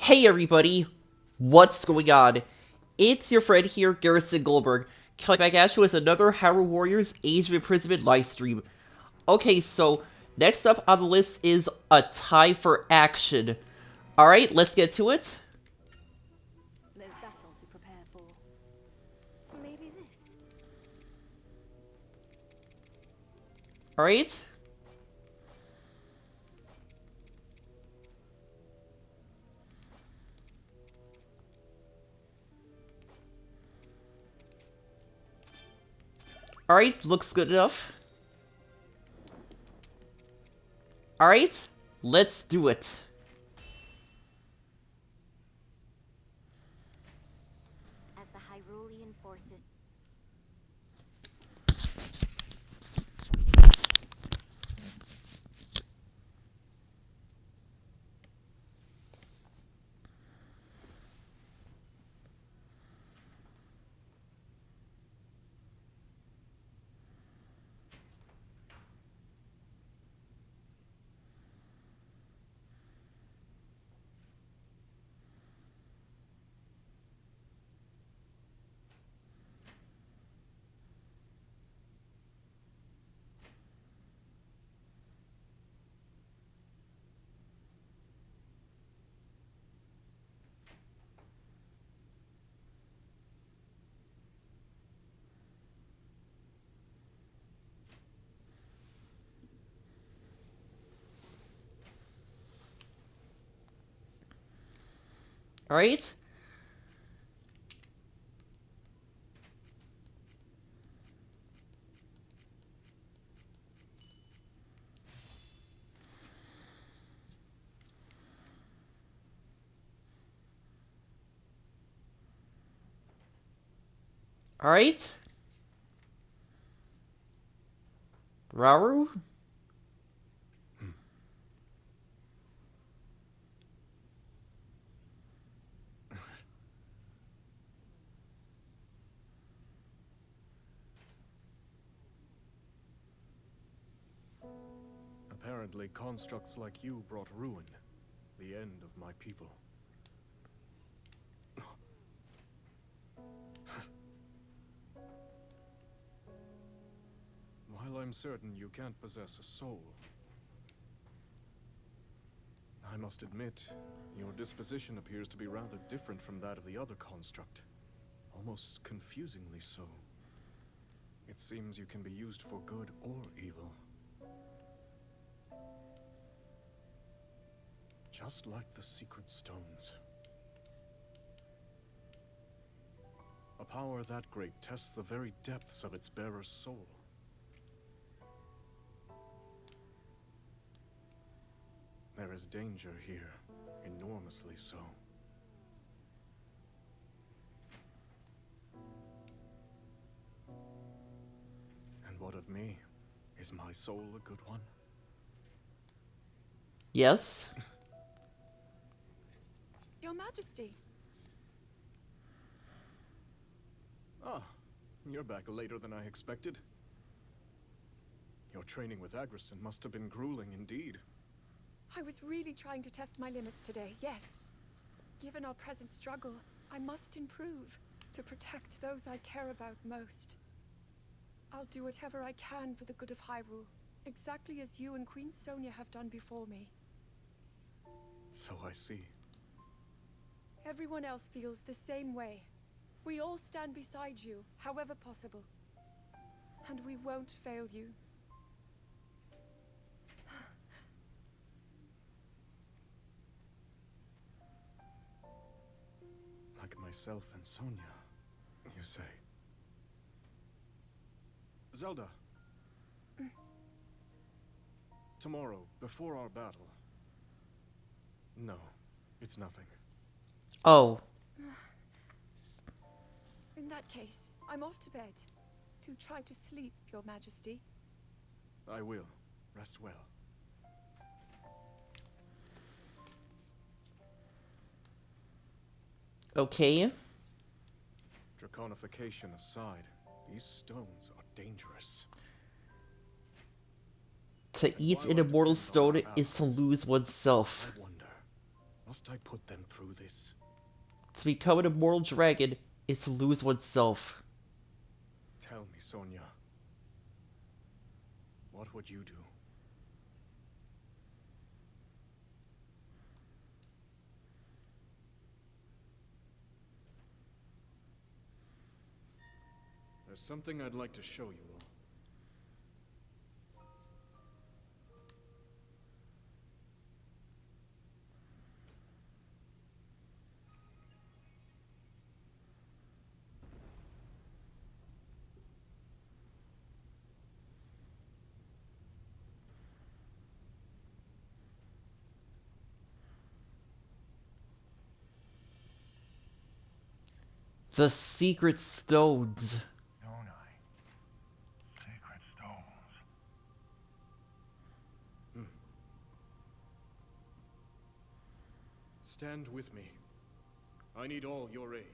Hey everybody, what's going on? It's your friend here, Garrison Goldberg, coming back at you with another Hyrule Warriors Age of Imprisonment livestream. Okay, so next up on the list is a tie for action. Alright, let's get to it. There's battle to prepare for. Maybe this. Alright. Alright, looks good enough. Alright, let's do it. As the Hyrulean forces. Alright. Alright. Rauru? Apparently, constructs like you brought ruin, the end of my people. While I'm certain you can't possess a soul, I must admit, your disposition appears to be rather different from that of the other construct. Almost confusingly so. It seems you can be used for good or evil. Just like the secret stones. A power that great tests the very depths of its bearer's soul. There is danger here, enormously so. And what of me? Is my soul a good one? Yes. Your Majesty. Ah, you're back later than I expected. Your training with Agrison must have been grueling indeed. I was really trying to test my limits today, yes. Given our present struggle, I must improve to protect those I care about most. I'll do whatever I can for the good of Hyrule, exactly as you and Queen Sonia have done before me. So I see. Everyone else feels the same way. We all stand beside you, however possible. And we won't fail you. Like myself and Sonia, you say. Zelda. Tomorrow, before our battle. No, it's nothing. Oh. In that case, I'm off to bed. To try to sleep, Your Majesty. I will. Rest well. Okay. Draconification aside, these stones are dangerous. To eat an immortal stone is to lose oneself. I wonder, Must I put them through this? To become an immortal dragon is to lose oneself. Tell me, Sonia. What would you do? There's something I'd like to show you all. The secret stones. Zonai. Sacred stones. Stand with me. I need all your aid.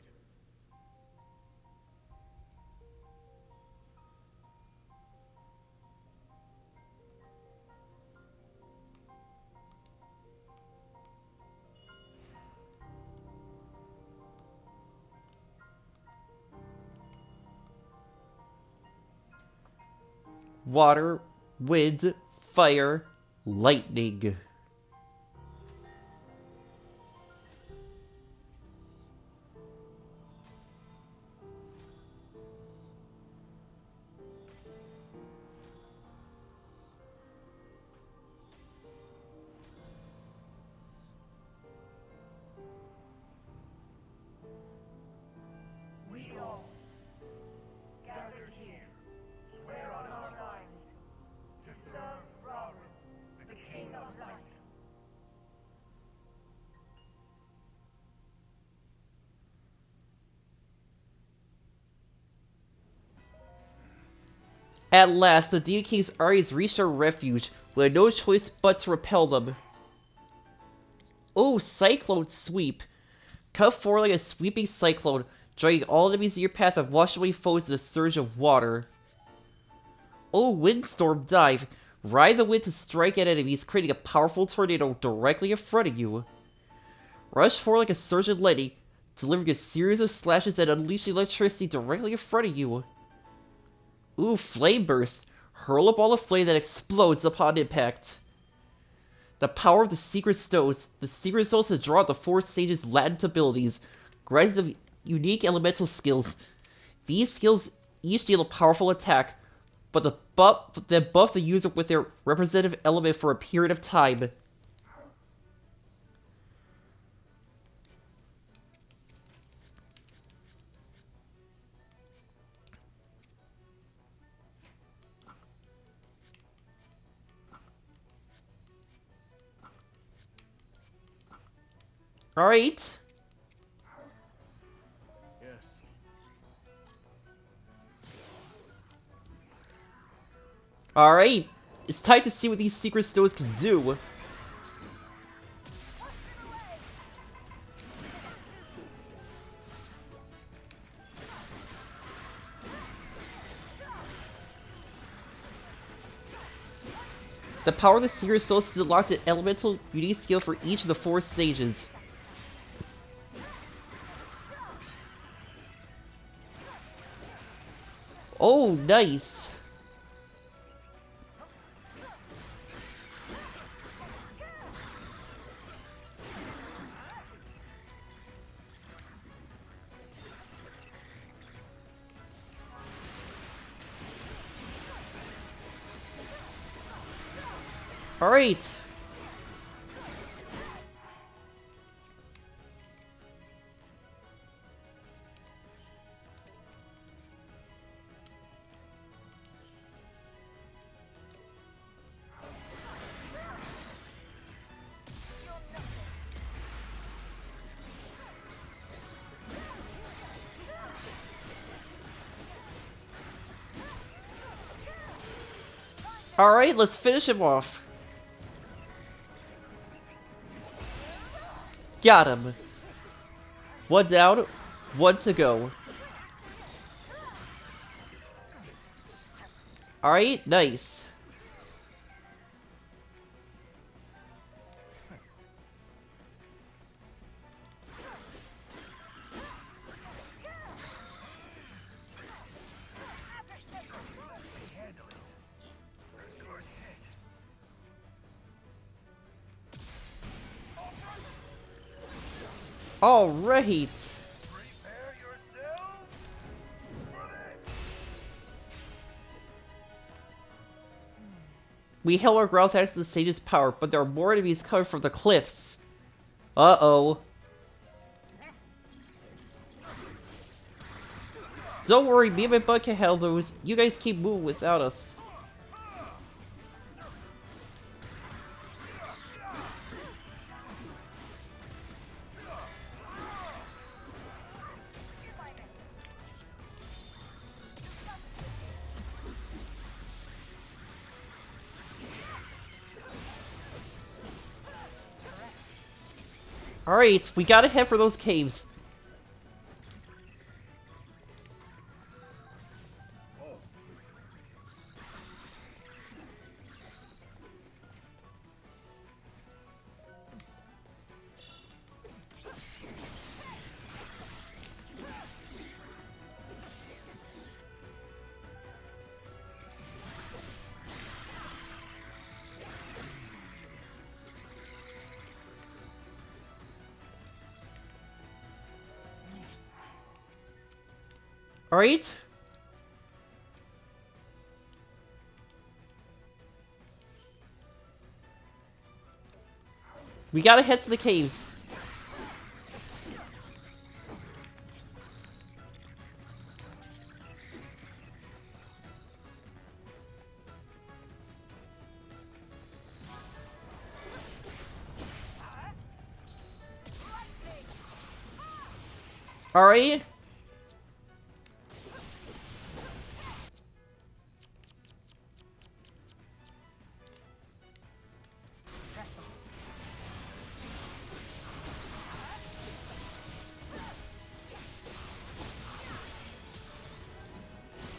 Water, wind, fire, lightning. We all, gathered here, swear on our lives to serve Hyrule, the King of Light. At last, the Demon King's armies reached our refuge. We had no choice but to repel them. Oh, Cyclone Sweep. Cut forward like a sweeping cyclone, dragging all enemies in your path and wash away foes in a surge of water. Oh, Windstorm Dive. Ride the wind to strike at enemies, creating a powerful tornado directly in front of you. Rush forward like a surge of lightning, delivering a series of slashes that unleash electricity directly in front of you. Ooh, Flame Burst. Hurl a ball of flame that explodes upon impact. The power of the Secret Stones. The Secret Stones has drawn the four sages' latent abilities, granting them unique elemental skills. These skills each deal a powerful attack, but then buff the user with their representative element for a period of time. Alright. Yes. Alright. It's time to see what these Secret Stones can do. The power of the Secret Stones is unlocked an elemental unique skill for each of the four sages. Oh, nice. Alright. Alright, let's finish him off. Got him. One down, one to go. Alright, nice. Alright. Prepare yourselves for this! We held our ground thanks to the sage's power, but there are more enemies coming from the cliffs. Uh-oh. Don't worry, me and my bud can handle those. You guys keep moving without us. Alright, we gotta head for those caves. Alright? We gotta head to the caves. Alright?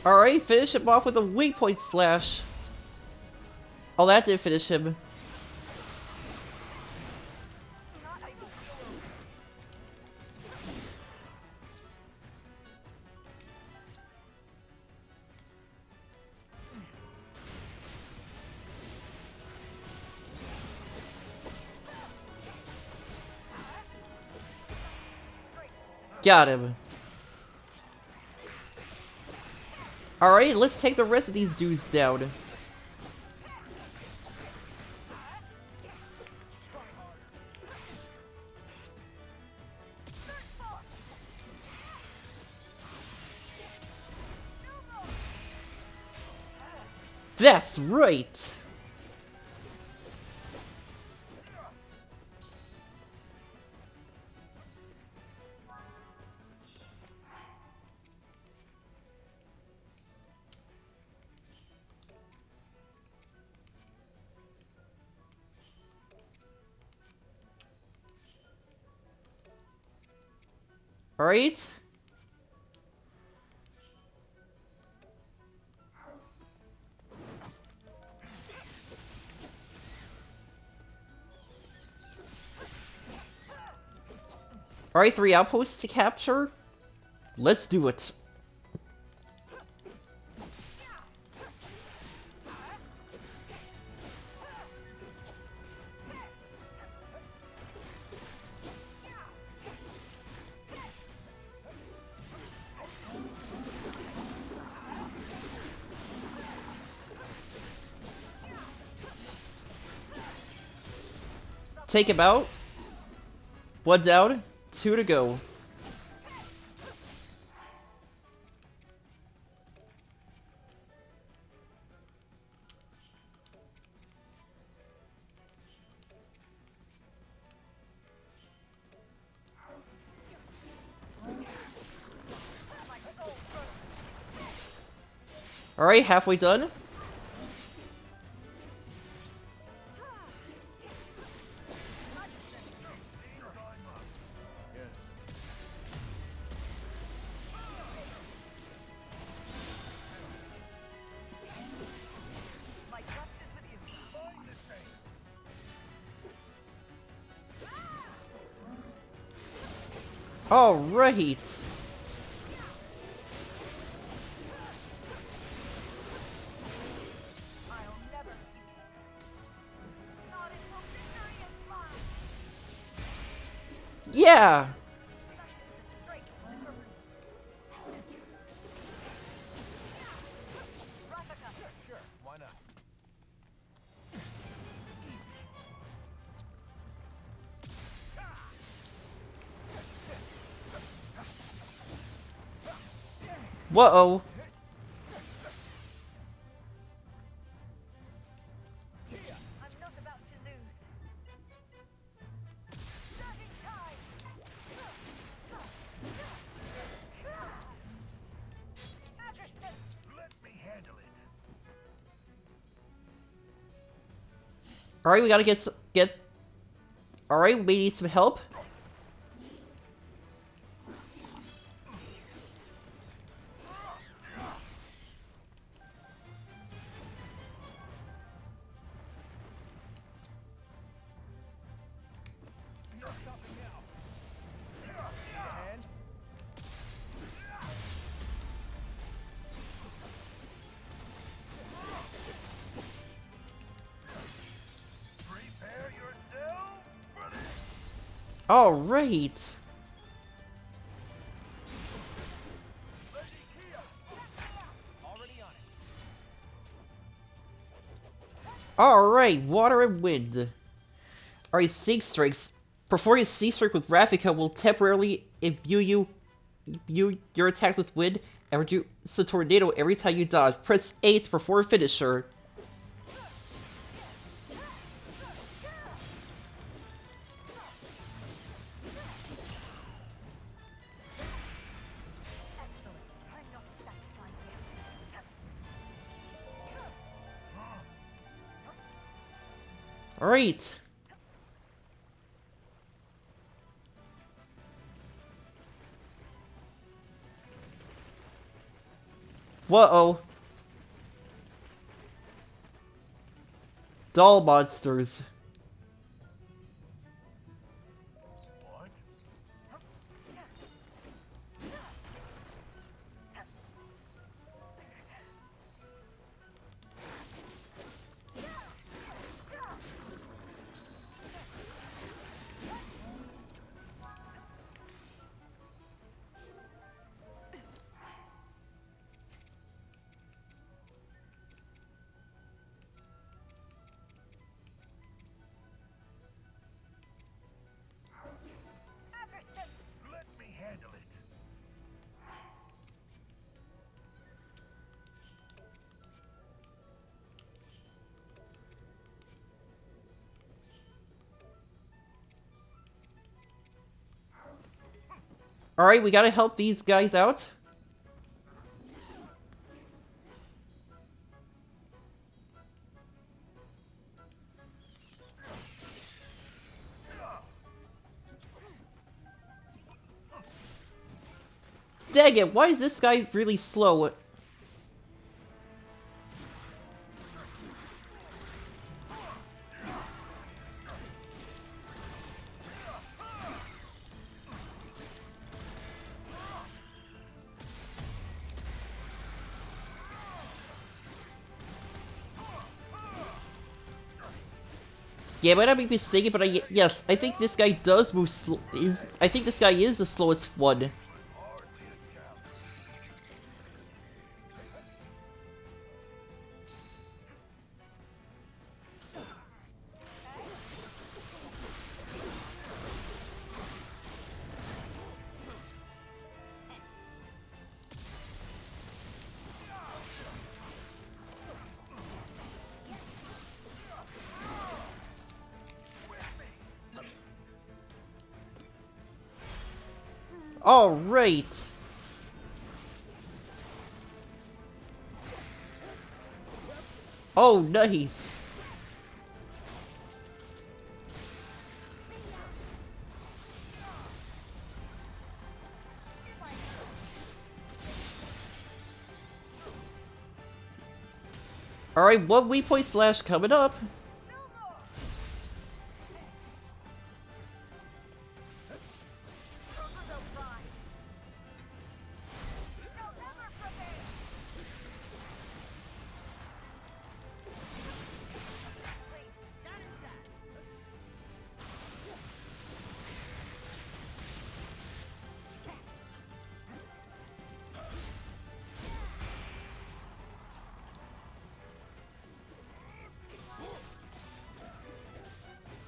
Alright, finish him off with a weak point slash. Oh, that did finish him. Got him. Alright, let's take the rest of these dudes down. That's right! Alright? Alright, 3 outposts to capture? Let's do it. Take him out. 1 down, 2 to go. Alright, halfway done. Alright. Yeah! Whoa. I'm not about to lose. Surging tide. Aggression. Let me handle it. Alright, we gotta get. Alright, we need some help. Prepare yourselves for this. Alright. Alright, water and wind. Alright, Sync Strikes. Performing a Sync Strike with Ravnica will temporarily imbue your attacks with wind and reduce a tornado every time you dodge. Press A to perform a finisher. Excellent. I'm not satisfied yet. Alright. Whoa. Doll monsters. What? Aggression. Let me handle it. Alright, we gotta help these guys out. Dang it, why is this guy really slow? Yeah, I might not be mistaken, but yes, I think this guy does move I think this guy is the slowest one. Hardly a challenge. Alright. Oh, nice. Alright, 1 weak point slash coming up.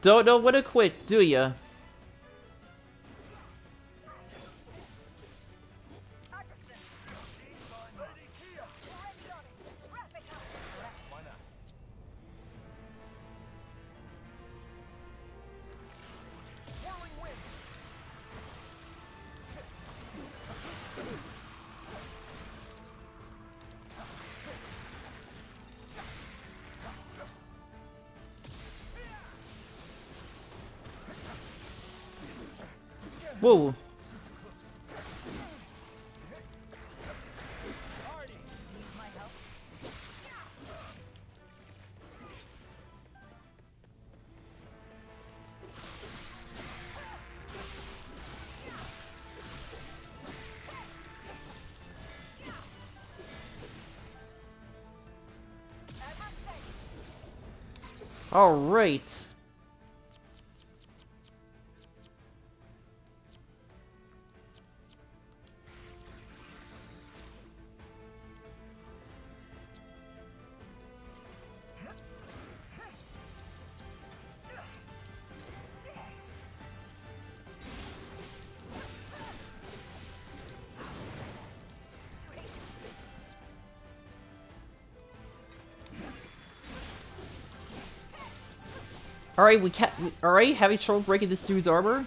Don't know when to quit, do ya? Seems Whoa. My help? Alright. Alright, we can't. Alright, having trouble breaking this dude's armor?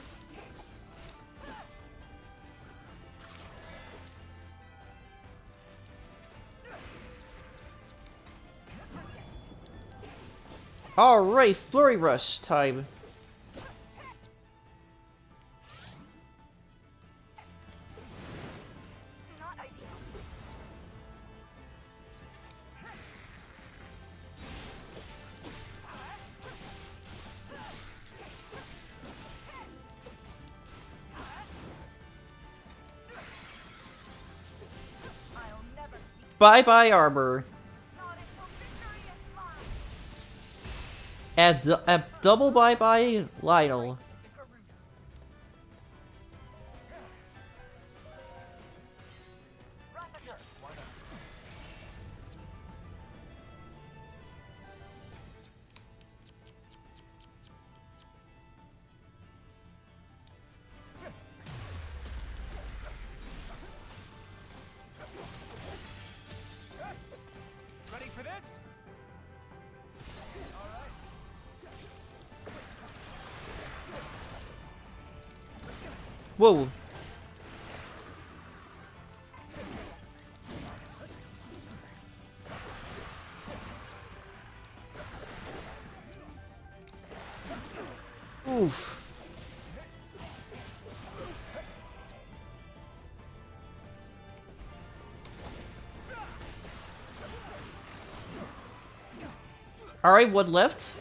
Alright, Flurry Rush time. Not ideal. I'll never cease. Bye bye, armor. Not until victory is mine. And double bye bye, Lionel. The Garuda. Ravager. Ready for this? Whoa. Oof. Alright, one left.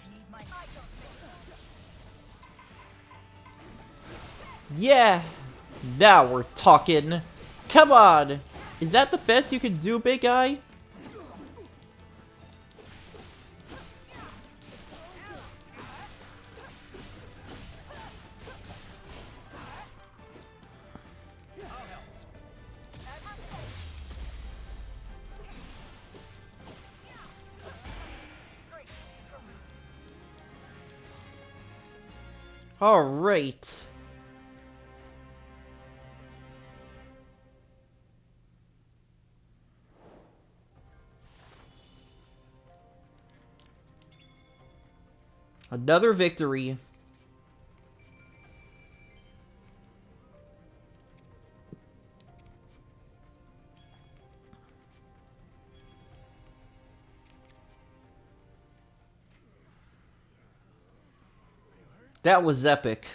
Need my I don't think so. Yeah. Now we're talking. Come on. Is that the best you can do, big guy? Straight. Alright. Another victory. That was epic.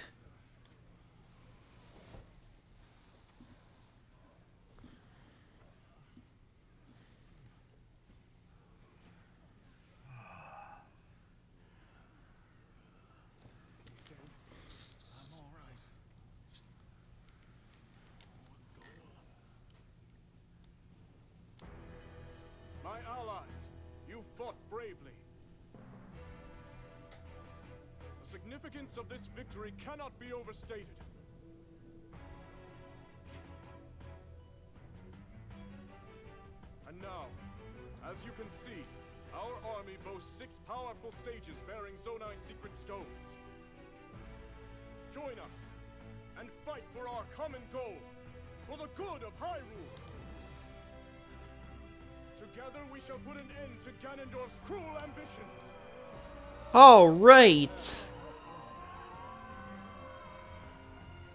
My allies, you fought bravely. The significance of this victory cannot be overstated. And now, as you can see, our army boasts 6 powerful sages bearing Zonai's secret stones. Join us and fight for our common goal, for the good of Hyrule. Together we shall put an end to Ganondorf's cruel ambitions. Alright.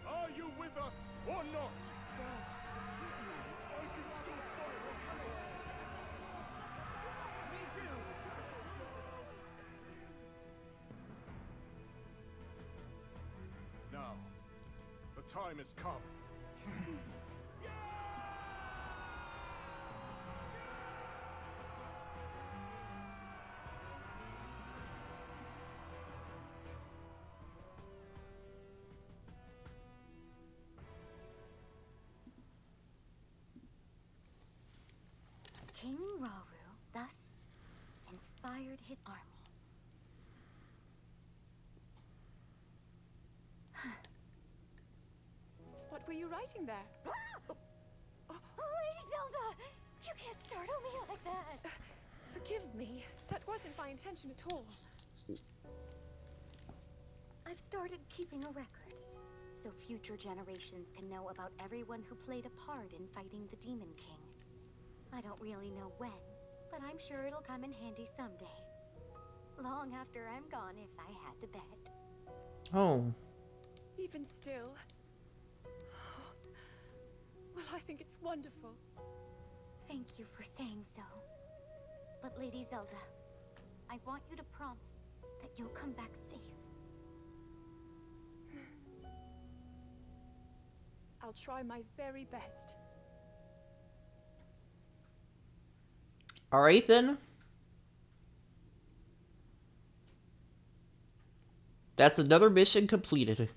Are you with us or not? Now, the time has come. King Rauru thus inspired his army. What were you writing there? Lady Zelda! You can't startle me like that! Forgive me. That wasn't my intention at all. I've started keeping a record, so future generations can know about everyone who played a part in fighting the Demon King. I don't really know when, but I'm sure it'll come in handy someday. Long after I'm gone, if I had to bet. Oh. Even still. Well, I think it's wonderful. Thank you for saying so. But Lady Zelda, I want you to promise that you'll come back safe. I'll try my very best. Alright then. That's another mission completed.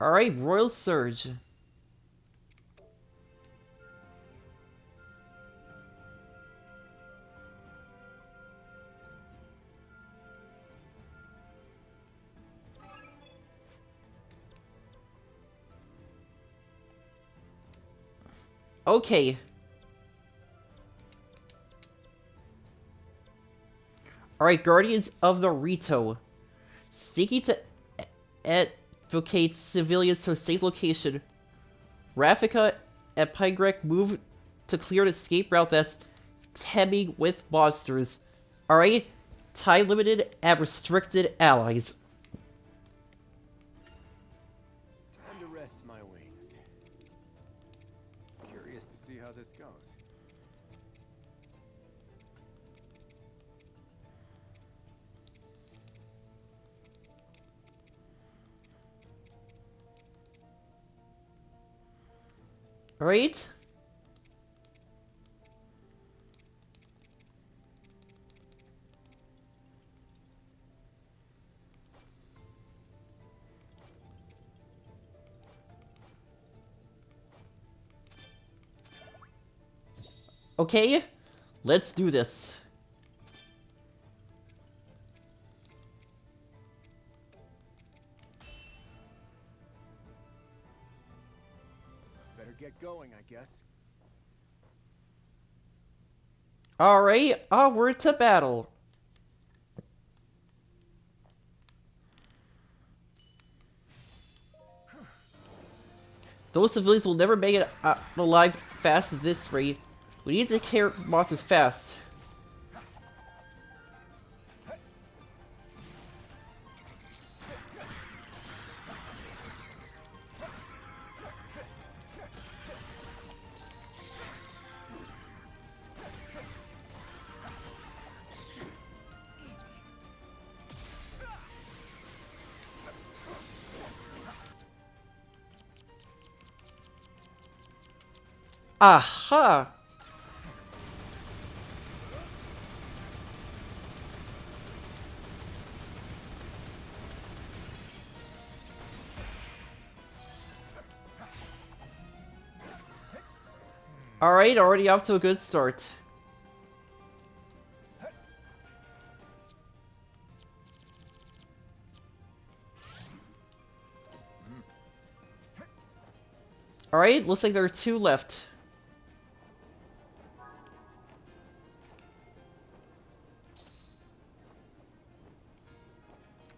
Alright, Royal Surge. Okay. Alright, Guardians of the Rito. Seeking to advocate civilians to a safe location, Rafika and Pygrek move to clear an escape route that's teeming with monsters. Alright, time limited and restricted allies. Time to rest my wings. Curious to see how this goes. Alright. Okay, let's do this. Better get going, I guess. Alright, onward to battle. Those civilians will never make it alive fast at this rate. We need to clear monsters fast. Aha! Alright, already off to a good start. Alright, looks like there are two left.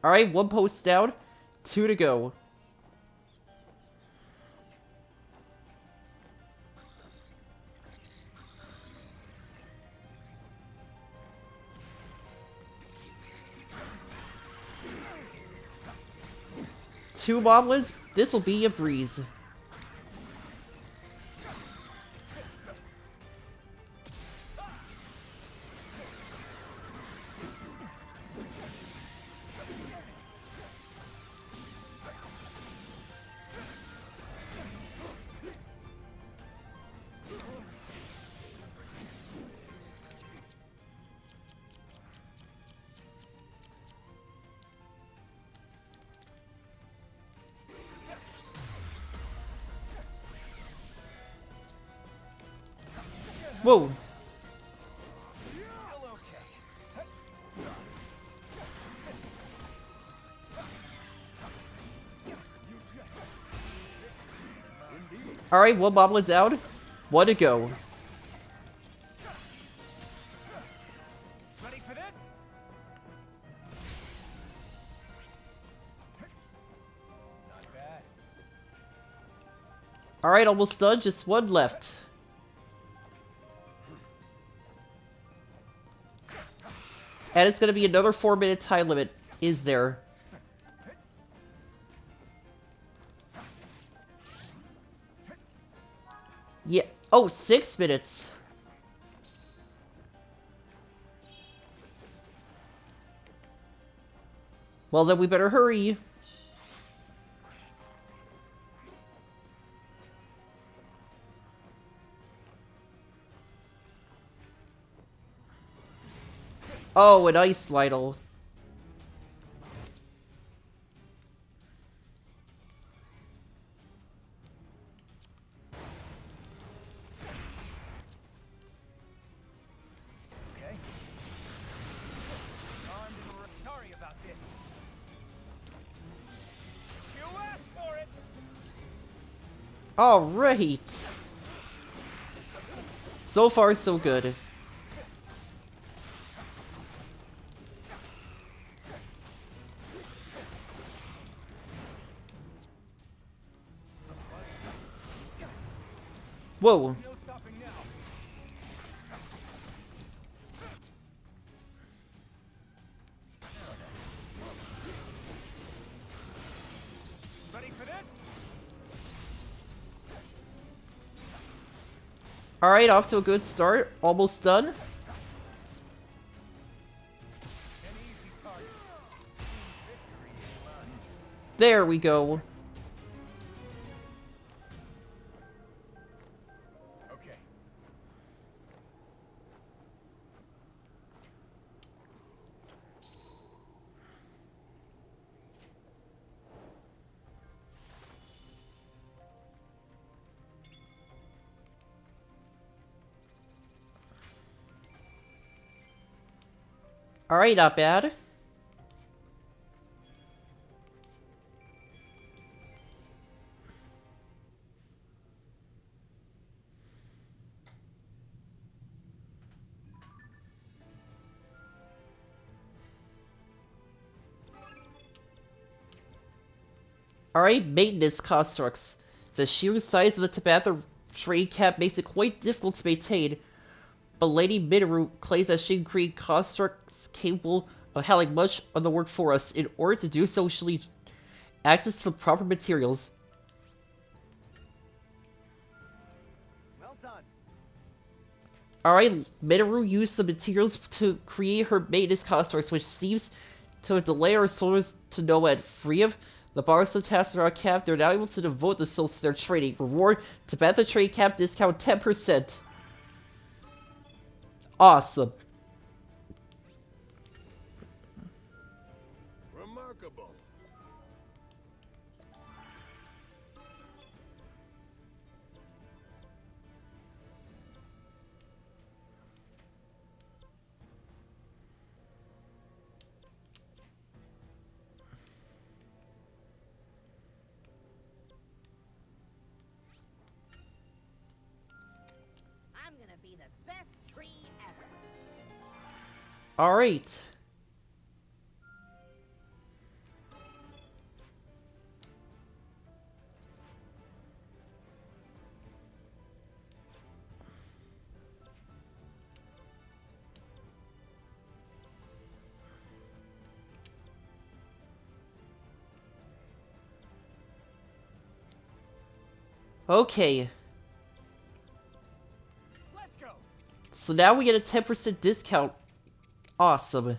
Alright, one post down, two to go. 2 moblins, this'll be a breeze. Whoa. Alright, 1 moblin's out. 1 to go. Ready for this? Not bad. Alright, almost done. Just 1 left. And it's gonna be another 4-minute time limit. Is there? Yeah. Oh, 6 minutes. Well, then we better hurry. Oh, an ice Lytle. Okay. Sorry about this. You asked for it. Alright. So far, so good. Whoa. No stopping now. Ready for this? Alright, off to a good start. Almost done. An easy target. Victory is mine. There we go. Okay. Alright, not bad. Alright, maintenance constructs. The sheer size of the Tabitha trade cap makes it quite difficult to maintain, but Lady Minoru claims that she can create constructs capable of handling much of the work for us. In order to do so, she'll need access to the proper materials. Well done. Alright, Minoru used the materials to create her maintenance constructs, which seems to delay our soldiers to no end. Free of the bars of tasks are capped, they're now able to devote themselves to their training. Reward, Tabitha trade cap discount 10%. Awesome. Remarkable. I'm gonna be the best tree ever. Alright. Okay, Let's go. so now we get a 10% discount. Awesome.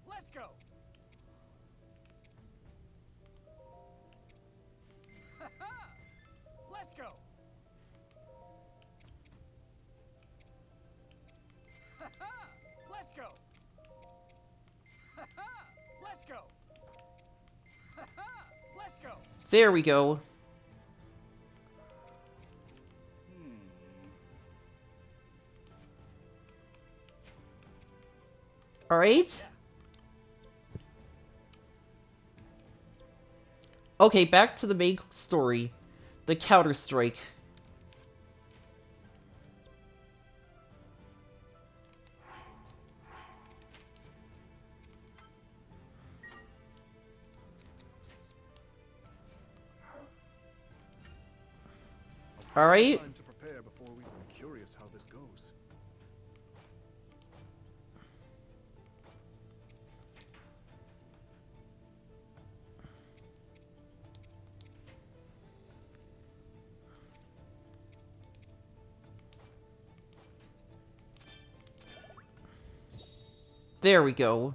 Let's go. Let's go. Let's go. Let's go. Let's go. There we go. Alright. Okay, back to the main story. The Counter-Strike. Alright. Time to prepare before we. I'm curious how this goes. There we go.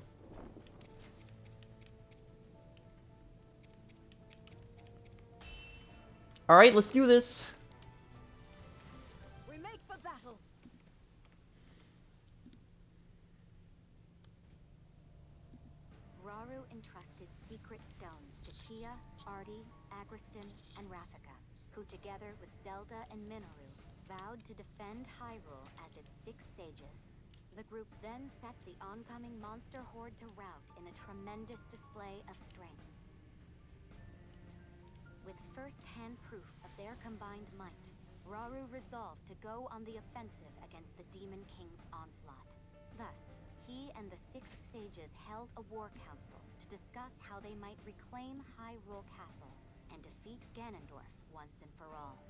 Alright, let's do this. We make for battle. Rauru entrusted secret stones to Kia, Artie, Agriston, and Rafika, who together with Zelda and Minoru vowed to defend Hyrule as its 6 sages. The group then set the oncoming monster horde to rout in a tremendous display of strength. With first-hand proof of their combined might, Rauru resolved to go on the offensive against the Demon King's onslaught. Thus, he and the 6 sages held a war council to discuss how they might reclaim Hyrule Castle and defeat Ganondorf once and for all.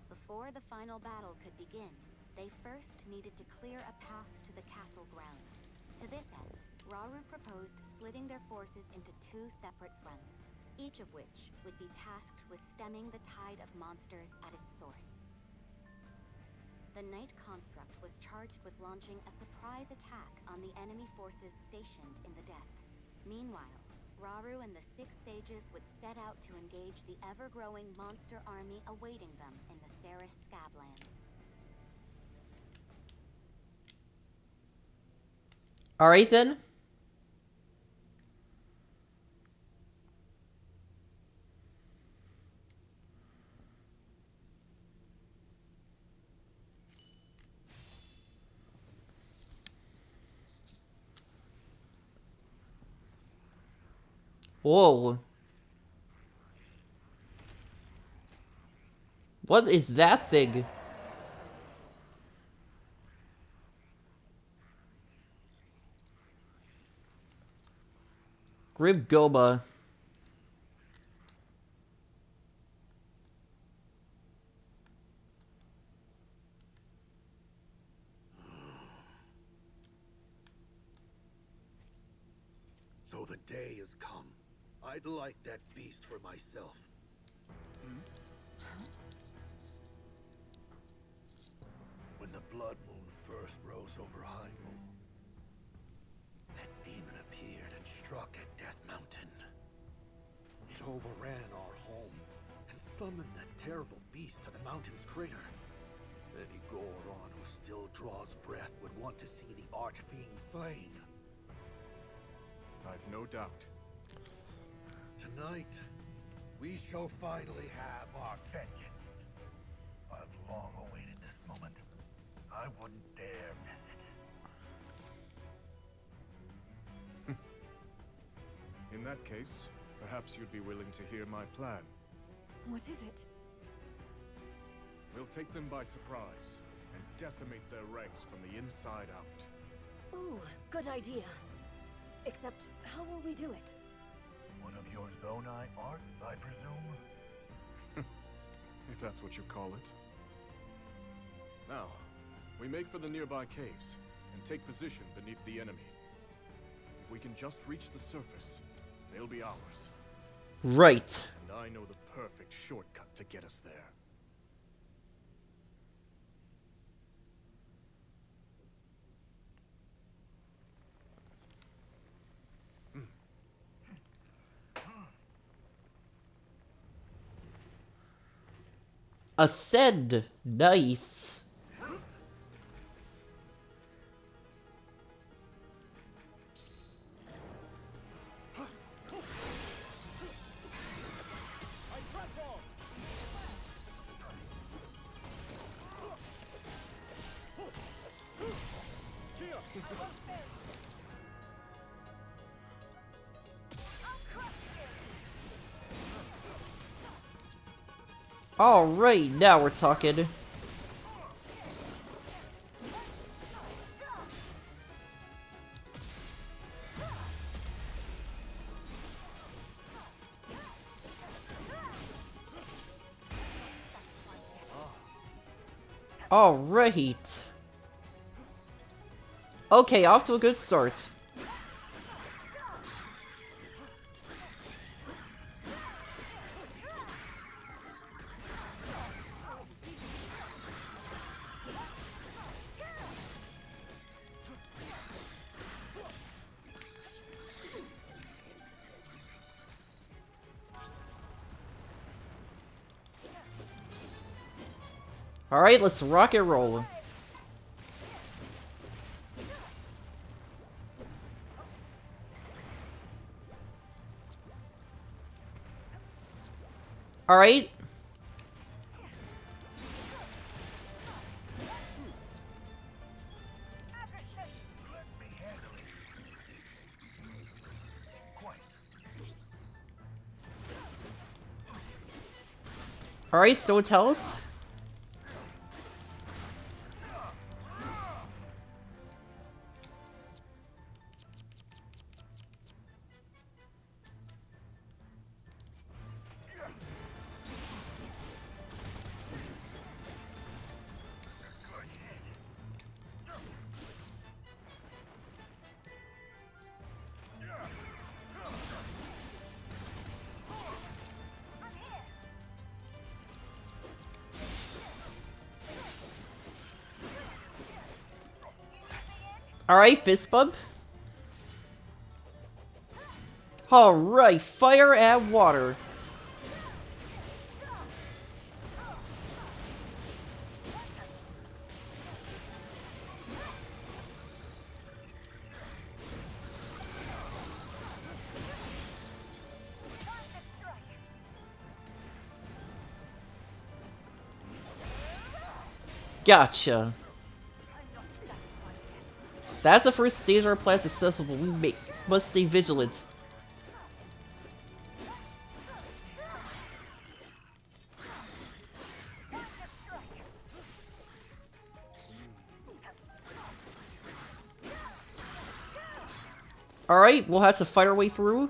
Before the final battle could begin, they first needed to clear a path to the castle grounds. To this end, Rauru proposed splitting their forces into 2 separate fronts, each of which would be tasked with stemming the tide of monsters at its source. The Knight Construct was charged with launching a surprise attack on the enemy forces stationed in the depths. Meanwhile, Rauru and the 6 sages would set out to engage the ever-growing monster army awaiting them in the Ceres Scablands. Alright then. Whoa. What is that thing? Grim Goma. So the day has come. I'd like that beast for myself. When the Blood Moon first rose over Hyrule, that demon appeared and struck at Death Mountain. It overran our home and summoned that terrible beast to the mountain's crater. Any Goron who still draws breath would want to see the Archfiend slain. I've no doubt. Tonight, we shall finally have our vengeance. I've long awaited this moment. I wouldn't dare miss it. In that case, perhaps you'd be willing to hear my plan. What is it? We'll take them by surprise and decimate their ranks from the inside out. Ooh, good idea. Except, how will we do it? One of your Zonai arts, I presume? If that's what you call it. Now, we make for the nearby caves and take position beneath the enemy. If we can just reach the surface, they'll be ours. Right. And I know the perfect shortcut to get us there. Ascend. Nice. Alright, now we're talking. Alright. Okay, off to a good start. Alright, let's rock and roll. Alright. Let me handle it. Quite. Alright, Stone tell us. Alright, fist bump. Alright, fire and water. Gotcha. That's the first stage of our plan successful. We must stay vigilant. Alright, we'll have to fight our way through.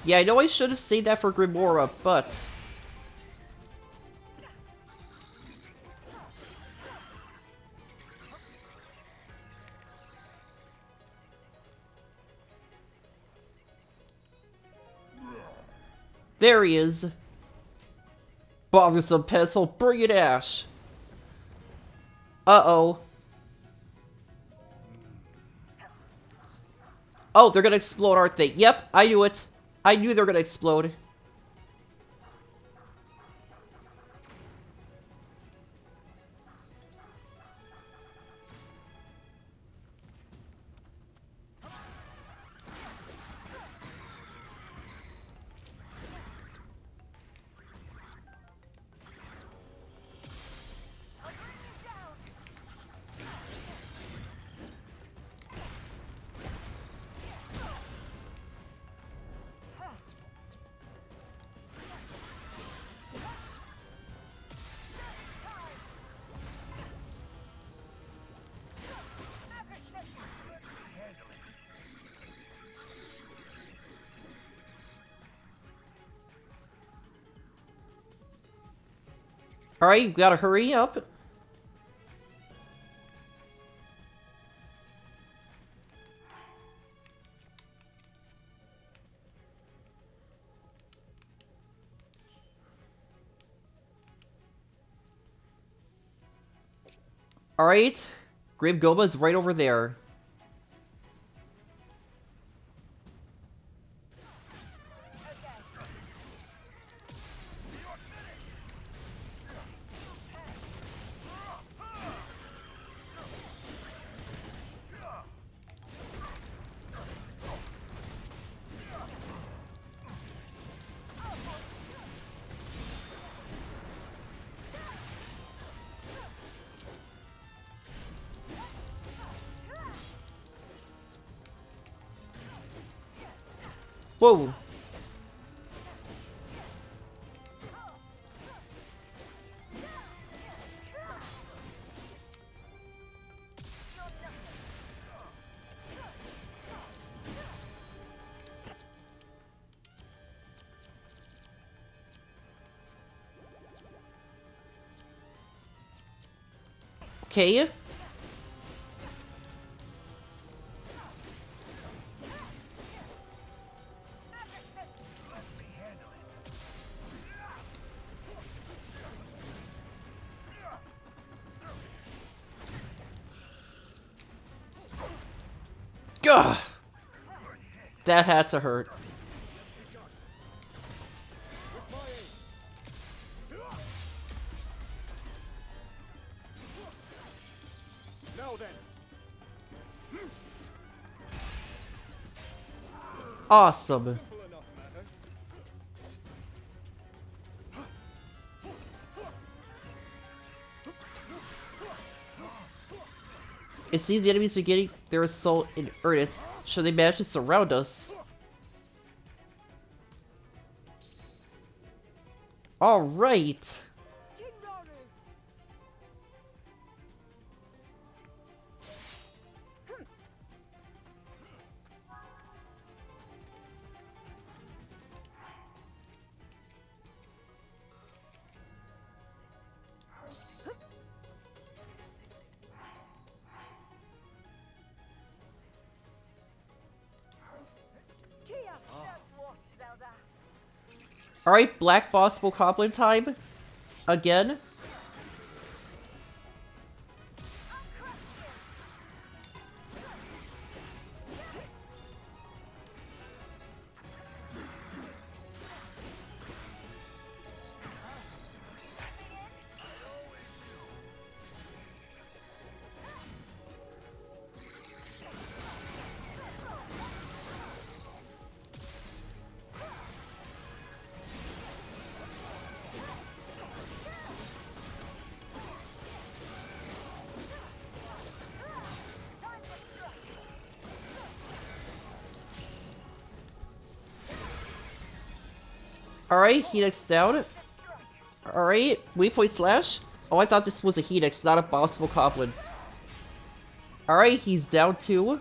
Yeah, I know I should have saved that for Grimora, but... there he is. Bothersome pencil, bring it, Ash. Uh-oh. Oh, they're gonna explode, aren't they? Yep, I knew it. I knew they were gonna explode. Alright, we gotta hurry up. Alright, Grave Goba is right over there. Whoa. Okay. Gah! That had to hurt. Now then. Awesome. Simple enough matter. It seems the enemies beginning their assault in earnest. Should they manage to surround us? Alright. King Rauru! Kia! Just watch, Zelda. Alright, Black Boss Goblin time. Again. Alright, Helix down. Alright, weak point slash. Oh, I thought this was a Helix, not a Boss Goblin. Alright, he's down too.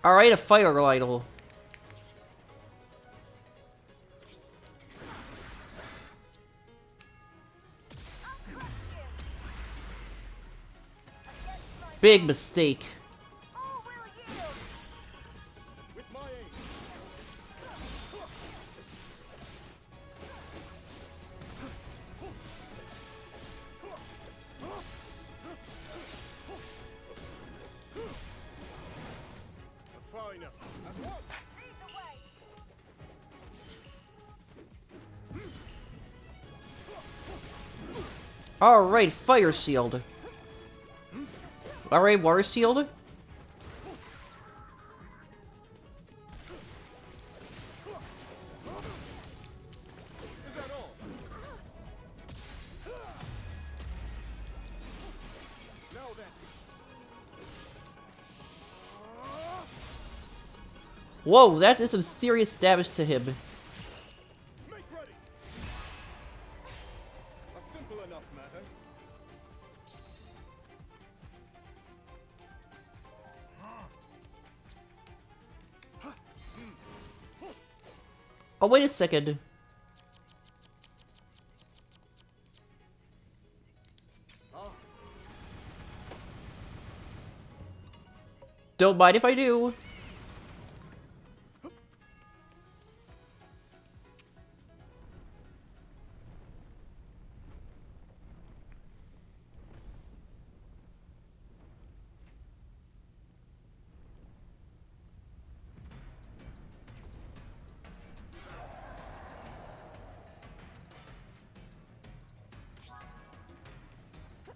Alright, a fire idol. Big mistake. With my aid. Far enough. As one. Alright, fire shield. Alright, water shield. Is that all? Now then. Whoa, that did some serious damage to him. Make ready. A simple enough matter. Oh, wait a second. Don't mind if I do.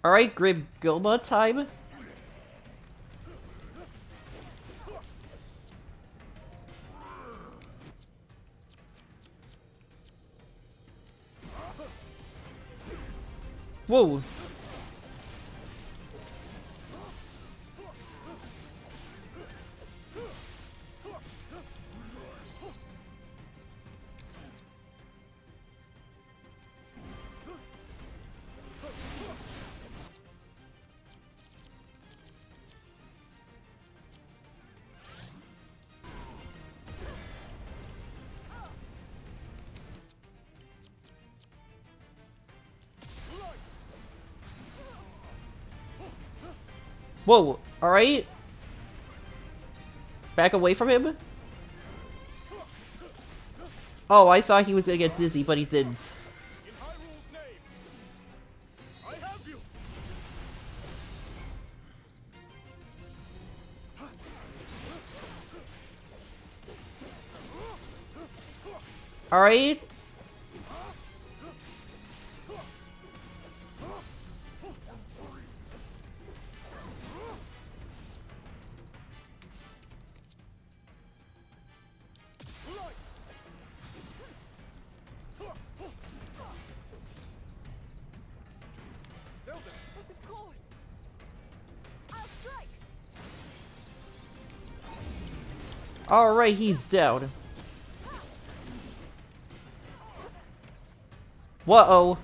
Alright, Grim Gilma time. Whoa. Whoa, alright. Back away from him? Oh, I thought he was gonna get dizzy, but he didn't. In Hyrule's name, I have you. Alright. Yes, of course. I'll strike. Alright, he's down. Whoa.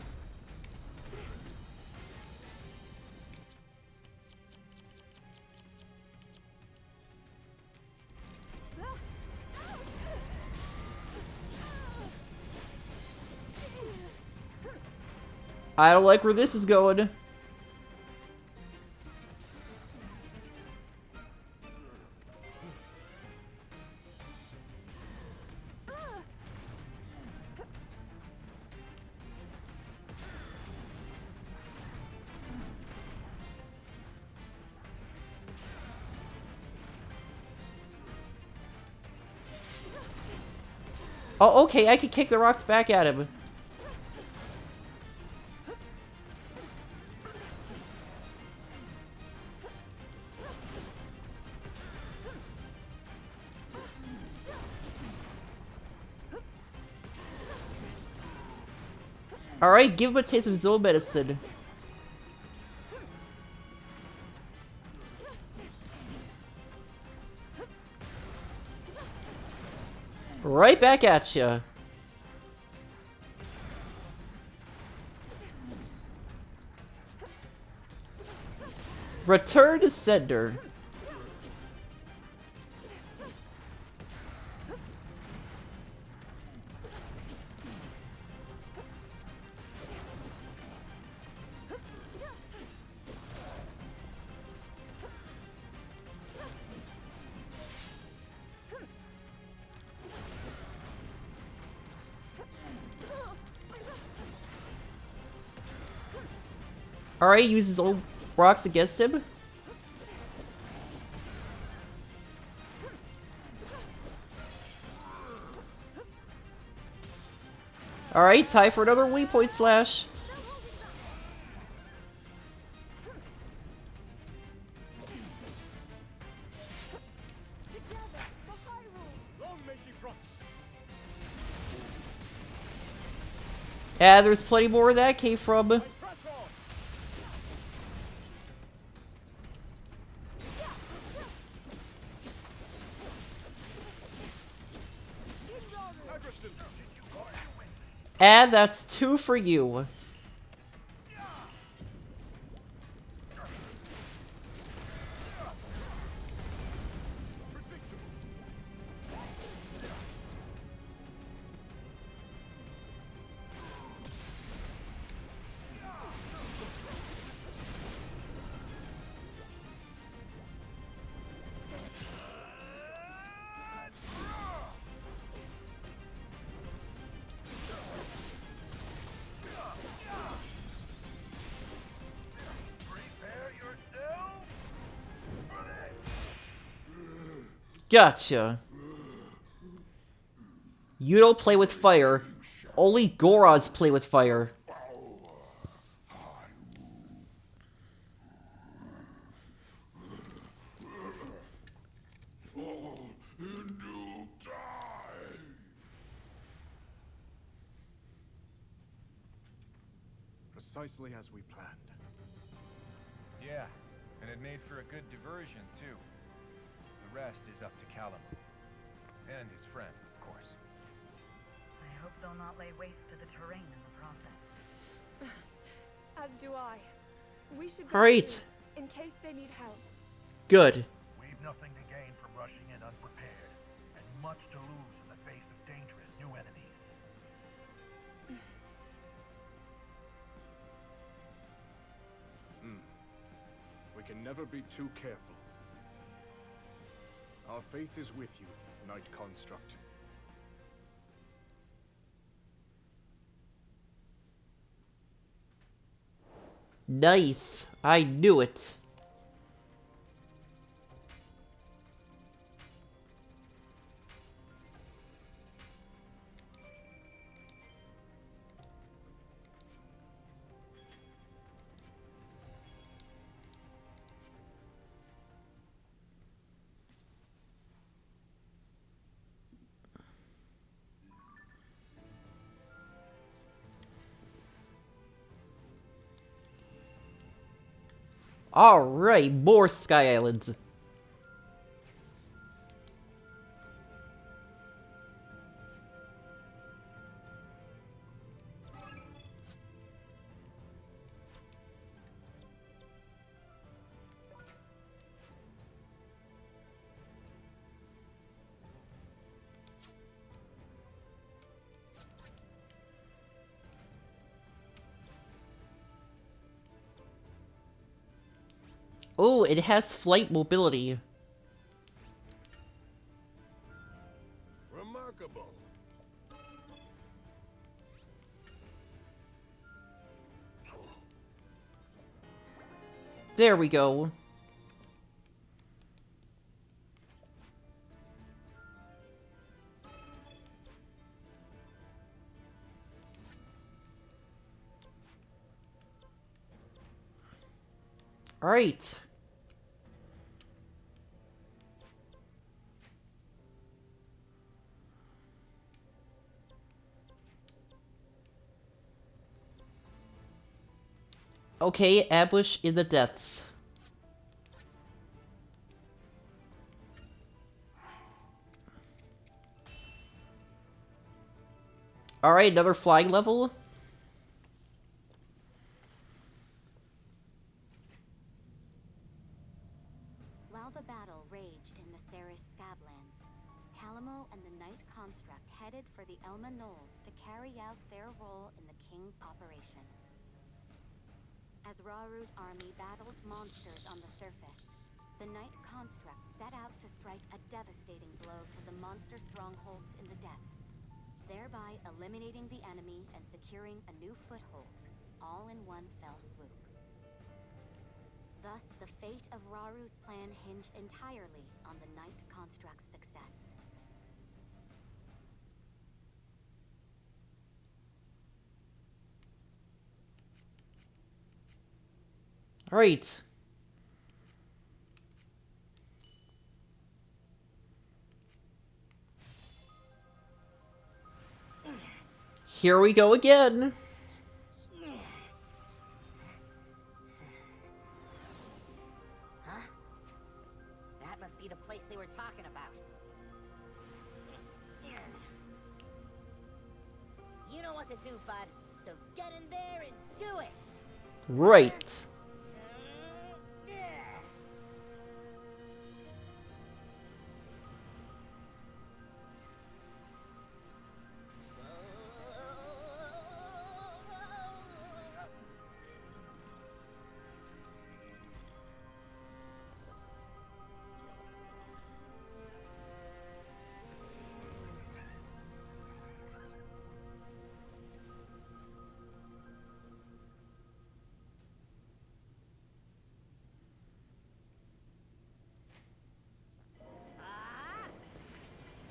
I don't like where this is going. Oh, okay, I can kick the rocks back at him. Alright, give him a taste of Zone Medicine. Right back at ya. Return to sender. Alright, use his own rocks against him. Alright, time for another waypoint slash. Together for Hyrule. Long may she prosper. Yeah, there's plenty more where that came from. Press on. And that's 2 for you. Gotcha. You don't play with fire. Only Goras play with fire. Precisely as we planned. Yeah, and it made for a good diversion, too. The rest is up to Callum. And his friend, of course. I hope they'll not lay waste to the terrain in the process. As do I. We should All right. soon, in case they need help. Good. We've nothing to gain from rushing in unprepared, and much to lose in the face of dangerous new enemies. We can never be too careful. Our faith is with you, Knight Construct. Nice. I knew it. Alright, more Sky Islands. Oh, it has flight mobility. Remarkable. There we go. Alright. Okay, ambush in the depths. Alright, another flying level. While the battle raged in the Ceres Scablands, Calamo and the Knight Construct headed for the Elma Knolls to carry out their role in the King's operation. As Raru's army battled monsters on the surface, the Knight Construct set out to strike a devastating blow to the monster strongholds in the depths, thereby eliminating the enemy and securing a new foothold, all in one fell swoop. Thus, the fate of Raru's plan hinged entirely on the Knight Construct's success. Alright. Here we go again. Huh? That must be the place they were talking about. to do, bud. So get in there and do it. Right. Yeah.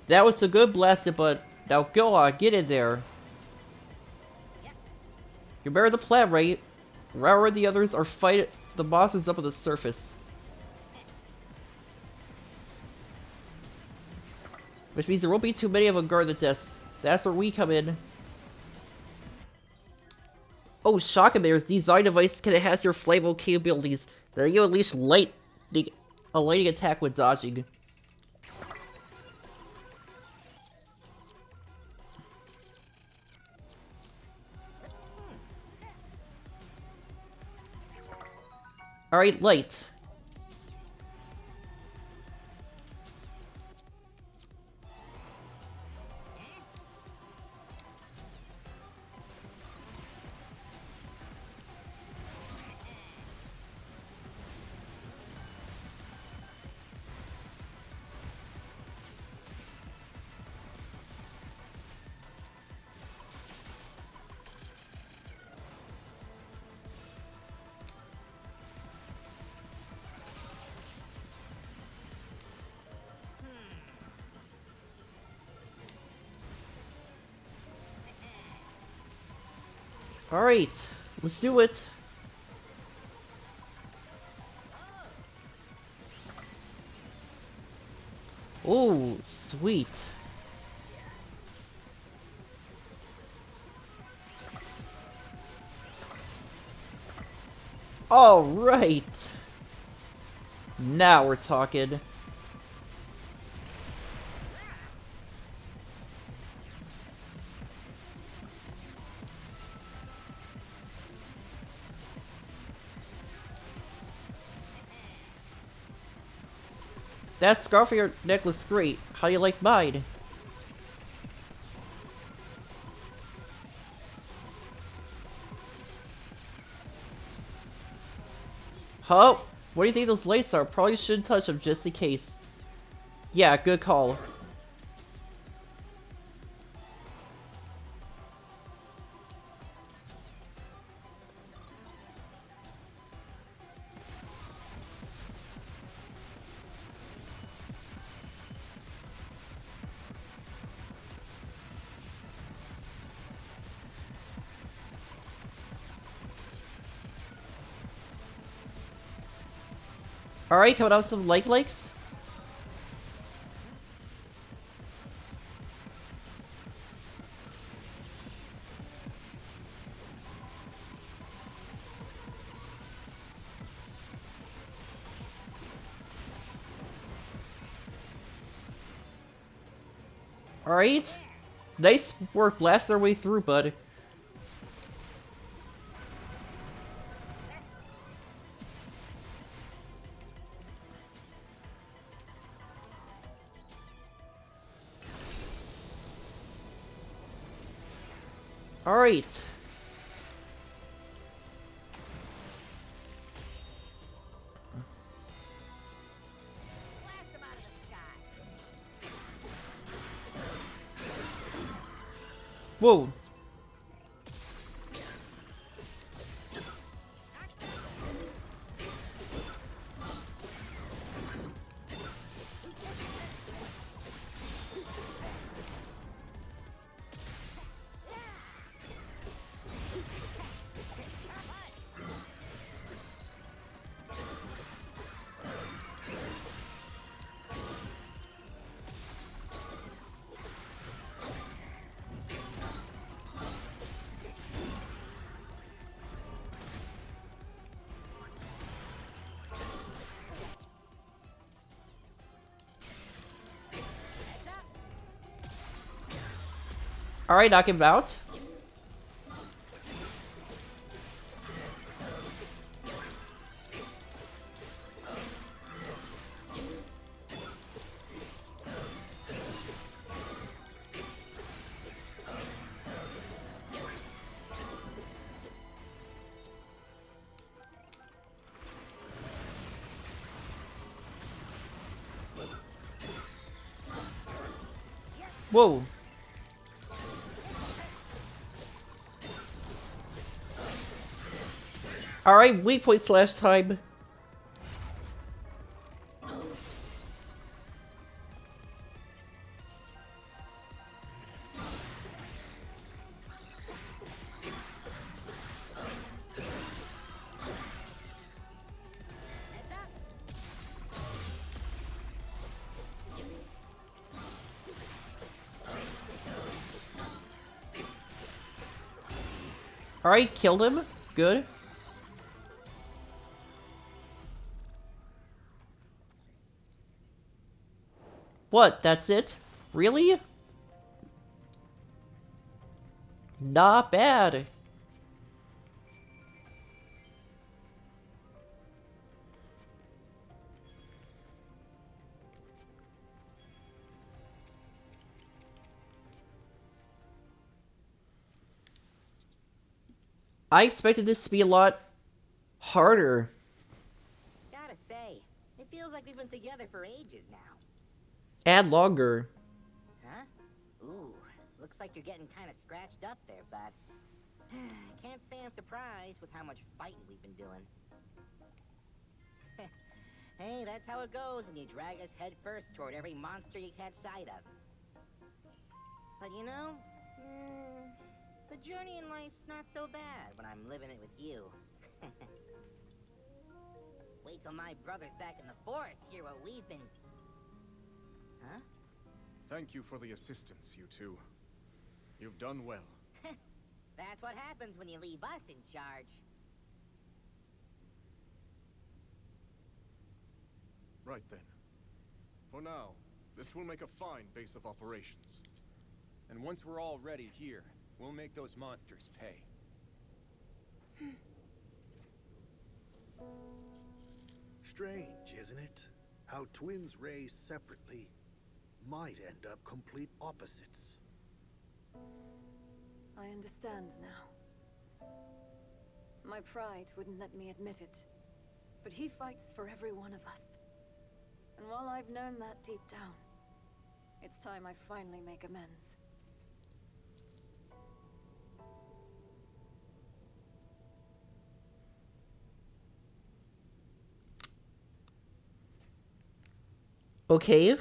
That was a good blasted, but now go on, get in there. You remember the plan, right? Raoul and the others are fighting the monsters up on the surface. Which means there won't be too many of them guarding the desk. That's where we come in. Oh, shock emitters. Design device can enhance your flammable capabilities. Then you unleash a lightning attack with dodging. Alright, light. Alright, let's do it. Oh, sweet. Alright. Now we're talking. That scarf on your neck looks great. How do you like mine? Huh? What do you think those lights are? Probably shouldn't touch them just in case. Yeah, good call. Alright, coming out with some likes. Alright. Nice work blasting our way through, bud. Alright. Blast them out of the sky. Whoa. Alright, knock him out. Whoa. Alright, weak point slash time. Alright, killed him. Good. What? That's it? Really? Not bad. I expected this to be a lot harder. Gotta say, it feels like we've been together for ages now. And longer. Huh? Ooh, looks like you're getting kind of scratched up there, bud. Can't say I'm surprised with how much fighting we've been doing. Hey, that's how it goes when you drag us headfirst toward every monster you catch sight of. But you know, the journey in life's not so bad when I'm living it with you. Wait till my brother's back in the forest, hear what we've been... Huh? Thank you for the assistance, you two. You've done well. That's what happens when you leave us in charge. Right then. For now, this will make a fine base of operations. And once we're all ready here, we'll make those monsters pay. Strange, isn't it? How twins raised separately might end up complete opposites. I understand now. My pride wouldn't let me admit it, but he fights for every one of us. And while I've known that deep down, it's time I finally make amends. Okay.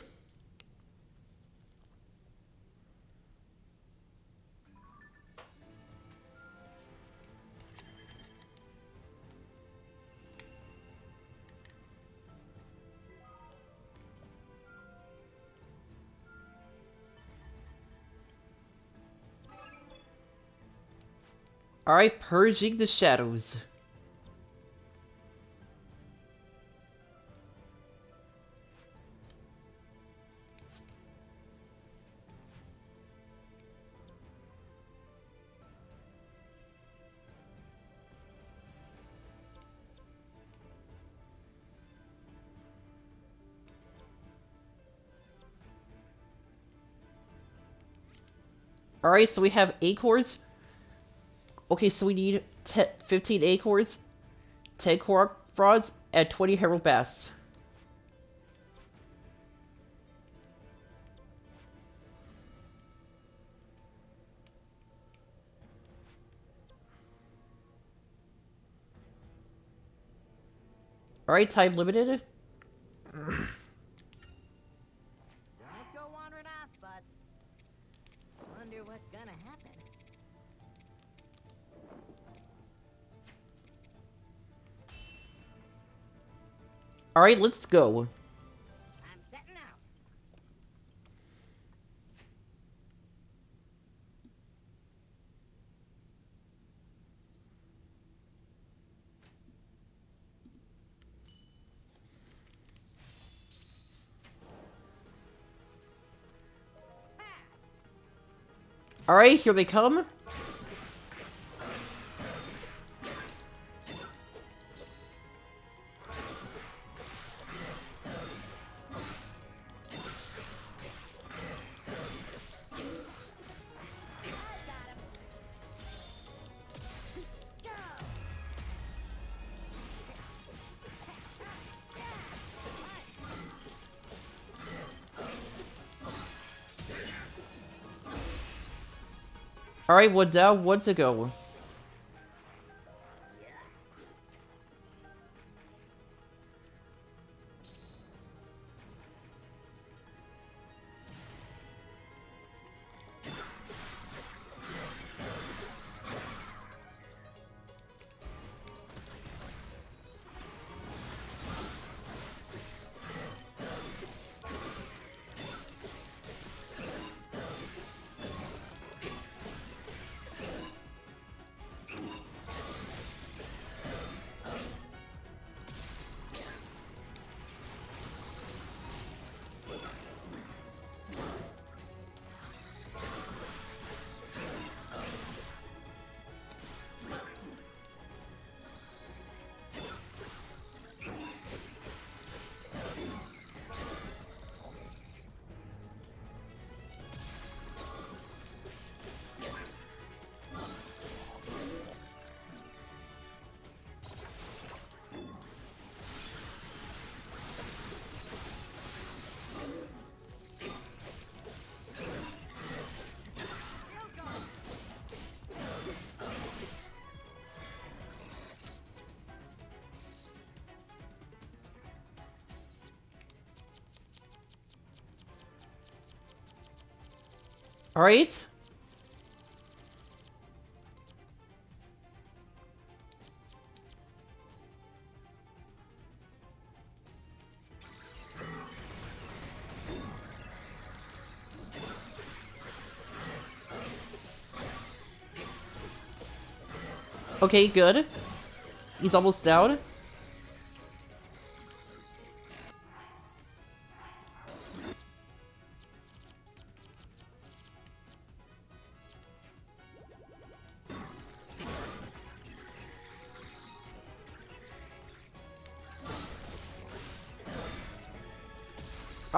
Alright, purging the shadows. Alright, so we have acorns. Okay, so we need 15 acorns, 10 Korok frogs, and 20 Herald Bass. Alright, time limited. Don't go wandering off, bud. Wonder what's gonna happen. Alright, let's go. I'm setting out. Alright, here they come. Alright, one down, one to go. Alright? Okay, good. He's almost down.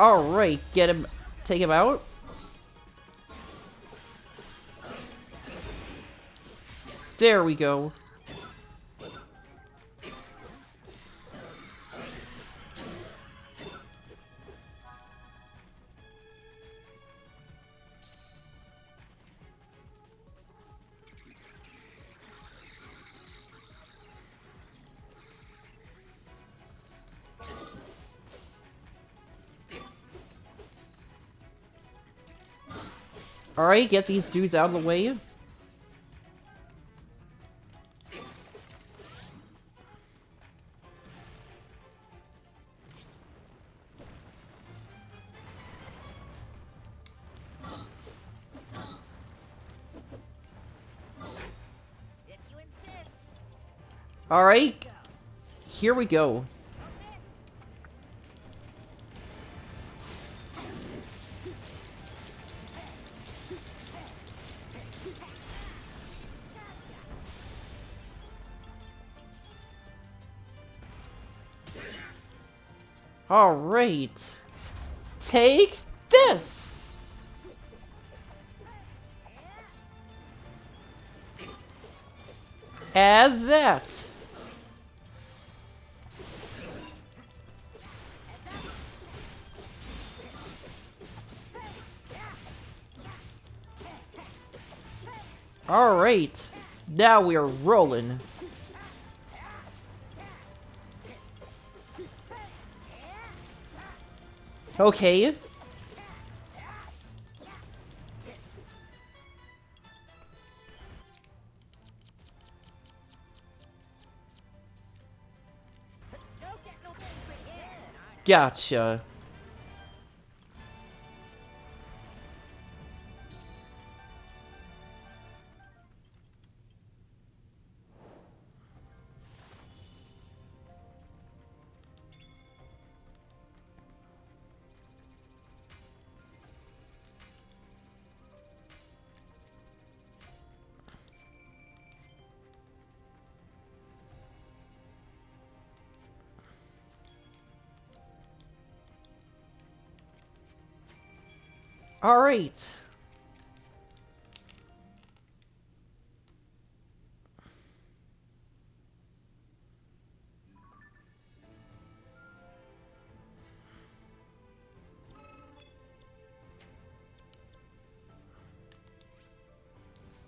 Alright, get him. Take him out. There we go. Alright, get these dudes out of the way. Alright, here we go. Alright. Take this! Add that. Alright. Now we are rolling. Okay. Gotcha. Alright.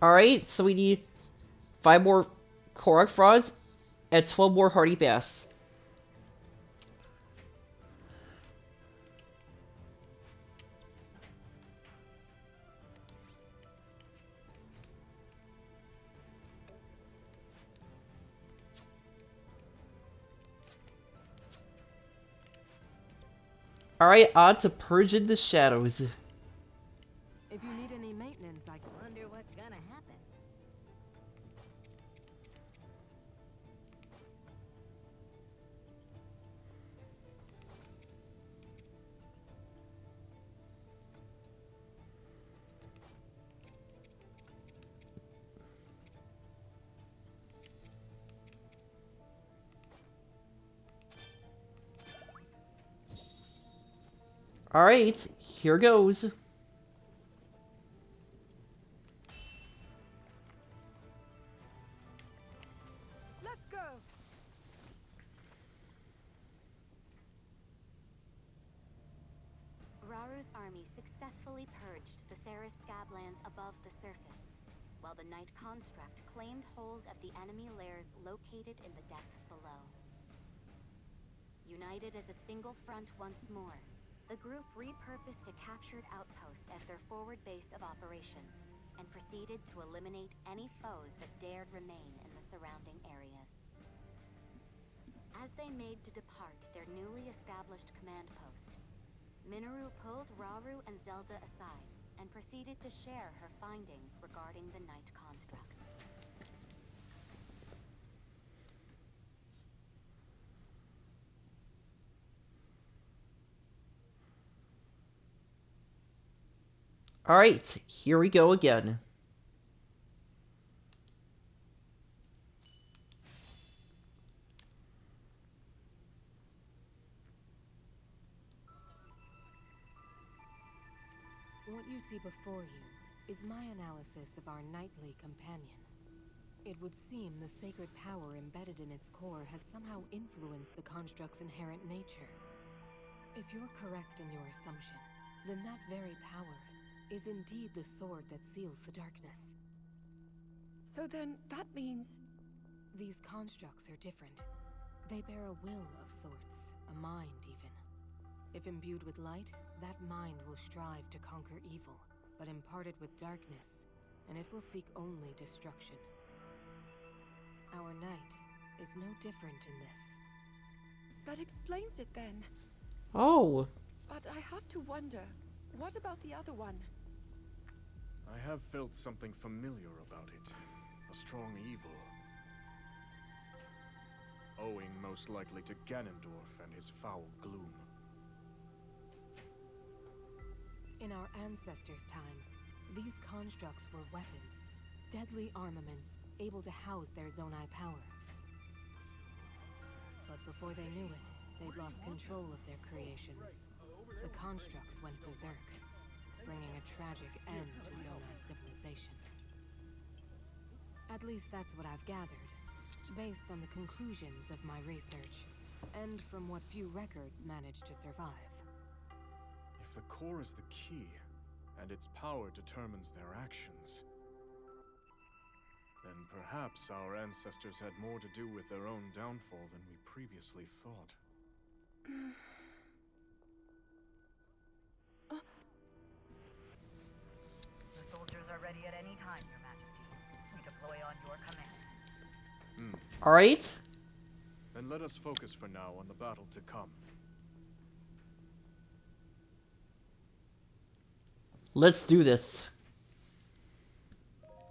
Alright, so we need 5 more Korok Frogs and 12 more Hardy Bass. Alright, on to Purging the Shadows. If you need any maintenance, I Wonder what's gonna happen. Alright, here goes. Let's go. Raru's army successfully purged the Ceres Scablands above the surface, while the Night Construct claimed hold of the enemy lairs located in the depths below. United as a single front once more, the group repurposed a captured outpost as their forward base of operations, and proceeded to eliminate any foes that dared remain in the surrounding areas. As they made to depart their newly established command post, Minoru pulled Raru and Zelda aside and proceeded to share her findings regarding the Night Construct. Alright, here we go again. What you see before you is my analysis of our knightly companion. It would seem the sacred power embedded in its core has somehow influenced the construct's inherent nature. If you're correct in your assumption, then that very power is indeed the sword that seals the darkness. So then, that means... These constructs are different. They bear a will of sorts, a mind even. If imbued with light, that mind will strive to conquer evil, but imparted with darkness, and it will seek only destruction. Our knight is no different in this. That explains it then. Oh. But I have to wonder, what about the other one? I have felt something familiar about it. A strong evil. Owing most likely to Ganondorf and his foul gloom. In our ancestors' time, these constructs were weapons, deadly armaments, able to house their Zonai power. But before they knew it, they'd lost control of their creations. The constructs went berserk, bringing a tragic end to Zonai civilization. At least that's what I've gathered, based on the conclusions of my research, and from what few records managed to survive. If the core is the key, and its power determines their actions, then perhaps our ancestors had more to do with their own downfall than we previously thought. The soldiers are ready at any time, Your Majesty. We deploy on your command. Alright. Then let us focus for now on the battle to come. Let's do this.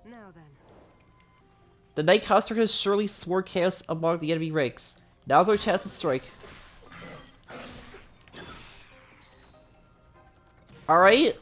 Now then. The Night Construct has surely sworn chaos among the enemy ranks. Now's our chance to strike. Alright.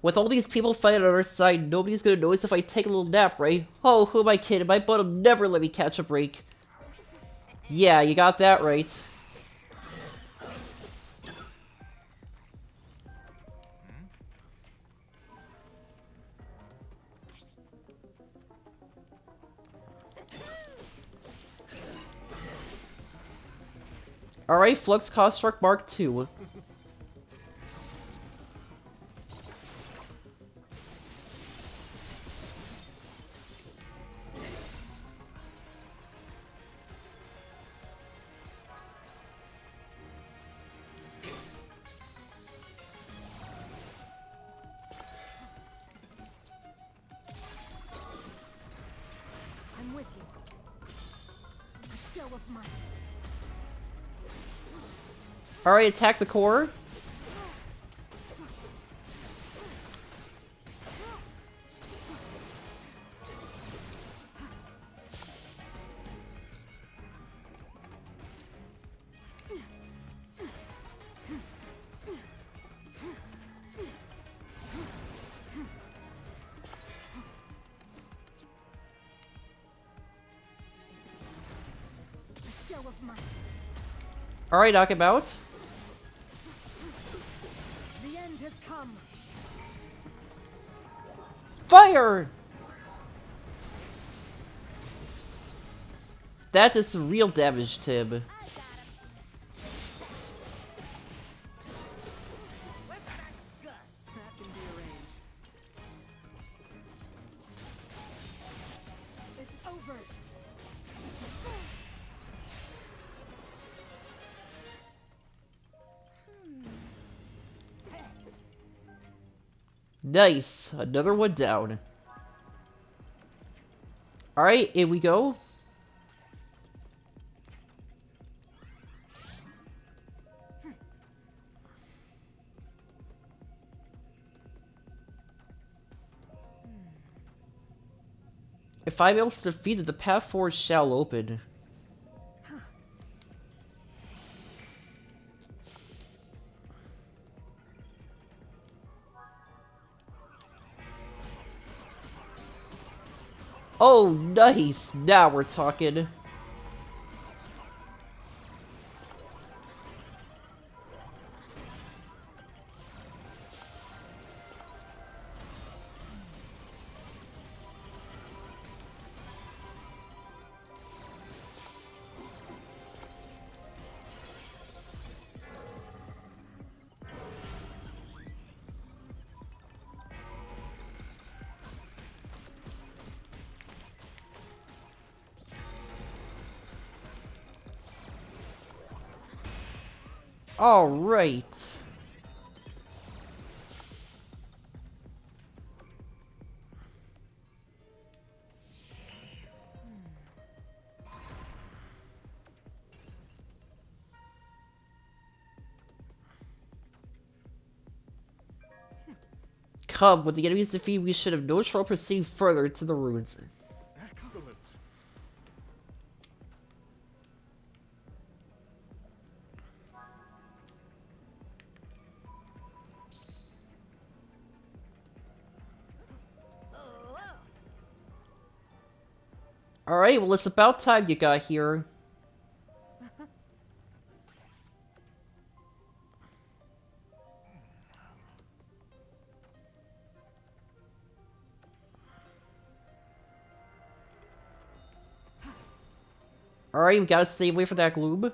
With all these people fighting on our side, nobody's gonna notice if I take a little nap, right? Oh, who am I kidding? My butt will never let me catch a break. Yeah, you got that right. Alright, Flux Construct Mark II. I'm with you. A show of might. Alright, attack the core. A show of might. Alright, knock him out. The end has come. Fire! That is some real damage to him. That can be arranged. It's over. Nice. Another one down. Alright, in we go. If I'm able to defeat it, the path forward shall open. Oh, nice! Now we're talking. All right. Come, with the enemy's defeat, we should have no trouble proceeding further to the ruins. Excellent. Alright, well, it's about time you got here. Alright, we gotta stay away from that gloom.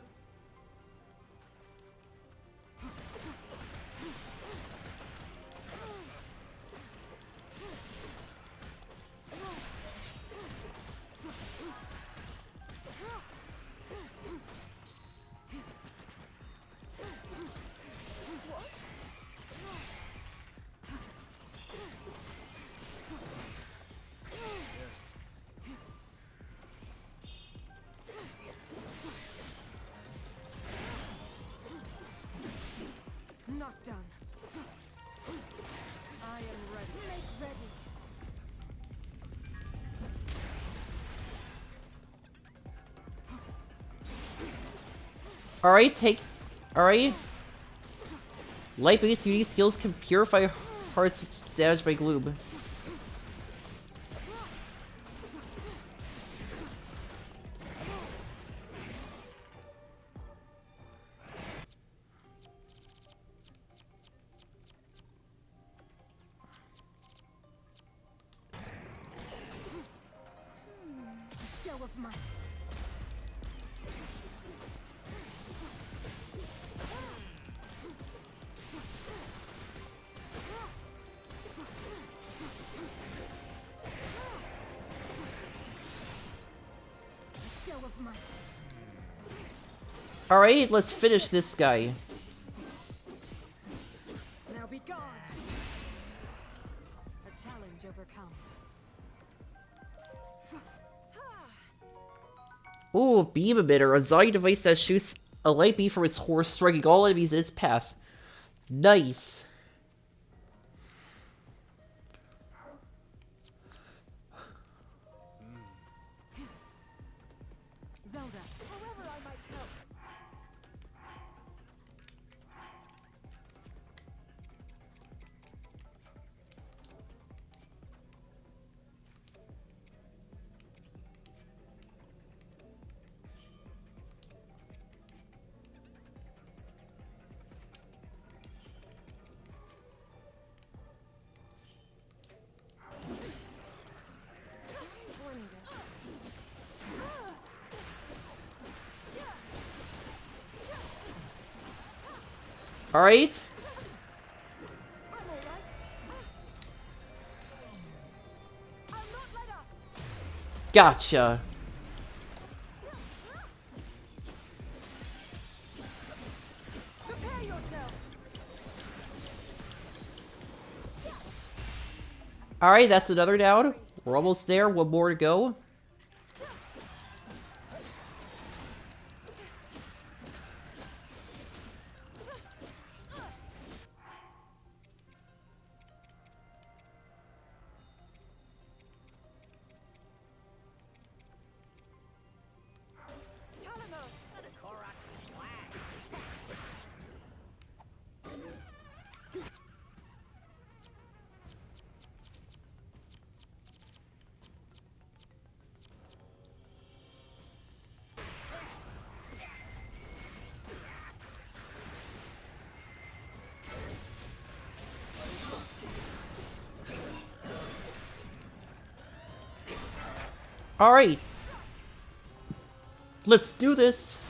Not done. I am ready. Make ready. Alright, take... Alright. Light-based unique skills can purify hearts damaged by gloom. A show of might. Alright, let's finish this guy. Now be gone. A challenge overcome. Ooh, beam emitter, a Zodi device that shoots a light beam from its horse, striking all enemies in its path. Nice. Zelda. However I might help. Alright. I'm all right. I'll not let up. Gotcha. Prepare yourself. Alright, that's another down. We're almost there. One more to go. Alright. Let's do this.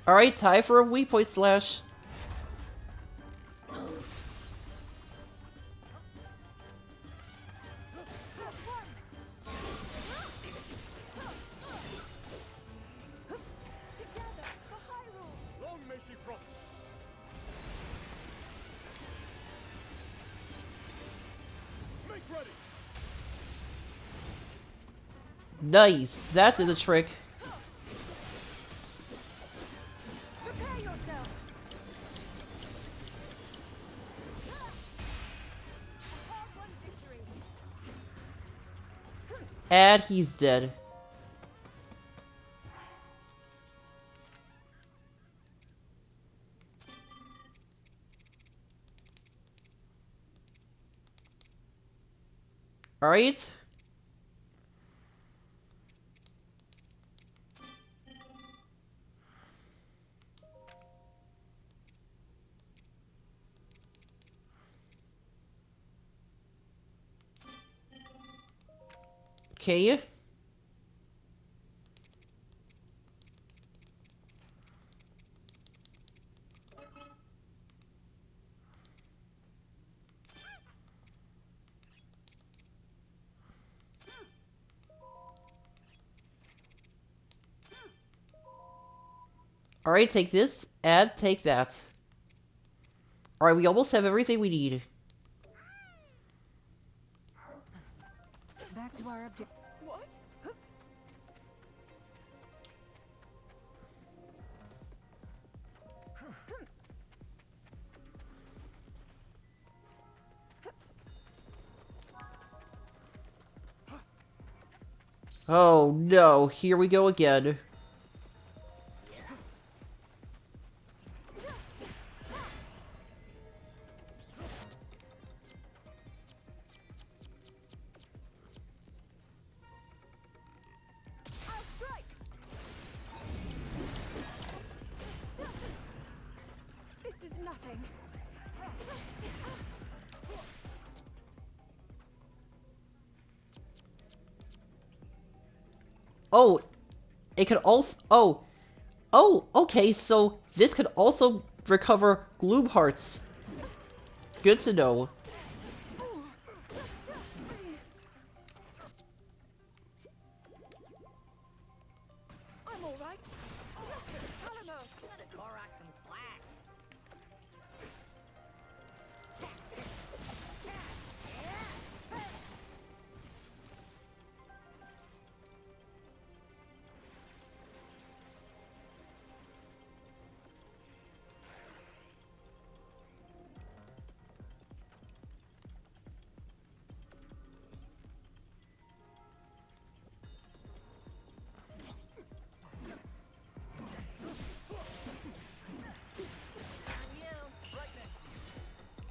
Alright, time for a weak point slash. Together for Hyrule. Long may she prosper. Make ready. Nice. That did the trick. Prepare yourself. A hard-won victory. And he's dead. Alright. Okay. Alright, take this, and take that. Alright, we almost have everything we need. Back to our objective. What? Oh no, here we go again. I'll strike. This is nothing. Oh, it could also... Oh, okay, so this could also recover Gloom Hearts. Good to know. I'm all right. Alamo! Let a Korok some slack.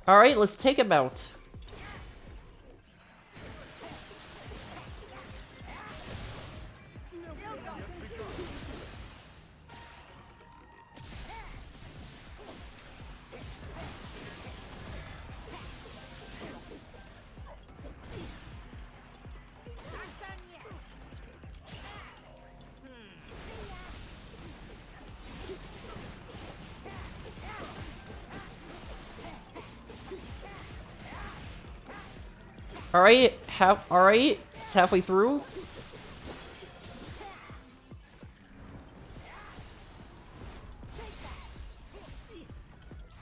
Alright, let's take him out. Alright, alright, it's halfway through.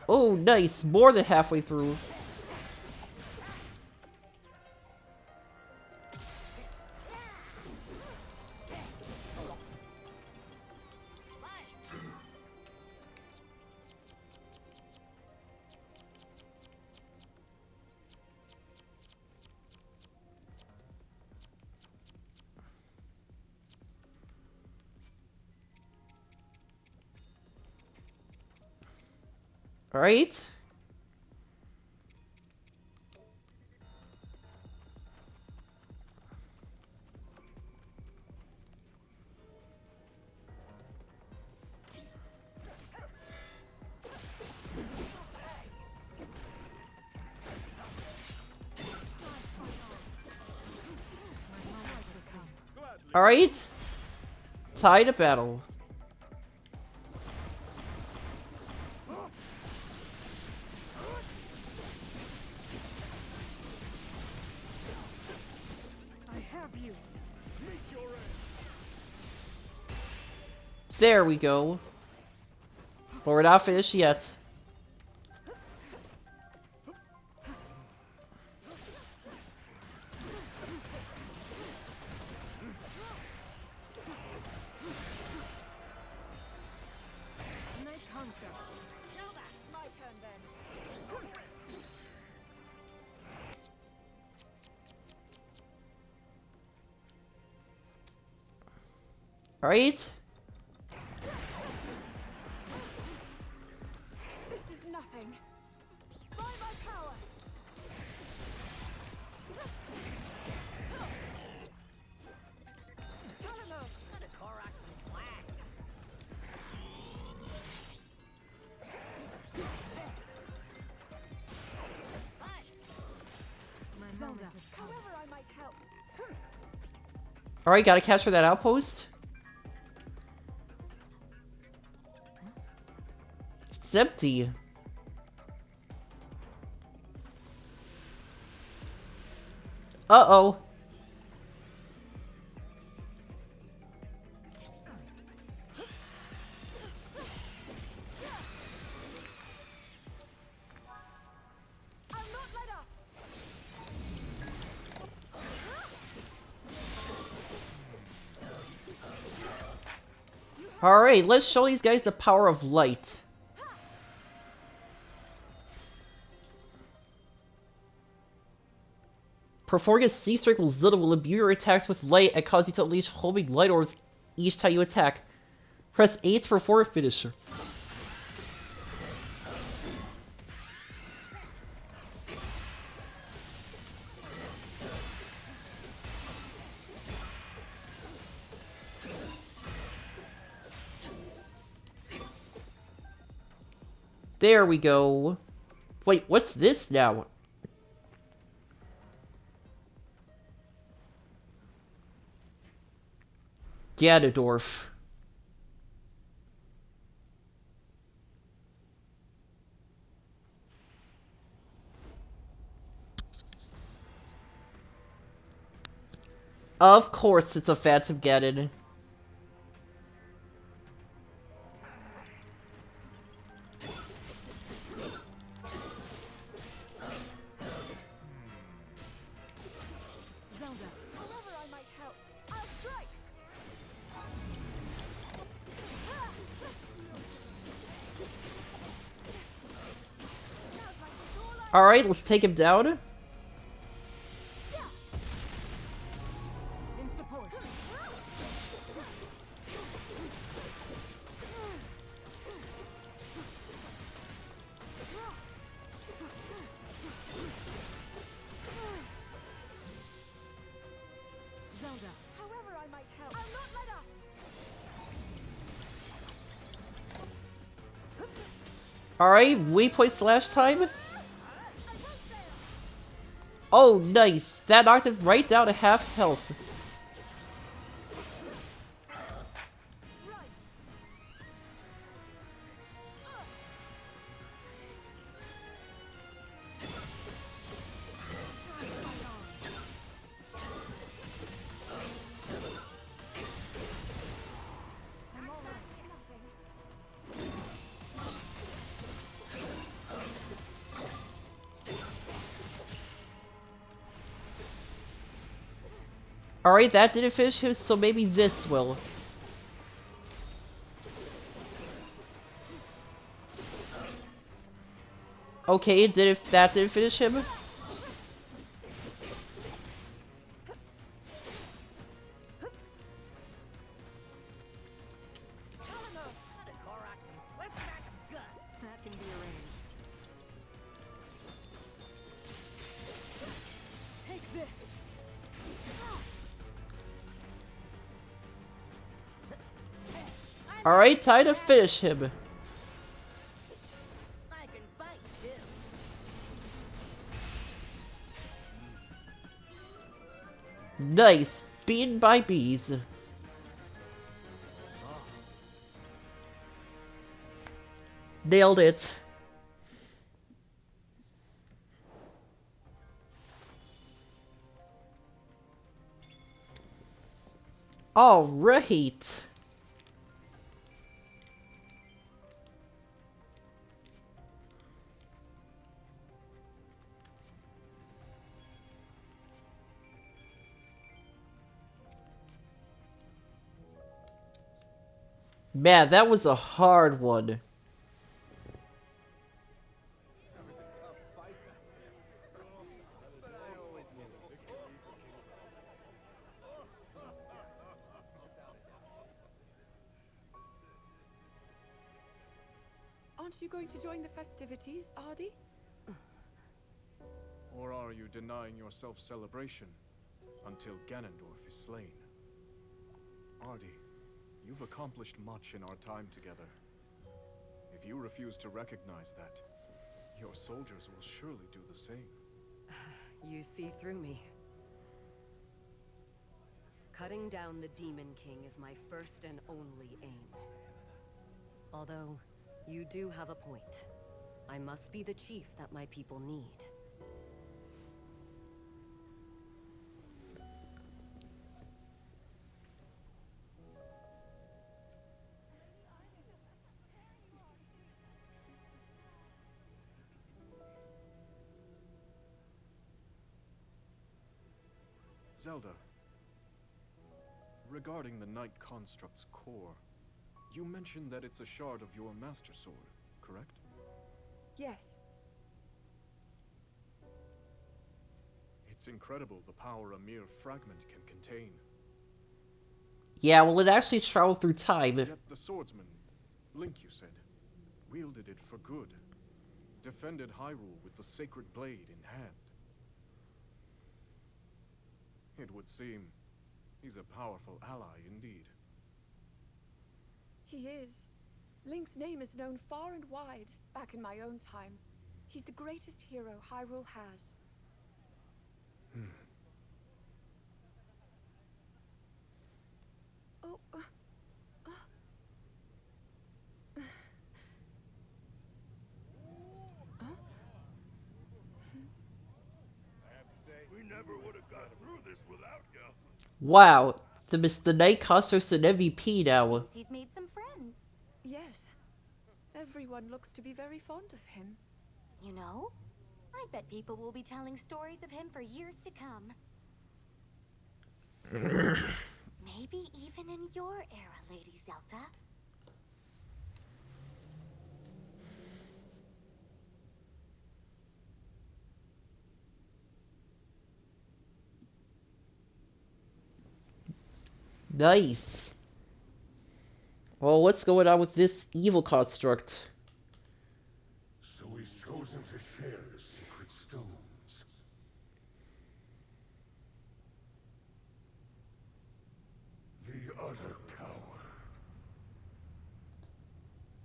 Oh, nice, more than halfway through. Alright. Alright. Tide of battle. There we go. But we're not finished yet. My turn then. Alright. This is nothing. By my power. Alamo! Let a Korok some slack. However I might help. Alright, gotta capture that outpost. It's empty. Uh-oh. I'll not let up. Alright, let's show these guys the power of light. Performing a C-strike will imbue your attacks with light and cause you to unleash homing light orbs each time you attack. Press A to perform a finisher. There we go. Wait, what's this now? Ganondorf. Of course it's a Phantom Ganon. Zelda, however I might help, I'll strike! Alright, let's take him down. In support. Zelda, however I might help, I'll not let up! Alright, waypoint slash time. Oh, nice. That knocked him right down to half health. Alright, that didn't finish him, so maybe this will. Okay, that didn't finish him. That can be arranged. Take this. Alright, time to finish him. I can fight too. Nice. Beaten by bees. Nailed it. Alright. Man, that was a hard one. Aren't you going to join the festivities, Ardy? Or are you denying yourself celebration until Ganondorf is slain? Ardy, you've accomplished much in our time together. If you refuse to recognize that, your soldiers will surely do the same. You see through me. Cutting down the Demon King is my first and only aim. Although, you do have a point. I must be the chief that my people need. Zelda, regarding the Night Construct's core, you mentioned that it's a shard of your Master Sword, correct? Yes. It's incredible the power a mere fragment can contain. Yeah, well, it actually traveled through time. Yet the swordsman, Link you said, wielded it for good. Defended Hyrule with the sacred blade in hand. It would seem he's a powerful ally indeed. He is. Link's name is known far and wide, back in my own time. He's the greatest hero Hyrule has. Hmm. Oh, never would have got through this without you. Wow, the Knight cost us an MVP now. Seems he's made some friends. Yes. Everyone looks to be very fond of him. You know, I bet people will be telling stories of him for years to come. Maybe even in your era, Lady Zelda. Nice. Well, what's going on with this evil construct? So he's chosen to share the secret stones. The utter coward.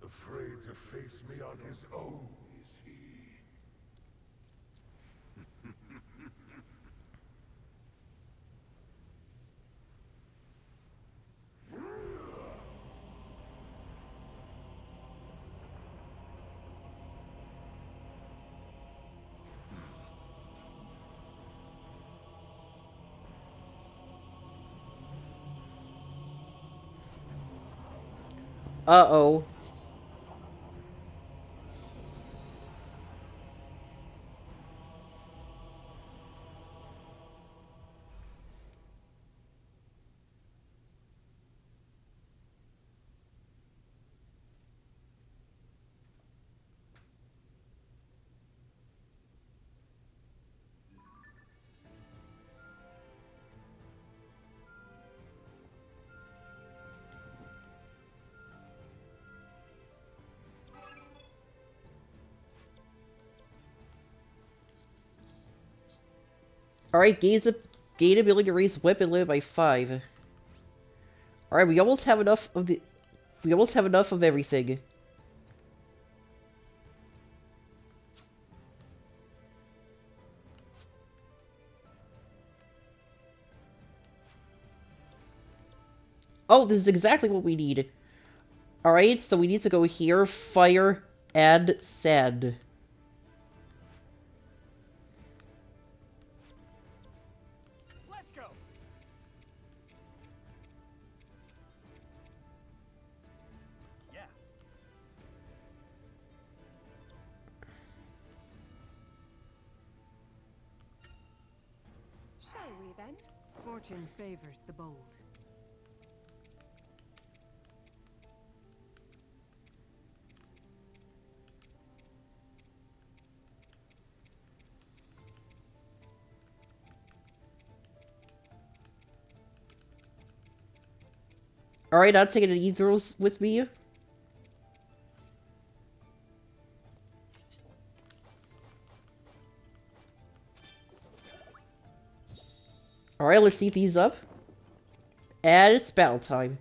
Afraid to face me on his own, is he? Uh-oh. Alright, gain ability to raise weapon limit by 5. Alright, we almost have enough of everything. Oh, this is exactly what we need. Alright, so we need to go here, fire, and sand. Let's go. Yeah. Shall we then? Fortune favors the bold. Alright, not taking any ethers with me. Alright, let's heat these up. And it's battle time.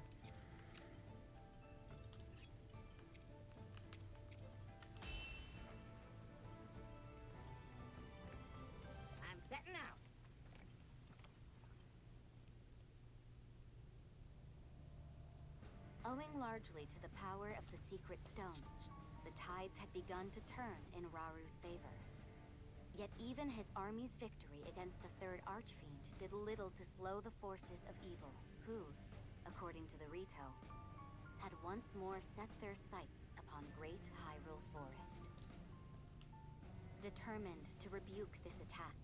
I'm setting out. Owing largely to the power of the secret stones, the tides had begun to turn in Raru's favor. Yet even his army's victory against the third Archfiend did little to slow the forces of evil, who, according to the Rito, had once more set their sights upon Great Hyrule Forest. Determined to rebuke this attack,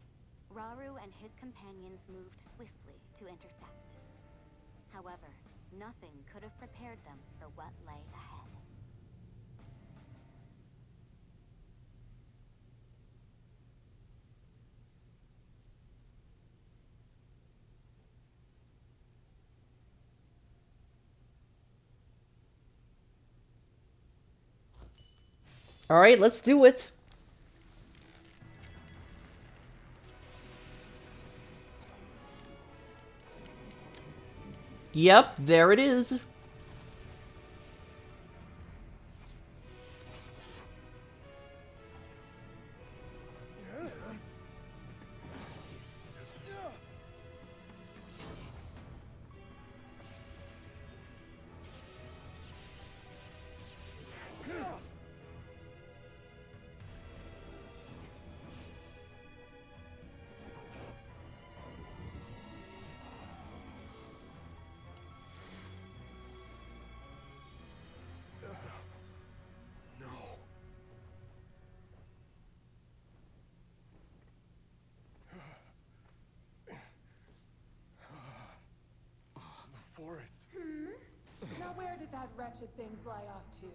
Raru and his companions moved swiftly to intercept. However, nothing could have prepared them for what lay ahead. Alright, let's do it. Yep, there it is. that wretched thing fly off too.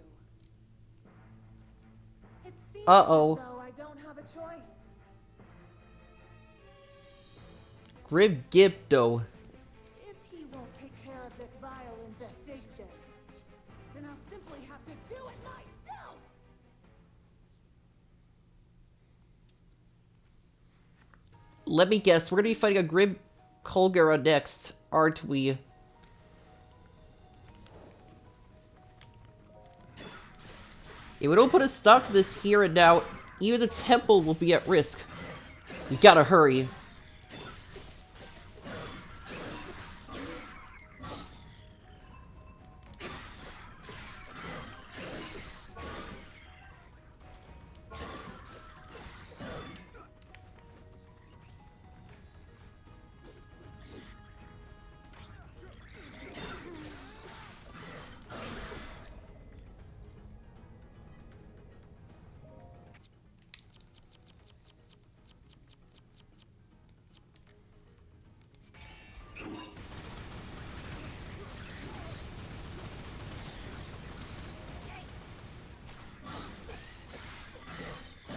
It seems Uh-oh. as though I don't have a choice. Grim Gipto. If he won't take care of this vile infestation, then I'll simply have to do it myself! Let me guess, we're gonna be fighting a Grim Colgera next, aren't we? If we don't put a stop to this here and now, even the temple will be at risk. We gotta hurry.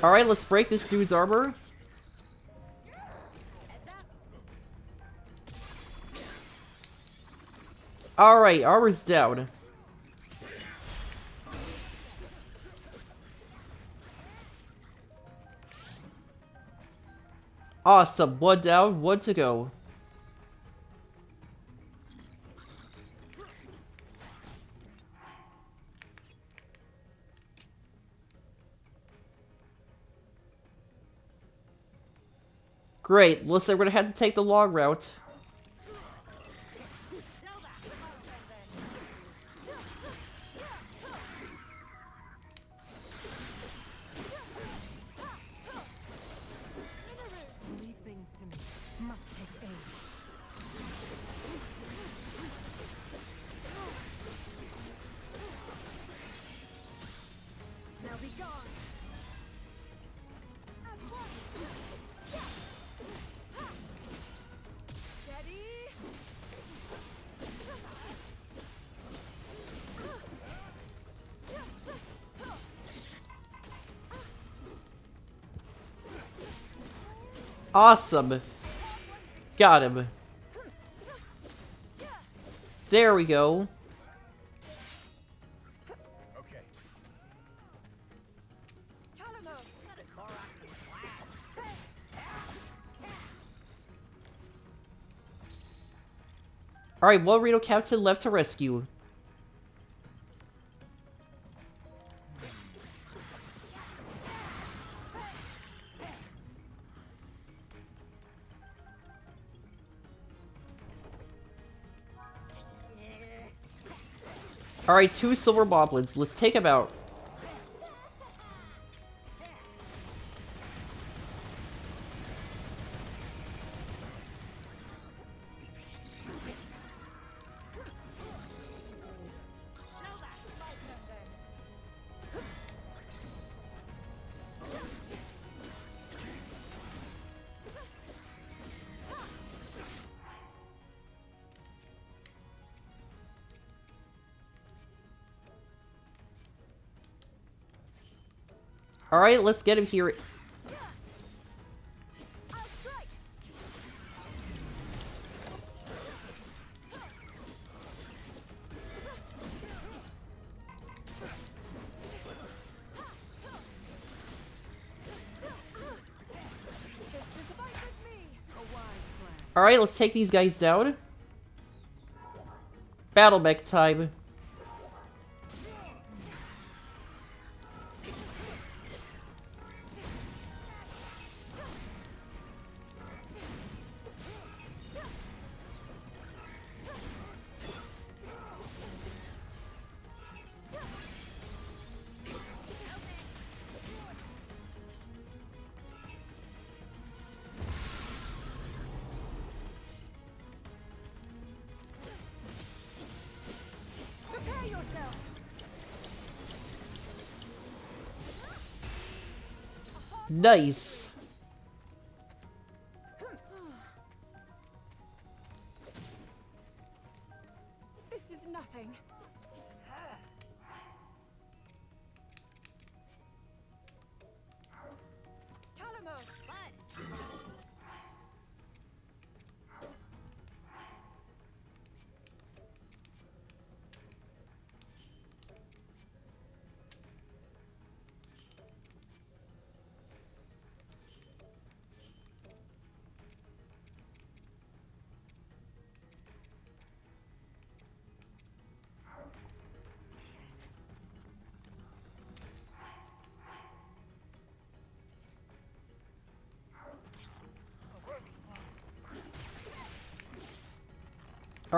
Alright, let's break this dude's armor. Alright, armor's down. Awesome, one down, one to go. Great, looks like we're gonna have to take the long route. Leave things to me. Must take aim. Now be gone! Steady! Awesome. Got him. There we go. Okay. Alright, one Reno captain left to rescue. Alright, 2 silver moblins. Let's take them out. Alright, let's get him here. Alright, let's take these guys down. Battle mech time. Nice. This is nothing.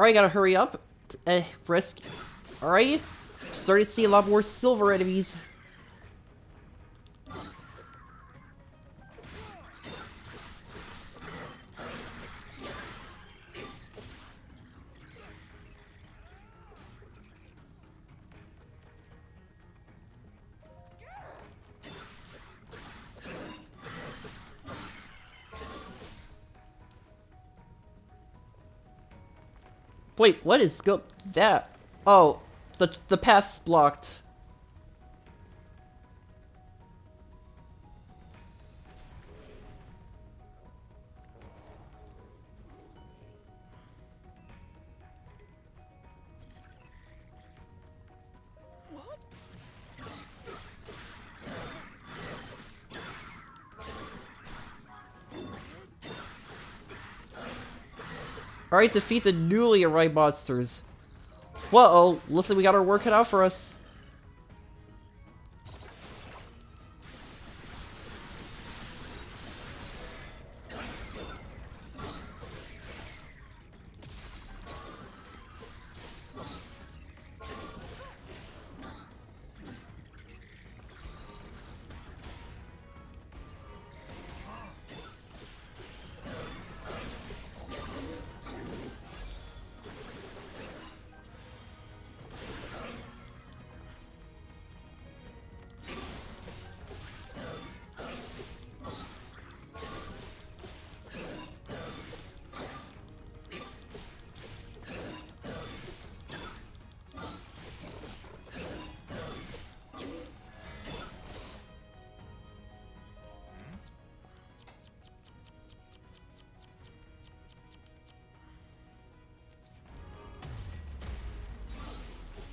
Alright, gotta hurry up. Risk. Alright. Starting to see a lot more silver enemies. Wait, what is that? Oh, the path's blocked. Alright, defeat the newly arrived monsters. Whoa, listen, we got our work cut out for us.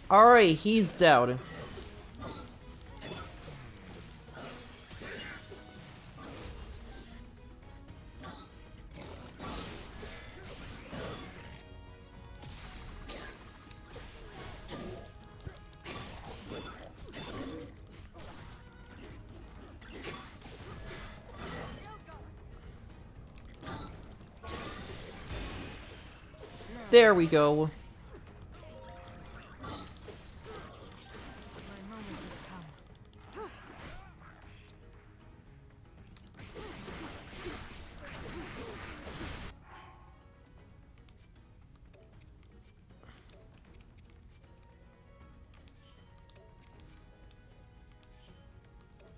Alright, he's down. There we go.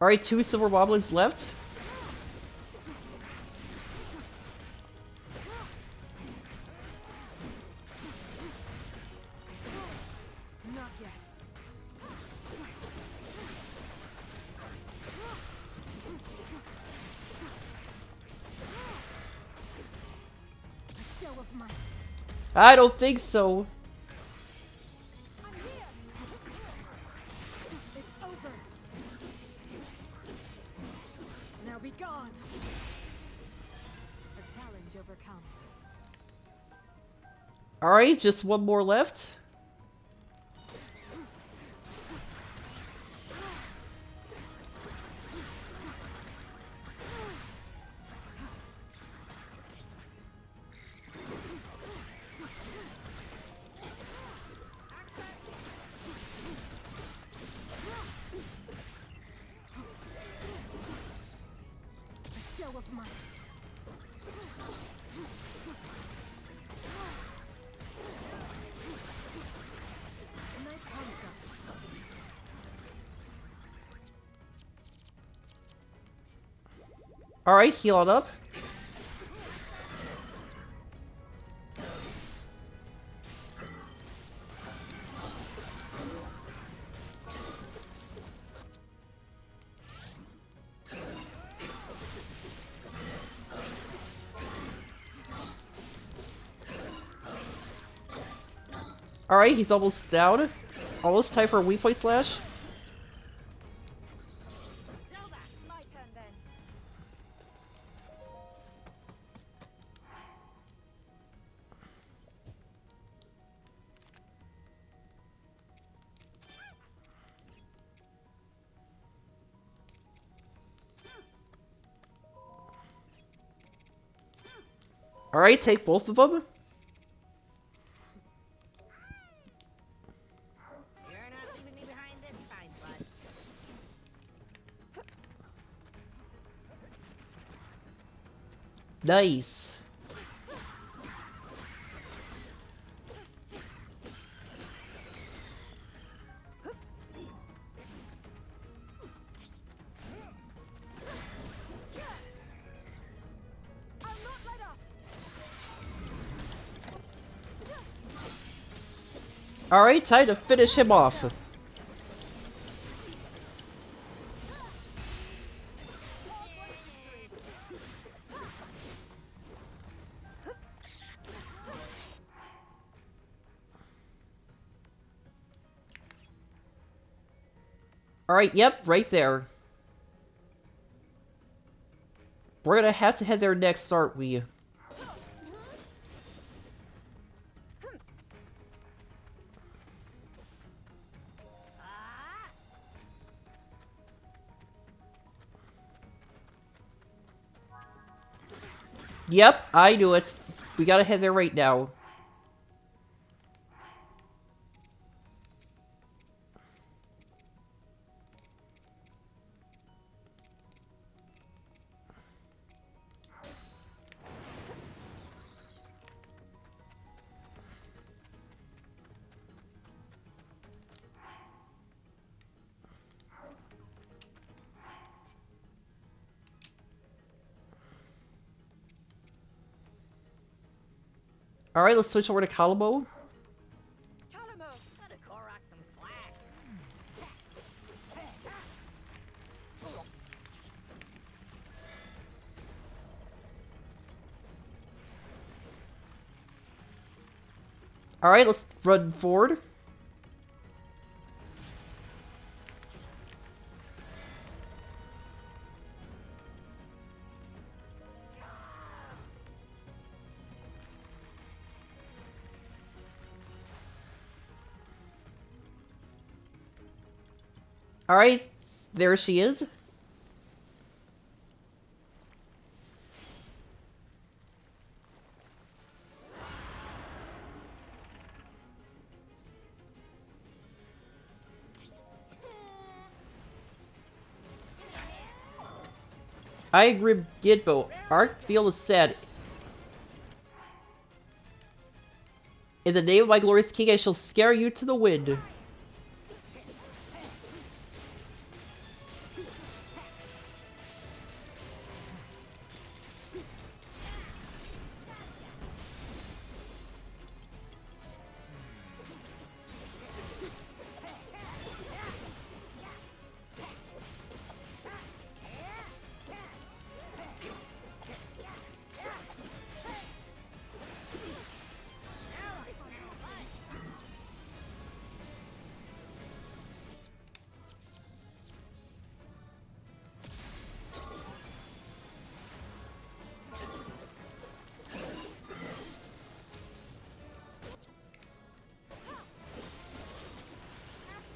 Alright, 2 silver boblins left. Not yet. A show of might. I don't think so. It's over. Now be gone. A challenge overcome. Alright, just one more left. A show of might. Alright, heal it up. Alright, he's almost down. Almost time for a weak point slash. My turn then. Alright, take both of them. Nice. Alright, time to finish him off. Alright, yep, right there. We're gonna have to head there next, aren't we? Yep, I knew it. We gotta head there right now. Alright, let's switch over to Kalamo. Cut a Korok some slack. Alright, let's run forward. Alright, there she is. I agree, Gidbo. Art feels sad. In the name of my glorious king, I shall scare you to the wind.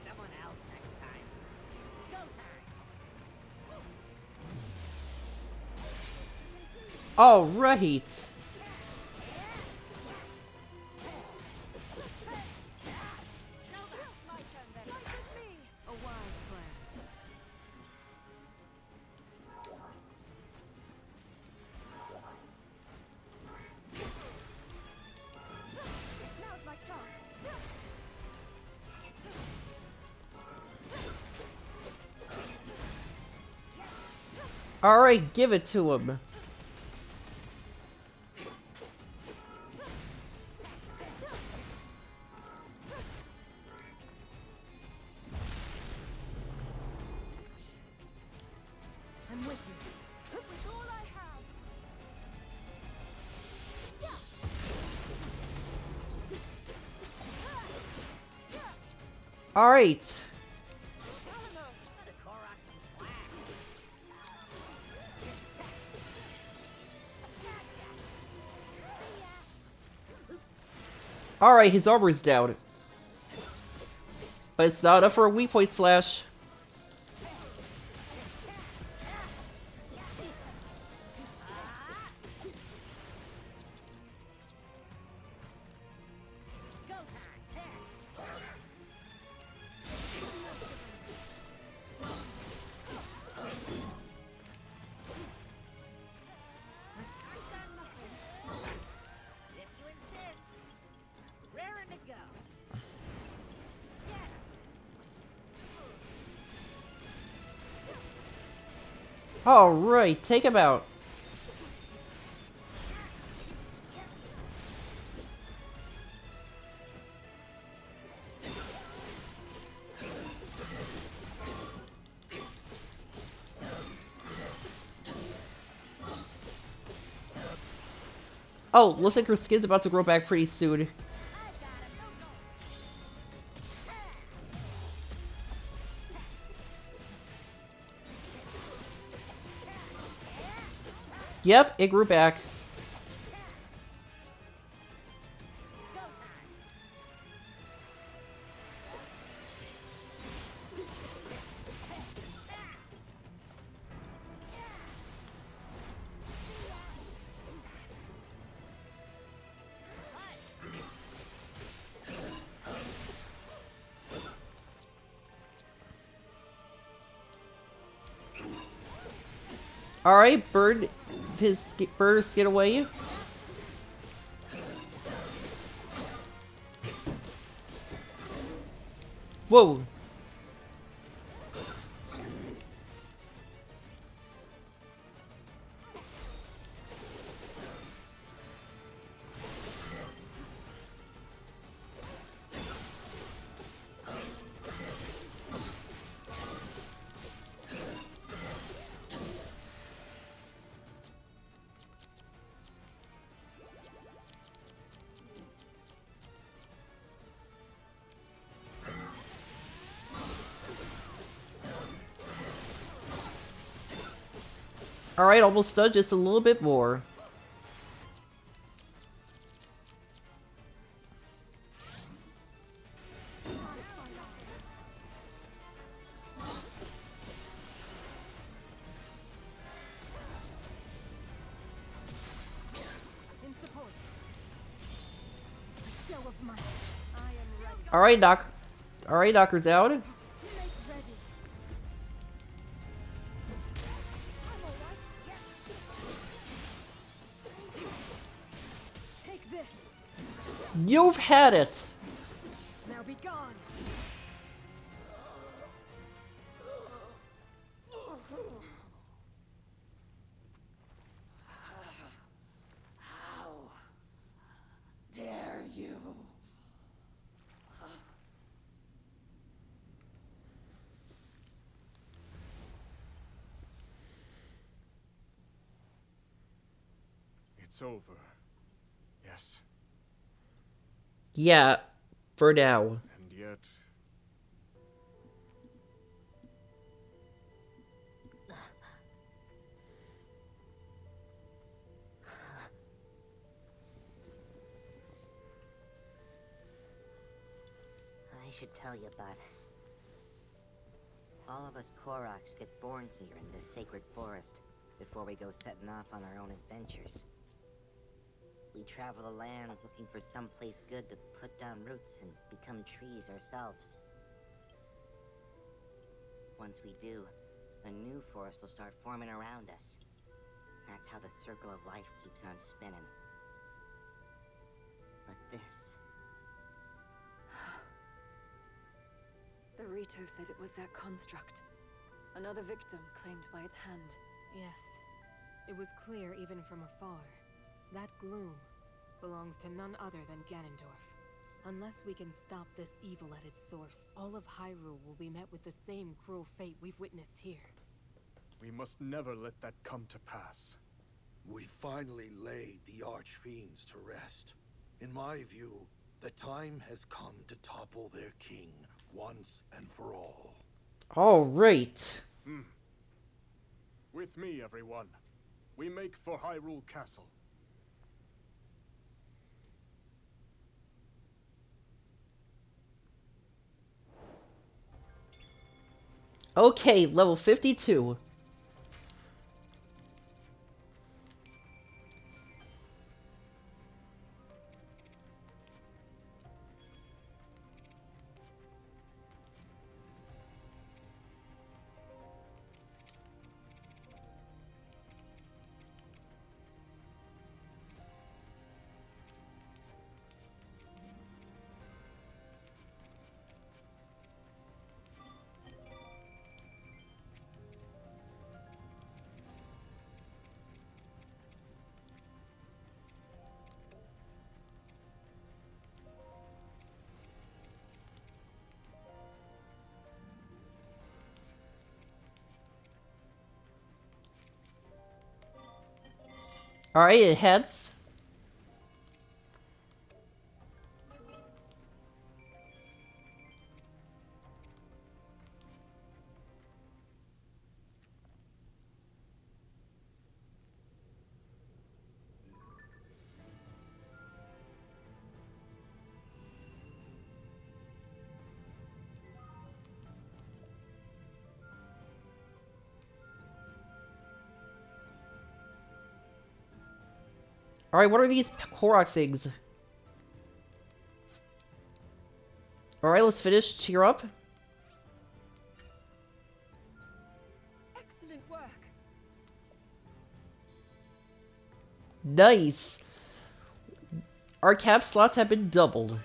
Someone else next time. Go time. Alright. A wise plan. Now's my chance. Alright, give it to him. I'm with you. With all I have. Alright. Cut a Korok some slack. Alright, his armor's down. But it's not enough for a weak point slash. Go time. Alright, take him out. Oh, looks like her skin's about to grow back pretty soon. Yep, it grew back. Alright, burn her skin away. Whoa. Alright, almost done, just a little bit more. Alright, knock her down. You've had it! Now be gone! How dare you? It's over. Yes. Yeah, for now. And yet... I should tell you, bud. All of us Koroks get born here in this sacred forest before we go setting off on our own adventures. We travel the lands looking for some place good to put down roots and become trees ourselves. Once we do, a new forest will start forming around us. That's how the circle of life keeps on spinning. But this... The Rito said it was that construct. Another victim claimed by its hand. Yes. It was clear even from afar. That gloom belongs to none other than Ganondorf. Unless we can stop this evil at its source, all of Hyrule will be met with the same cruel fate we've witnessed here. We must never let that come to pass. We finally laid the Archfiends to rest. In my view, the time has come to topple their king once and for all. Alright. With me, everyone. We make for Hyrule Castle. Okay, level 52. Alright, it heads. Alright, what are these Korok things? Alright, let's finish. Cheer up. Excellent work. Nice. Our cap slots have been doubled.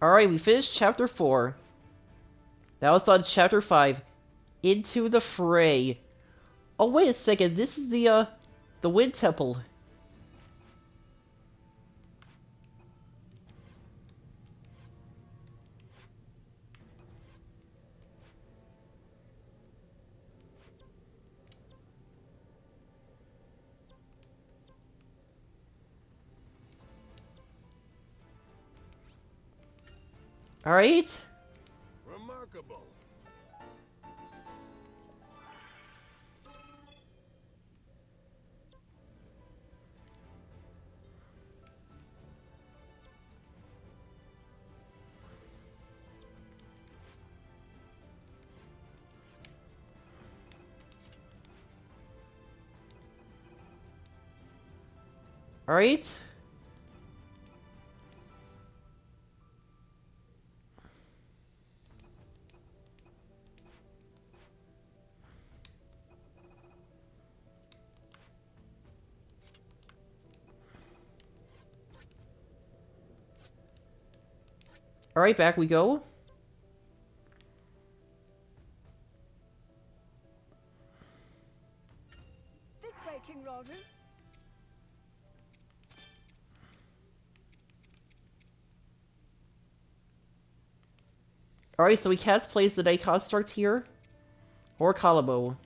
Alright, we finished chapter 4. Now it's on chapter 5. Into the Fray. Oh, wait a second. This is the Wind Temple. Alright. Remarkable. Alright. Alright, back we go. This way, King Rauru. Alright, so we can't place the Night Construct here. Or Kalamo.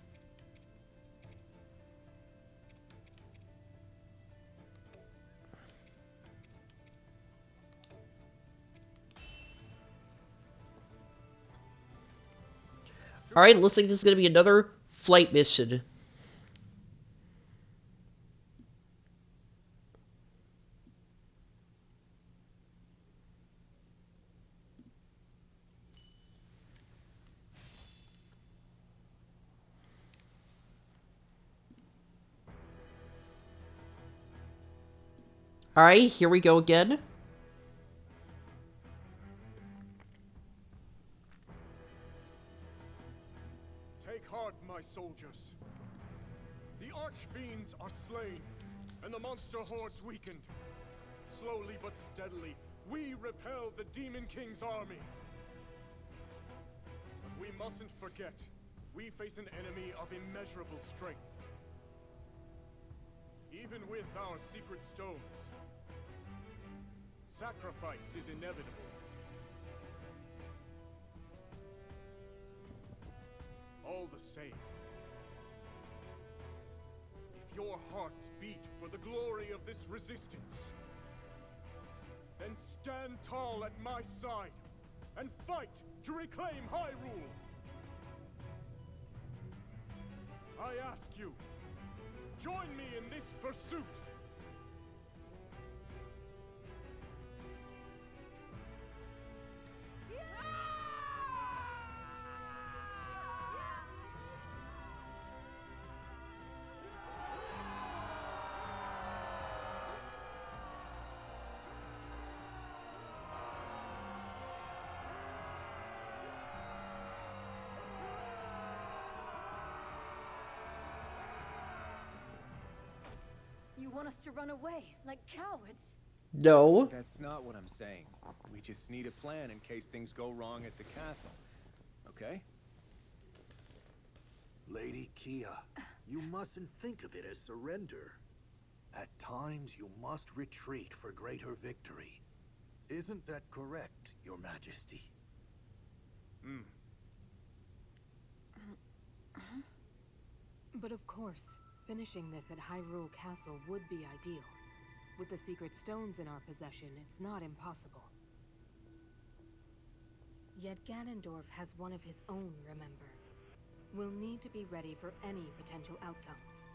Alright, looks like this is gonna be another flight mission. Alright, here we go again. Take heart, my soldiers. The archfiends are slain, and the monster hordes weakened. Slowly but steadily, we repel the Demon King's army. But we mustn't forget, we face an enemy of immeasurable strength. Even with our secret stones, sacrifice is inevitable. All the same, if your hearts beat for the glory of this resistance, then stand tall at my side and fight to reclaim Hyrule. I ask you, join me in this pursuit. You want us to run away, like cowards? No. That's not what I'm saying. We just need a plan in case things go wrong at the castle. Okay? Lady Kia, you mustn't think of it as surrender. At times you must retreat for greater victory. Isn't that correct, Your Majesty? But of course, finishing this at Hyrule Castle would be ideal. With the secret stones in our possession, it's not impossible. Yet Ganondorf has one of his own, remember? We'll need to be ready for any potential outcomes.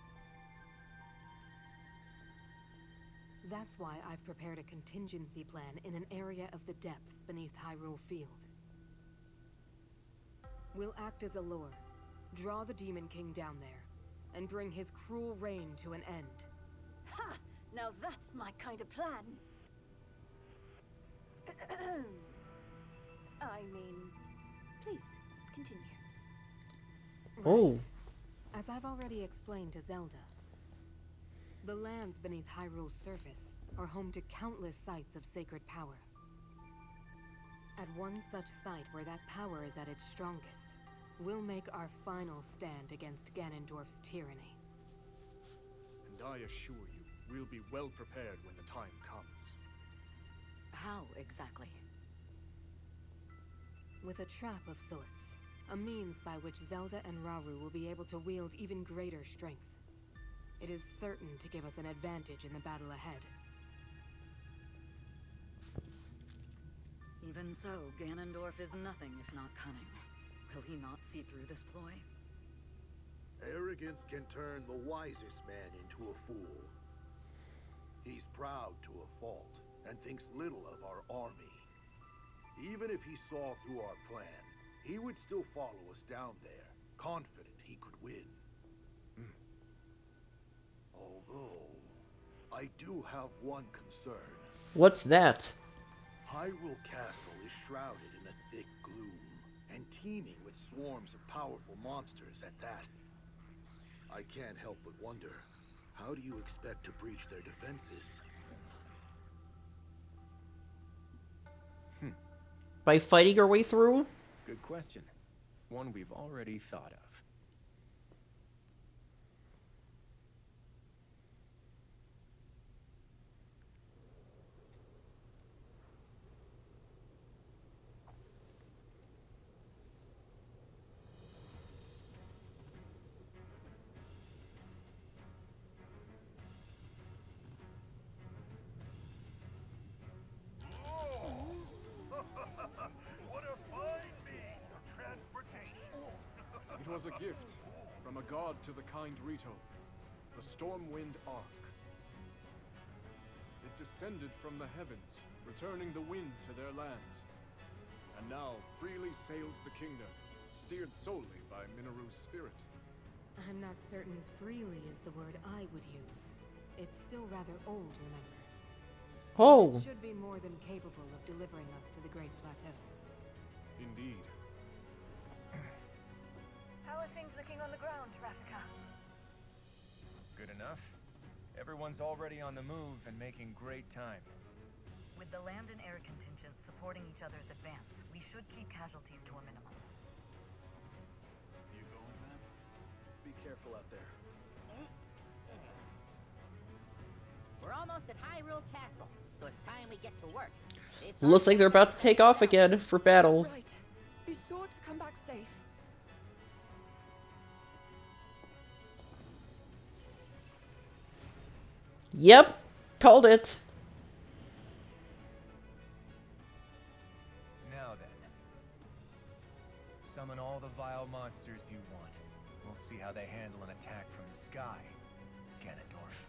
That's why I've prepared a contingency plan in an area of the depths beneath Hyrule Field. We'll act as a lure, draw the Demon King down there, and bring his cruel reign to an end. Ha! Now that's my kind of plan. I mean, please, continue. Oh. As I've already explained to Zelda, the lands beneath Hyrule's surface are home to countless sites of sacred power. At one such site where that power is at its strongest, we'll make our final stand against Ganondorf's tyranny. And I assure you, we'll be well prepared when the time comes. How exactly? With a trap of sorts. A means by which Zelda and Rauru will be able to wield even greater strength. It is certain to give us an advantage in the battle ahead. Even so, Ganondorf is nothing if not cunning. Will he not see through this ploy? Arrogance can turn the wisest man into a fool. He's proud to a fault, and thinks little of our army. Even if he saw through our plan, he would still follow us down there, confident he could win. Although, I do have one concern. What's that? Hyrule Castle is shrouded in a thick gloom, and teeming with swarms of powerful monsters at that. I can't help but wonder, how do you expect to breach their defenses? By fighting our way through? Good question. One we've already thought of. What a fine means of transportation! It was a gift from a god to the kind Rito, the Stormwind Ark. It descended from the heavens, returning the wind to their lands, and now freely sails the kingdom, steered solely by Mineru's spirit. I'm not certain freely is the word I would use. It's still rather old, remember? Oh. It should be more than capable of delivering us to the Great Plateau. Indeed. How are things looking on the ground, Rafika? Good enough. Everyone's already on the move and making great time. With the land and air contingents supporting each other's advance, we should keep casualties to a minimum. You going, man? Be careful out there. We're almost at Hyrule Castle, so it's time we get to work. Looks like they're about to take off again for battle. Right. Be sure to come back safe. Yep, called it. Now then. Summon all the vile monsters you want. We'll see how they handle an attack from the sky, Ganondorf.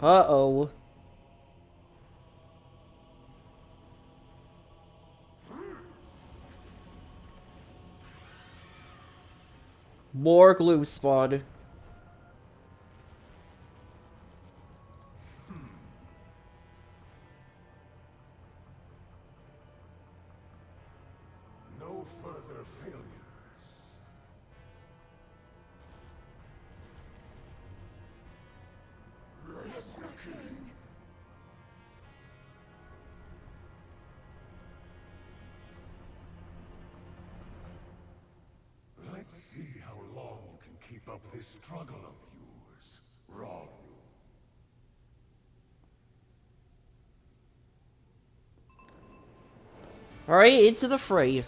Uh-oh. More glue spawn. No further failures. this struggle of yours, wrong. Alright, into the fray.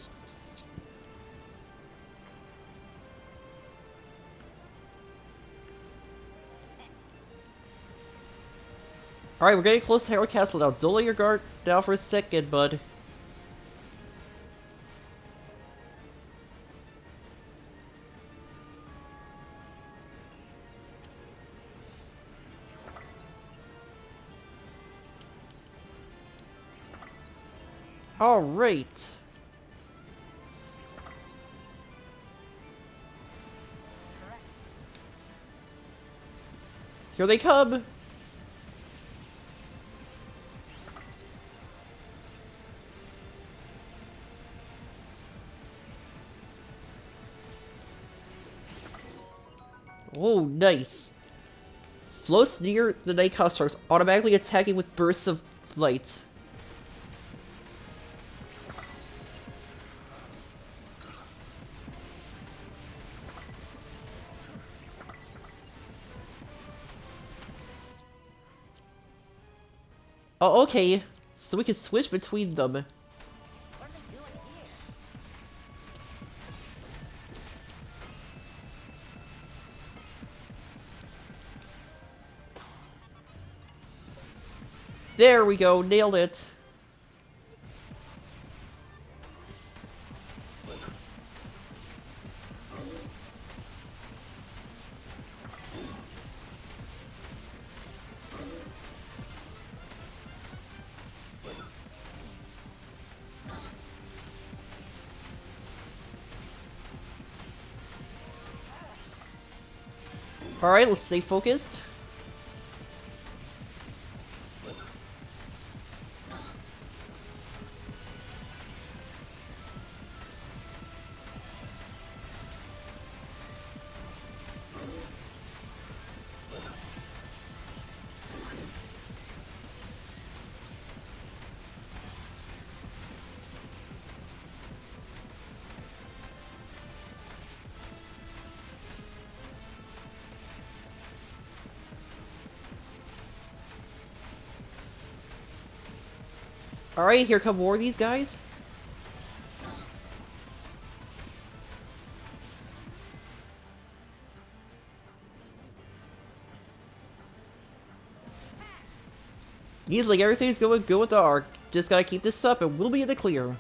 Alright, we're getting close to Hyrule Castle now. Don't let your guard down for a second, bud. Alright. Here they come! Oh, nice. Floats near the night constructs, automatically attacking with bursts of light. Oh, okay. So we can switch between them. What are they doing here? There we go, nailed it. Alright, let's stay focused. Alright, here come more of these guys. Seems like everything's going good with the arc. Just gotta keep this up and we'll be in the clear.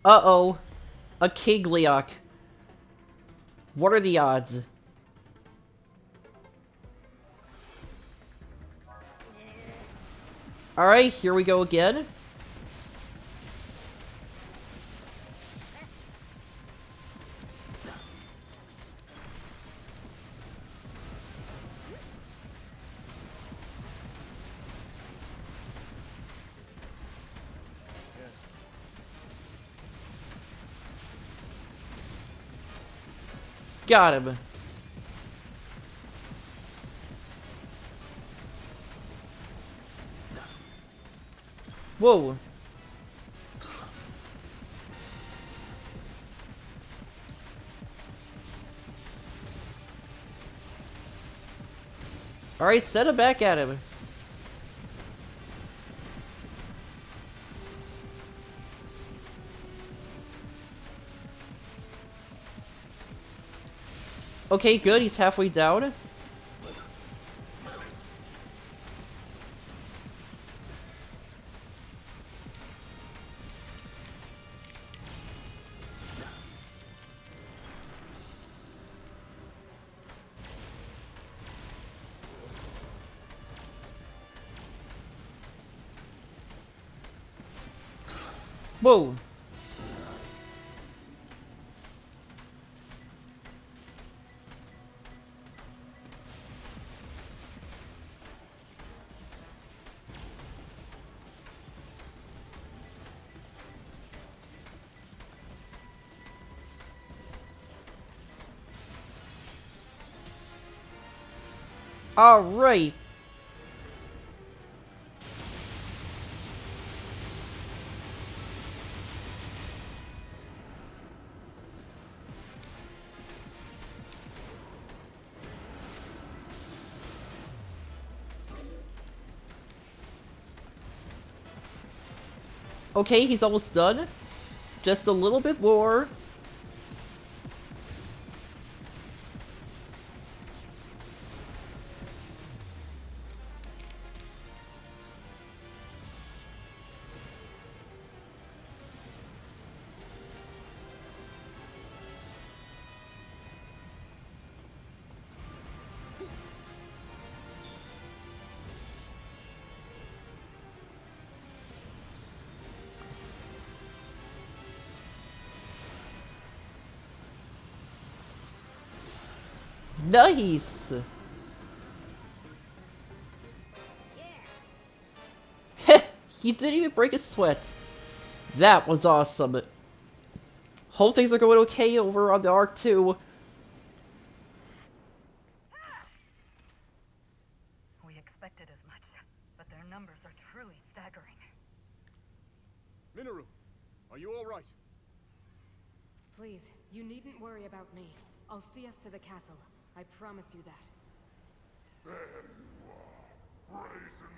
Uh-oh. A King Leok. What are the odds? Alright, here we go again. Got him. Whoa. Alright, set him back at him. Okay, good, he's halfway down. Whoa. Alright. Okay, he's almost done. Just a little bit more. Nice! Heh, he didn't even break a sweat. That was awesome. Hope things are going okay over on the Arc 2. We expected as much, but their numbers are truly staggering. Minoru, are you all right? Please, you needn't worry about me. I'll see us to the castle. I promise you that. There you are, brazen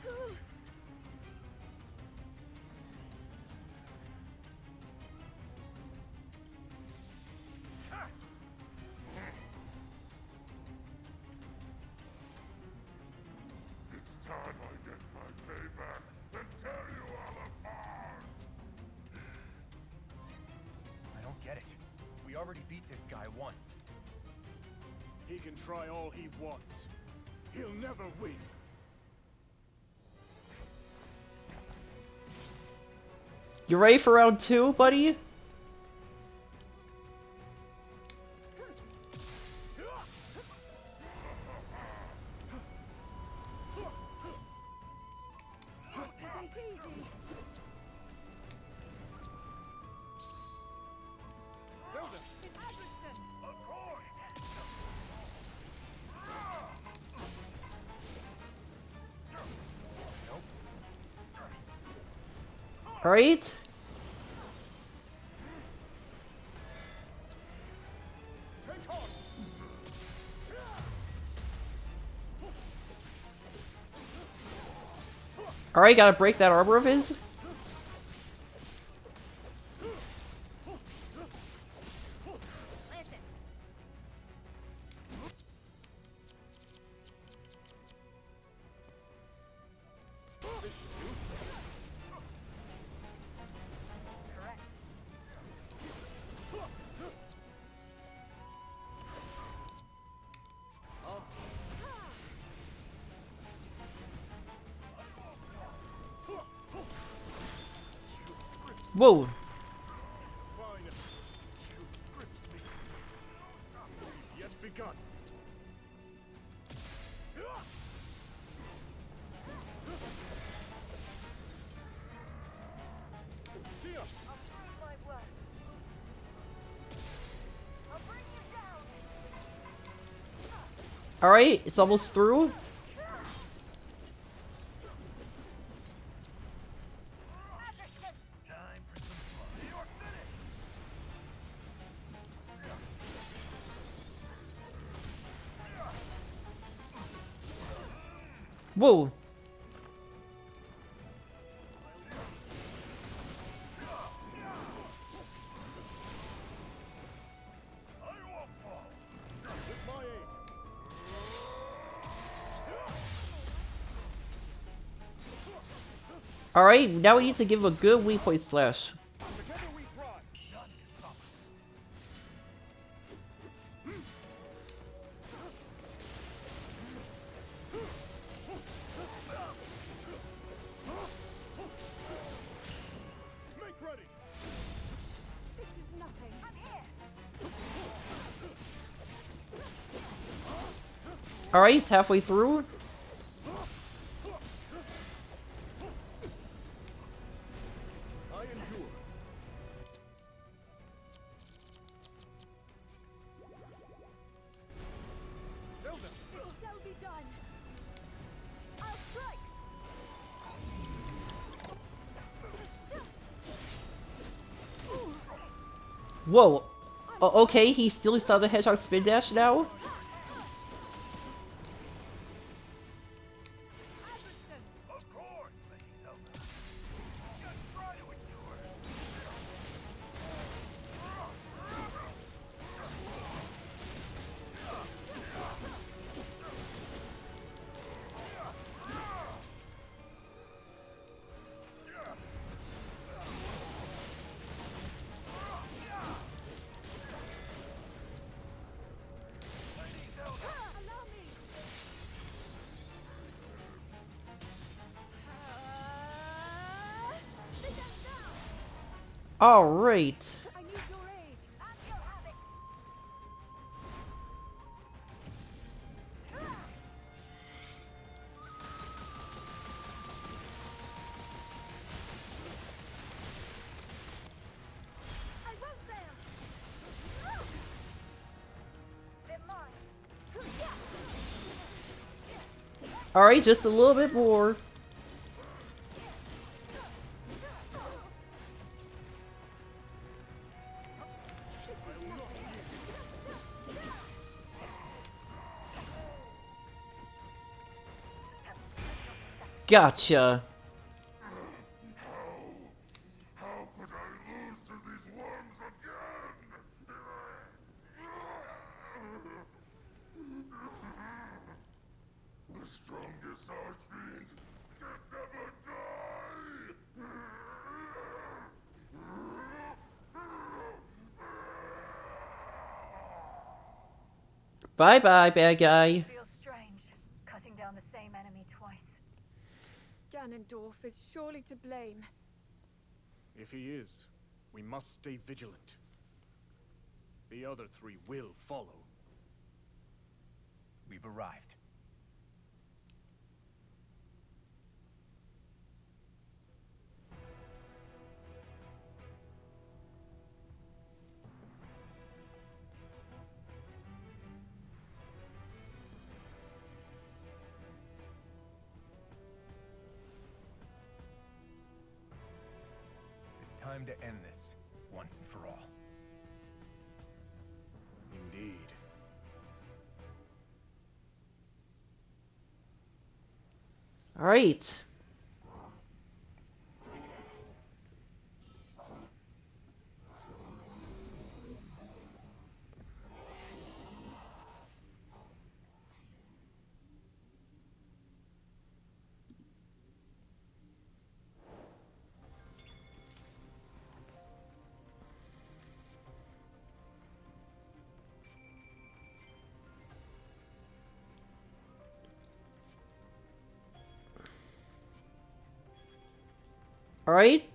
fools! It's time I get my payback and tear you all apart! I don't get it. We already beat this guy once. He can try all he wants. He'll never win. You ready for round 2, buddy? Alright? Alright, gotta break that armor of his. Correct. Whoa. Fine. You grips me. Yet begun. See ya. Alright, it's almost through. Time for some fun. You're finished! Whoa. I won't fall. With my aid. Alright, now we need to give him a good weak point slash. Together we thrive. None can stop us. Make ready. Alright, he's halfway through. I endure. Whoa. Okay, he still saw the hedgehog spin dash now? Of course, Lady Zelda. Just try to endure. Alright. I need your aid. I'm your habit. I won't fail. They're mine. Alright, just a little bit more. Gotcha. How could I lose to these worms again? The strongest archfiend can never die! Bye bye, bad guy. Feels strange, cutting down the same enemy twice. Ganondorf is surely to blame. If he is, we must stay vigilant. The other three will follow. We've arrived. It's time to end this, once and for all. Indeed. Alright. Alright.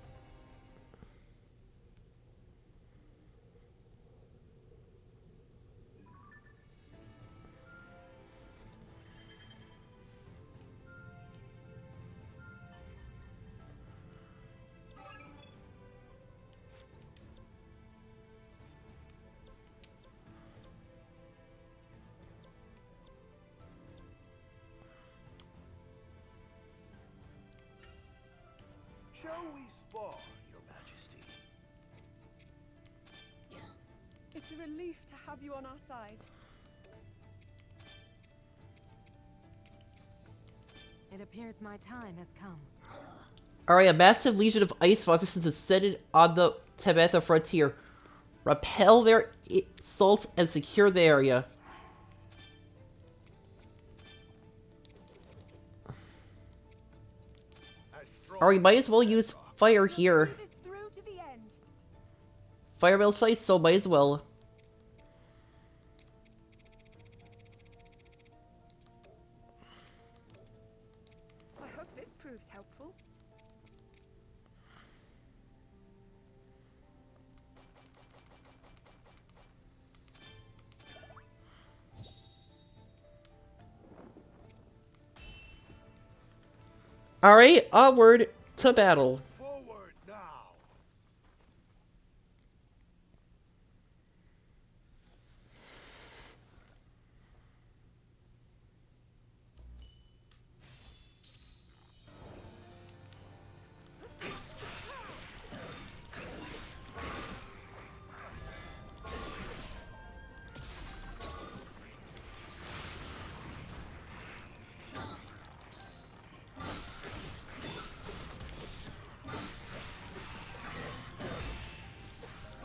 Shall we spar, Your Majesty? It's a relief to have you on our side. It appears my time has come. Alright, a massive legion of ice monsters is descended on the Tabetha frontier. Repel their assault and secure the area. Alright, might as well use fire here. See this through to the end. Fireball sight, so might as well. I hope this proves helpful. Alright, onward to battle. Forward now!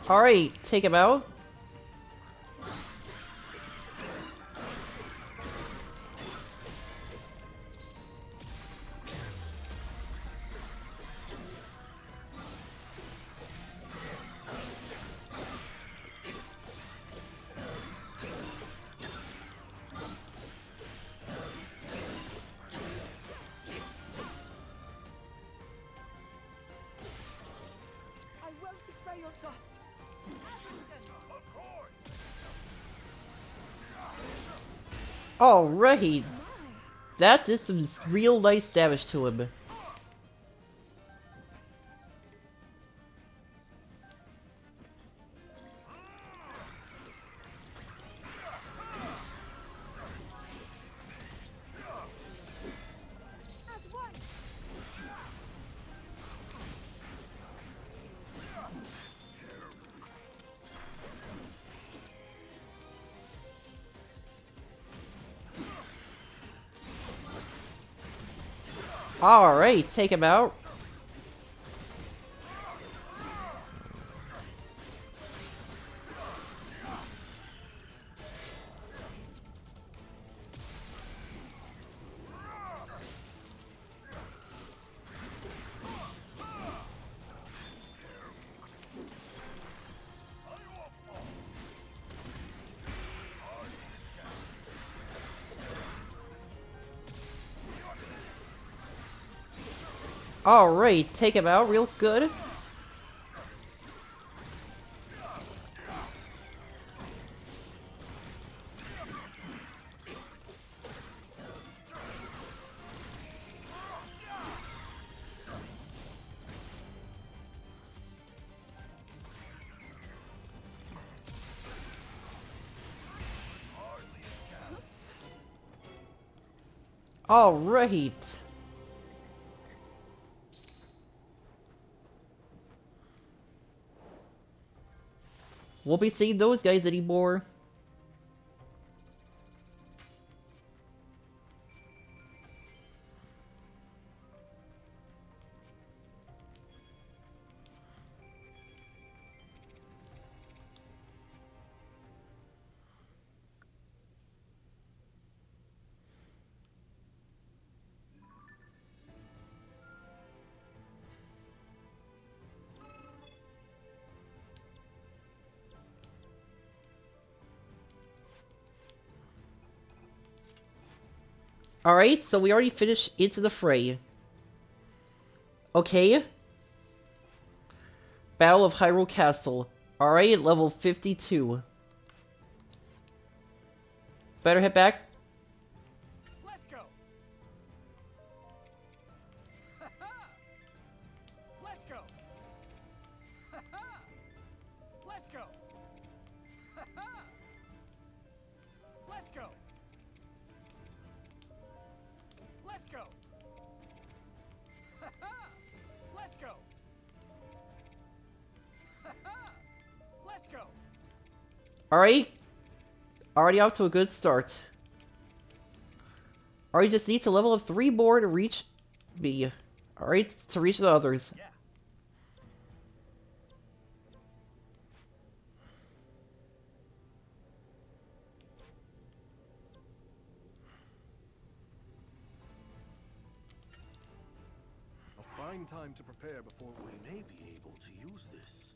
Alright, take him out. I won't betray your trust. Of course! Alright. That did some real nice damage to him. As one. Alright, take him out. Alright, take him out real good. Alright. Won't be seeing those guys anymore. Alright, so we already finished Into the Fray. Okay. Battle of Hyrule Castle. Alright, level 52. Better head back. Let's go. Let's go. Let's go. Let's go. Let's go. Let's go. Let's go. Alright. Already off to a good start. Alright, just need to level up 3 more to reach me. Alright, to reach the others. Yeah. A fine time to prepare before We may be able to use this.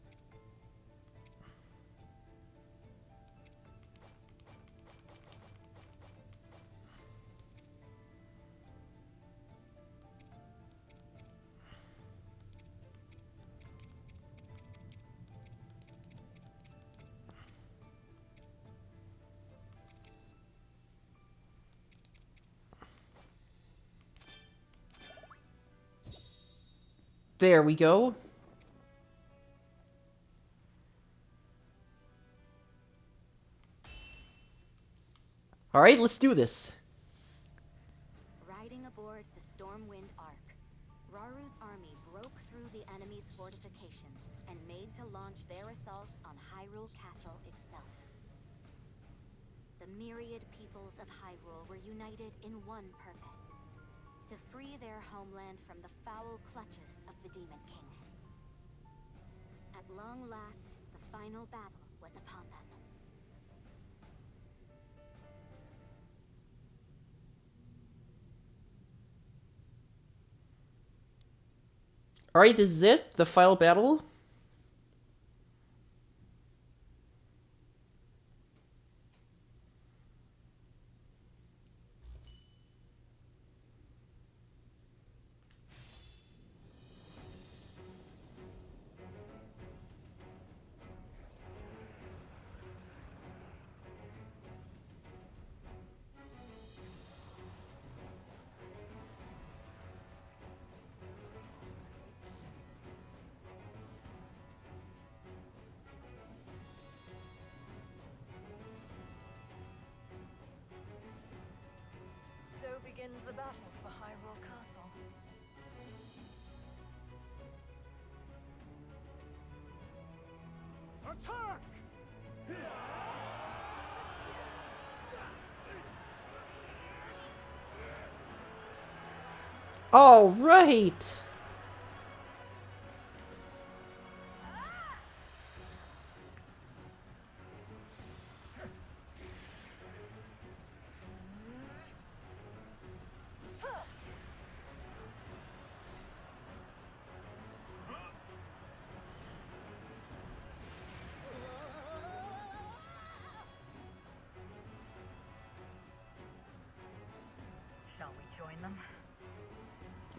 There we go. Alright, let's do this. Riding aboard the Stormwind Ark, Raru's army broke through the enemy's fortifications and made to launch their assault on Hyrule Castle itself. The myriad peoples of Hyrule were united in one purpose: to free their homeland from the foul clutches of the Demon King. At long last, the final battle was upon them. Alright, this is it? The final battle? So begins the battle for Hyrule Castle. Attack! Alright! Shall we join them?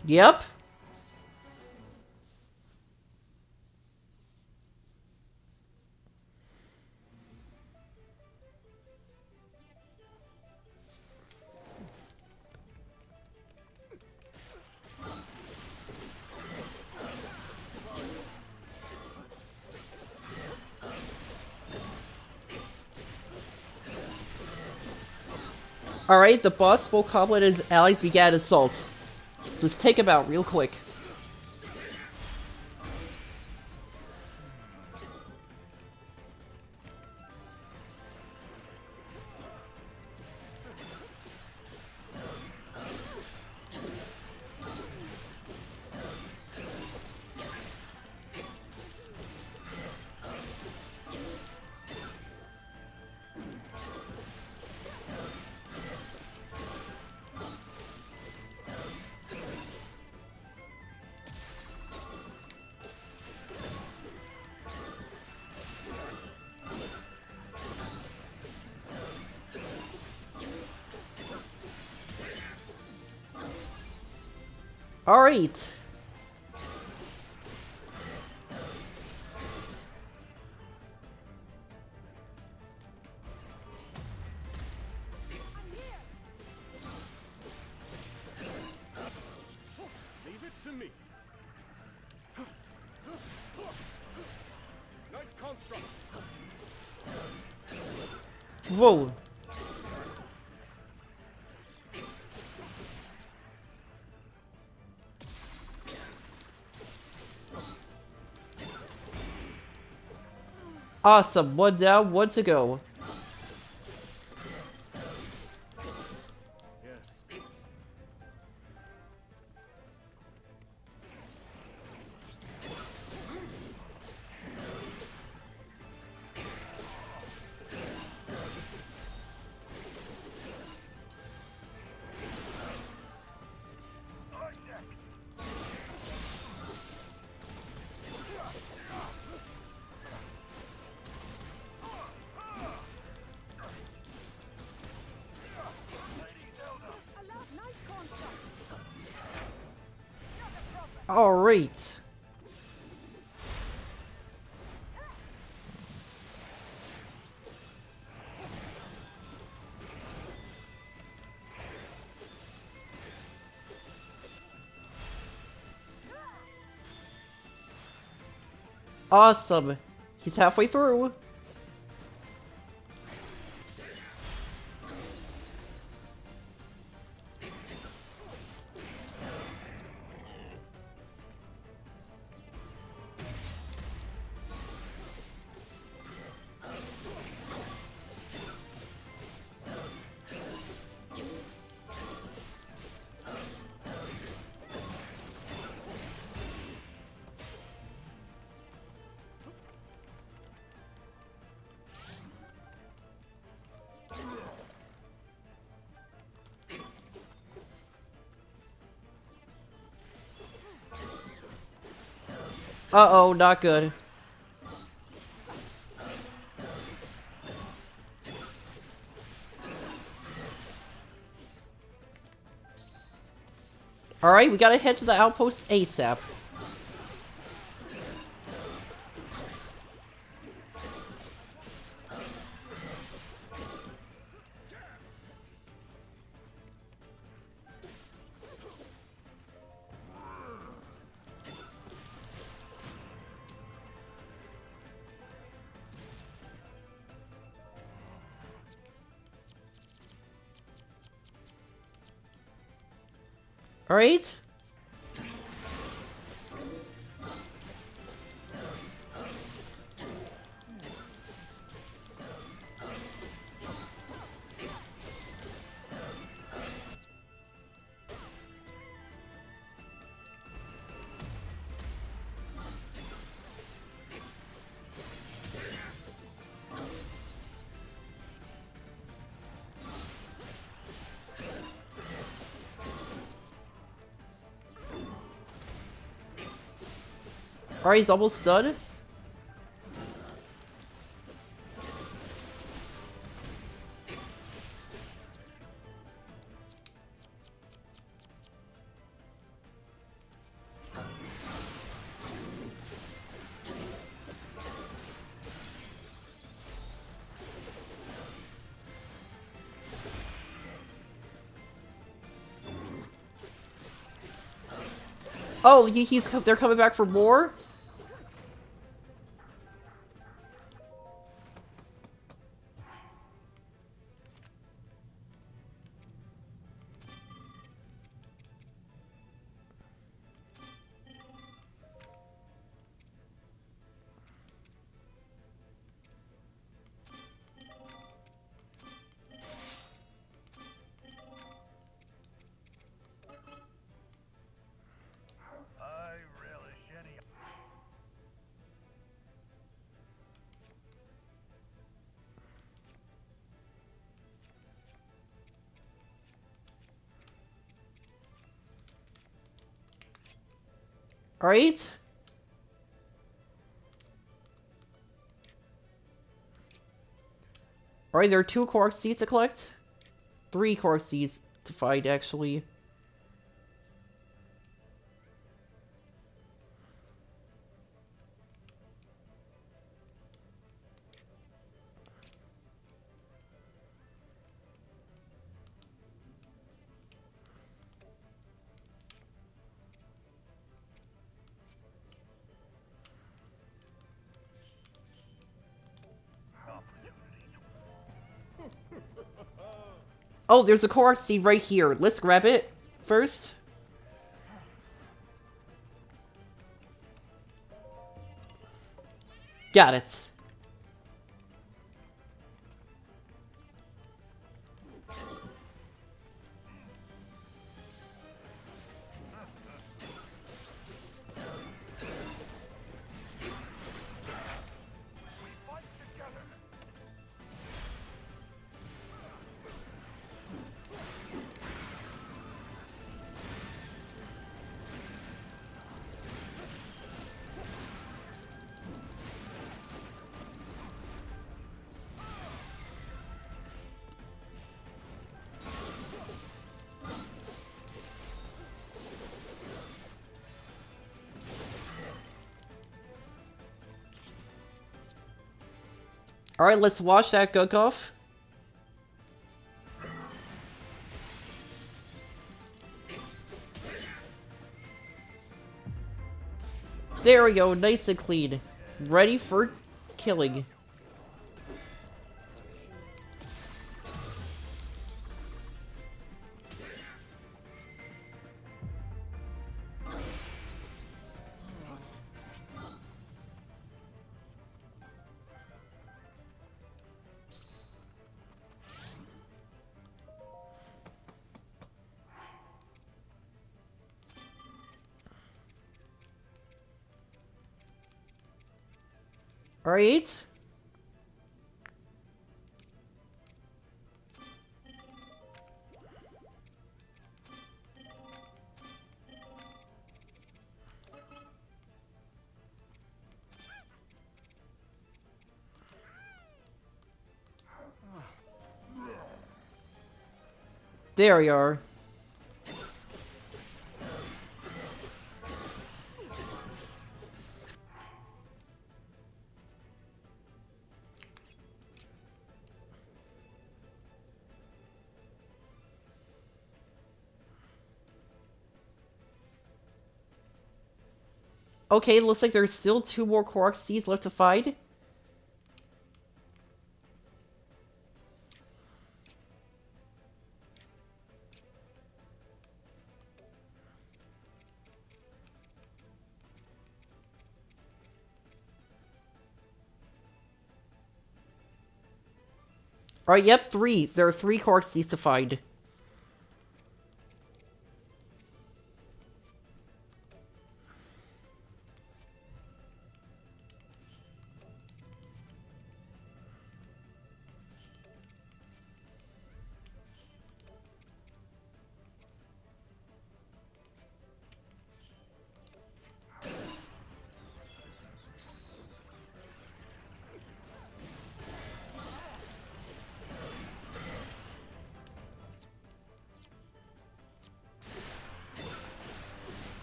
Yep. Alright, the boss spoke Goblin and his allies began assault. Let's take him out real quick. Alright. Leave it to me. Knight's construct. Whoa. Awesome, one down, one to go. Yes. I'm next. Alright. Awesome. He's halfway through. Uh-oh, not good. Alright, we gotta head to the outpost ASAP. Alright. Alright, he's almost done. Oh, they're coming back for more? I relish any. Alright. Alright, there are 2 Korok seeds to collect. 3 Korok seeds to find, actually. Oh, there's a Korok seed right here. Let's grab it first. Got it. Alright, let's wash that gunk off. There we go, nice and clean. Ready for killing. Alright. There you are. Okay, looks like there's still 2 more Korok seeds left to find. Alright, yep, 3. There are 3 Korok seeds to find.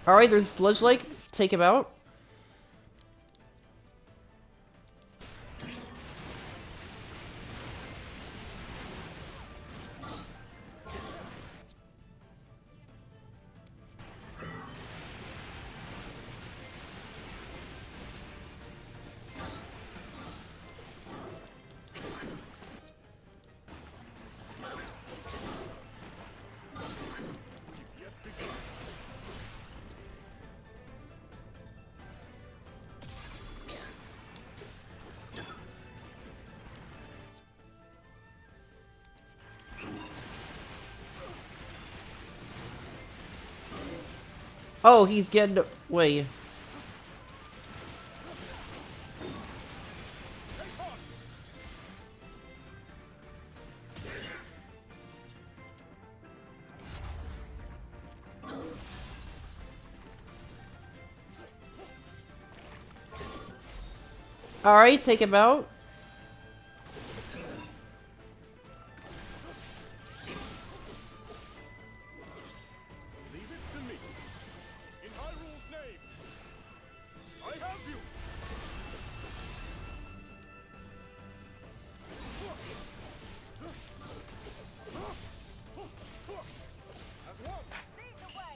Alright, there's a Sludge Lake. Take him out. Oh, he's getting away. Alright, take him out. Leave it to me. In Hyrule's name, I have you. As one. Lead the way.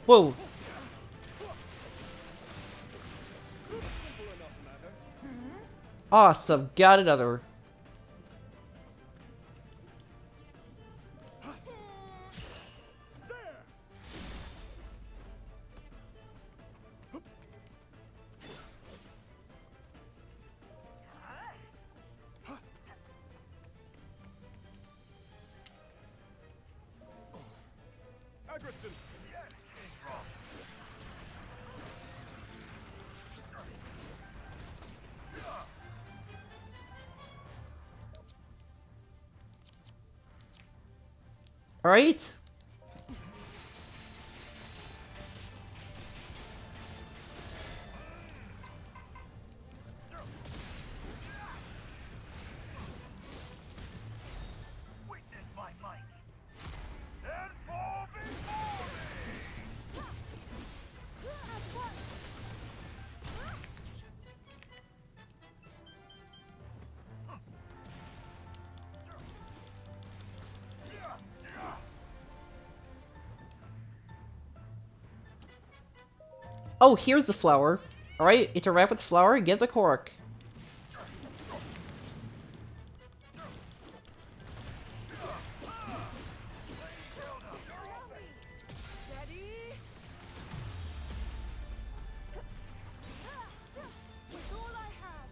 Whoa. Awesome, got another. Agriston. Yes, King Rob. Alright. Witness my might. And fall before me! Oh, here's the flower. Alright, interact with the flower and get the Korok. Steady. With all I have.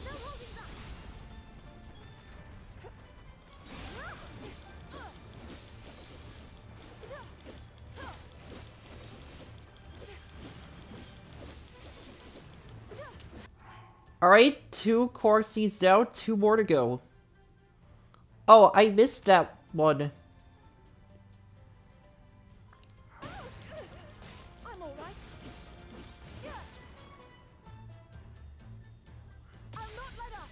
No holding back. Alright, 2 Korok seeds down, 2 more to go. Oh, I missed that one. I'm all right. Yeah. I'll not let up.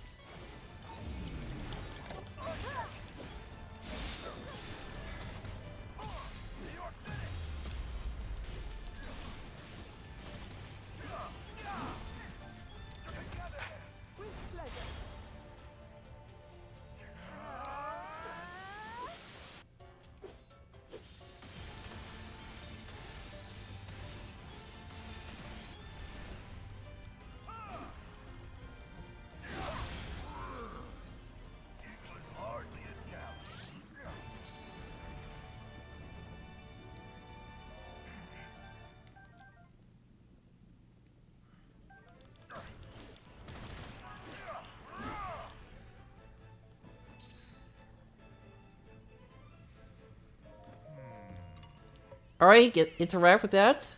With pleasure. It was hardly a challenge. Alright, interact with that.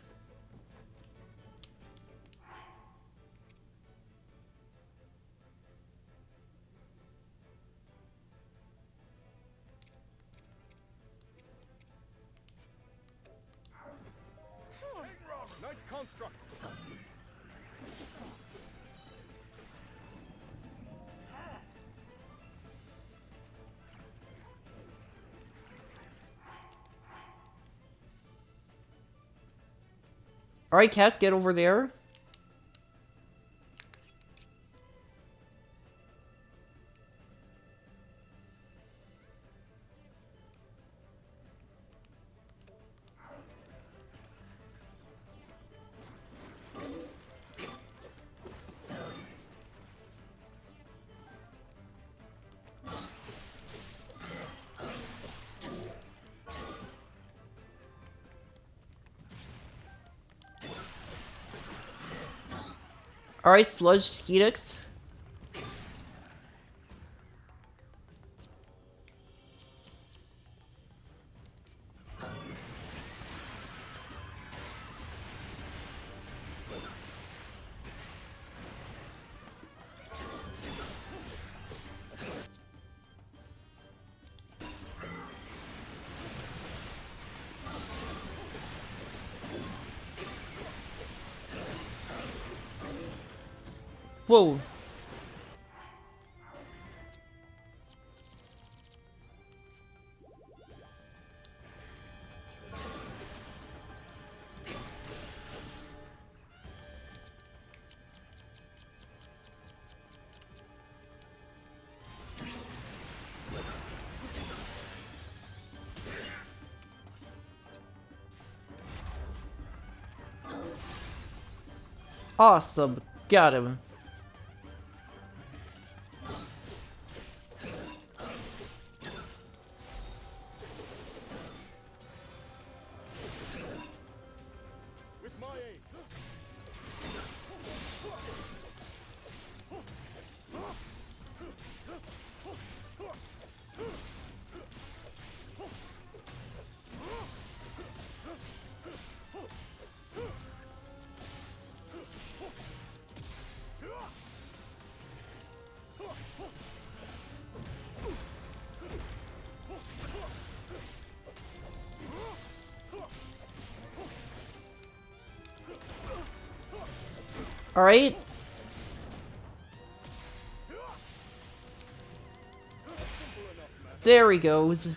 Night construct. Alright, Cass, get over there. Alright, Sludge Helix. Whoa. Awesome. Got him. With my aid. Alright. There he goes.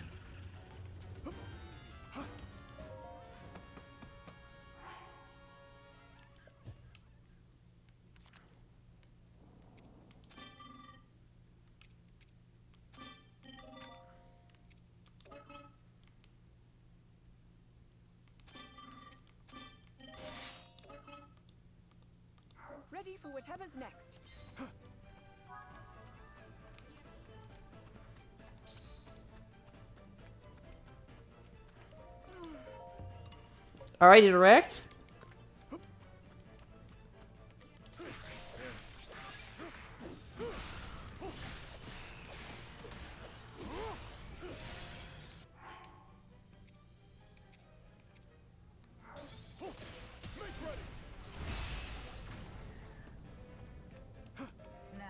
Ready for whatever's next. Alright, interact. Now.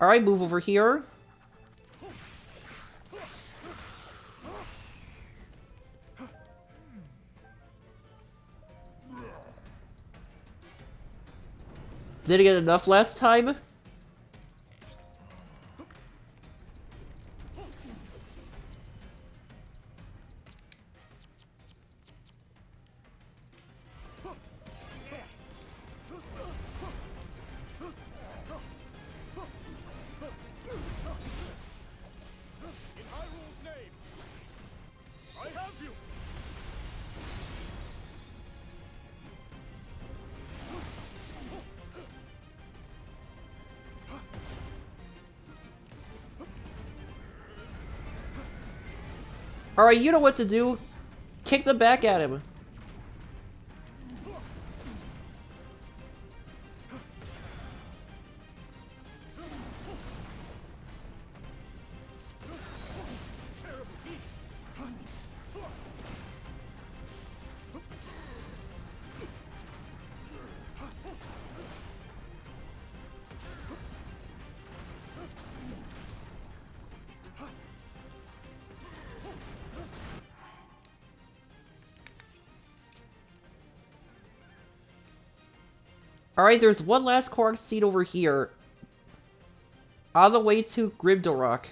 Alright, move over here. Did I get enough last time? In Hyrule's name, I have you. Alright, you know what to do. Kick them back at him. Alright, there's one last Korok seed over here. On the way to Grimdorok.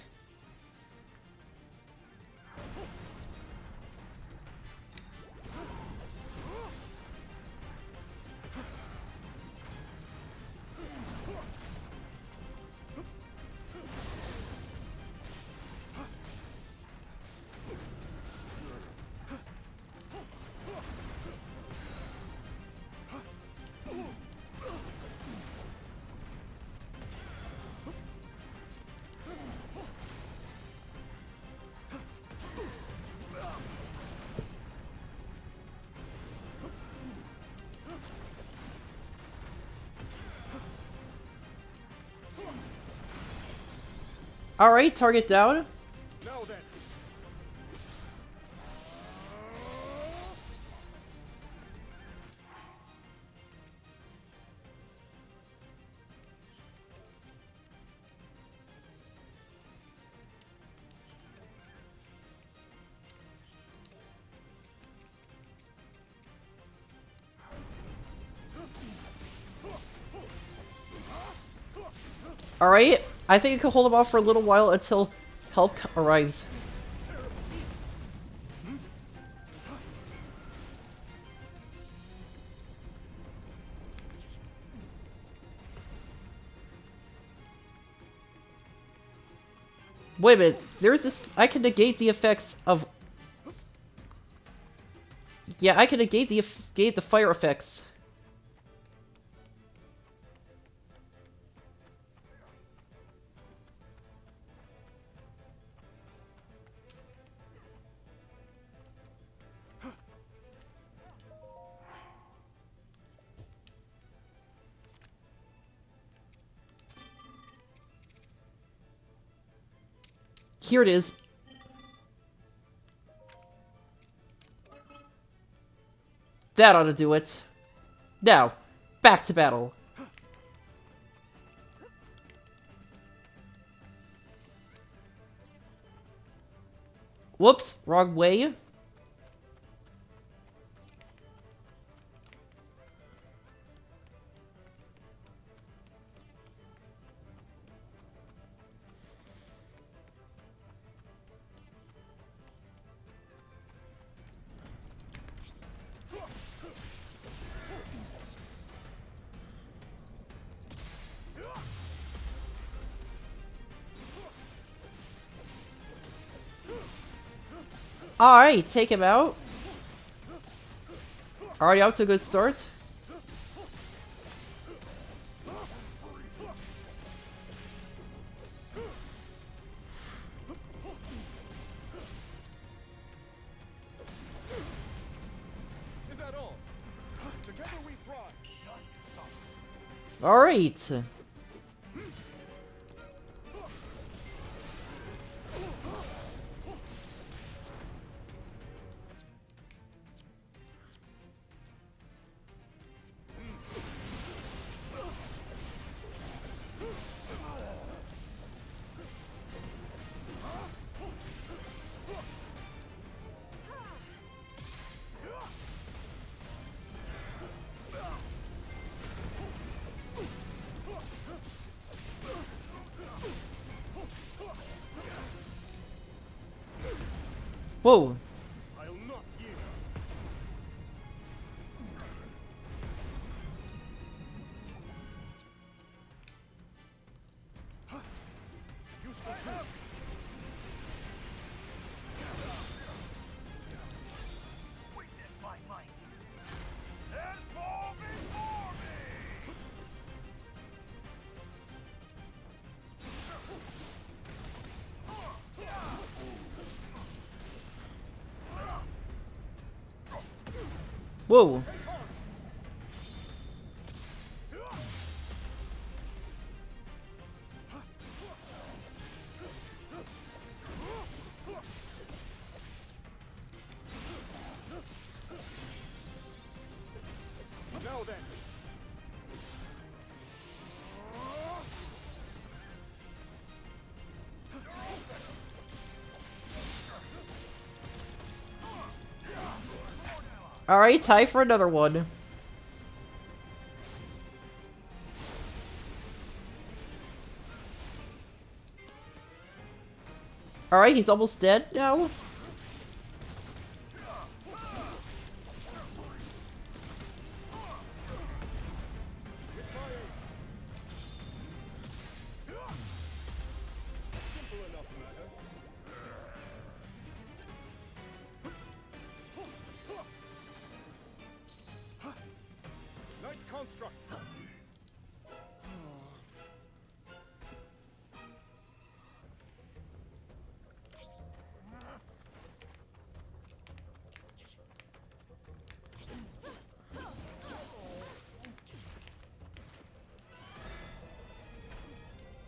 Alright, target down. Now then. Alright, I think I can hold him off for a little while until help arrives. Wait a minute, there's this. I can negate the effects of. Yeah, I can negate the fire effects. Here it is. That ought to do it. Now, back to battle. Whoops, wrong way. Alright, take him out. Already out to a good start. Is that all? Together we thrive. Alright. Whoa. I'll not yield. Useful too. Witness my might. And fall before me. Whoa. Now then. Alright, time for another one. Alright, he's almost dead now. Simple enough matter. Nice construct.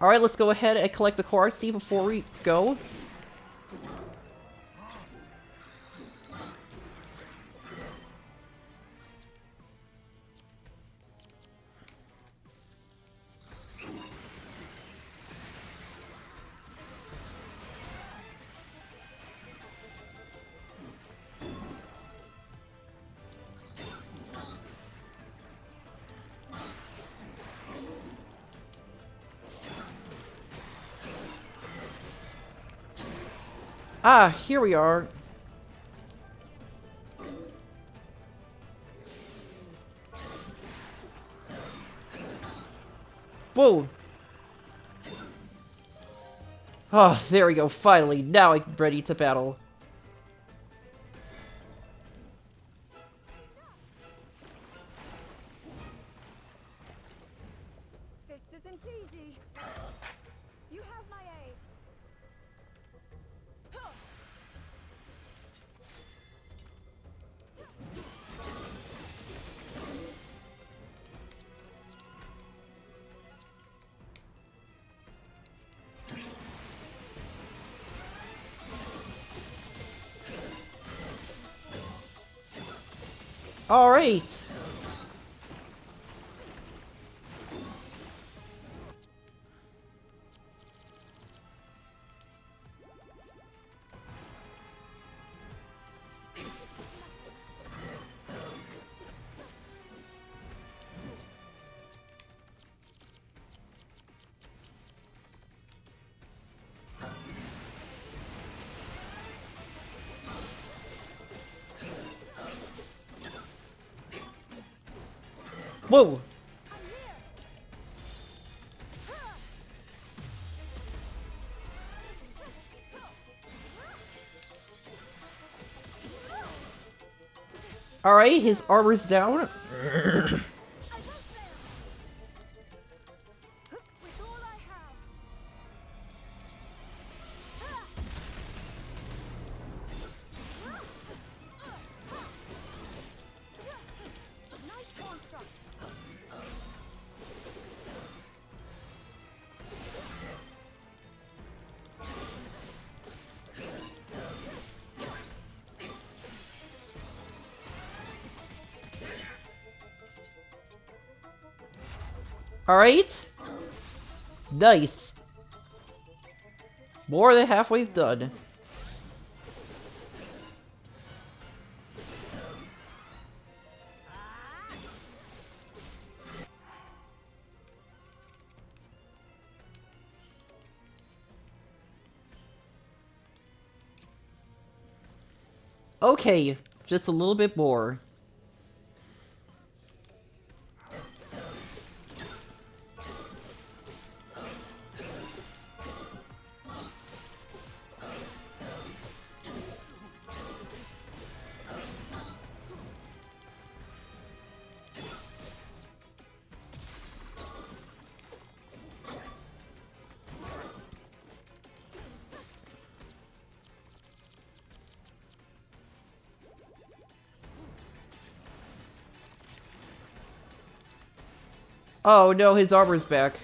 Alright, let's go ahead and collect the core seed before we go. Ah, here we are. Whoa. Oh, there we go, finally. Now I'm ready to battle. This isn't easy. You have my aid. Alright. Whoa. Alright, his armor's down. With all I have. Nice construct. Alright. Nice. More than halfway done. Okay, just a little bit more. Oh no, his armor's back.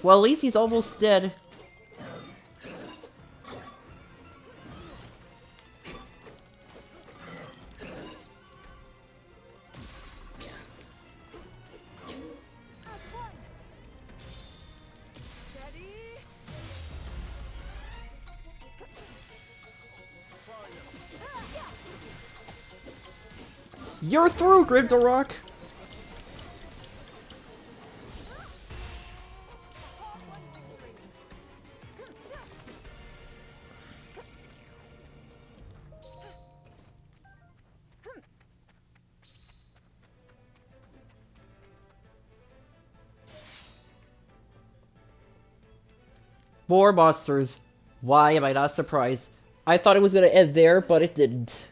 Well, at least he's almost dead. You're through, Grimdarok! More monsters. Why am I not surprised? I thought it was gonna end there, but it didn't.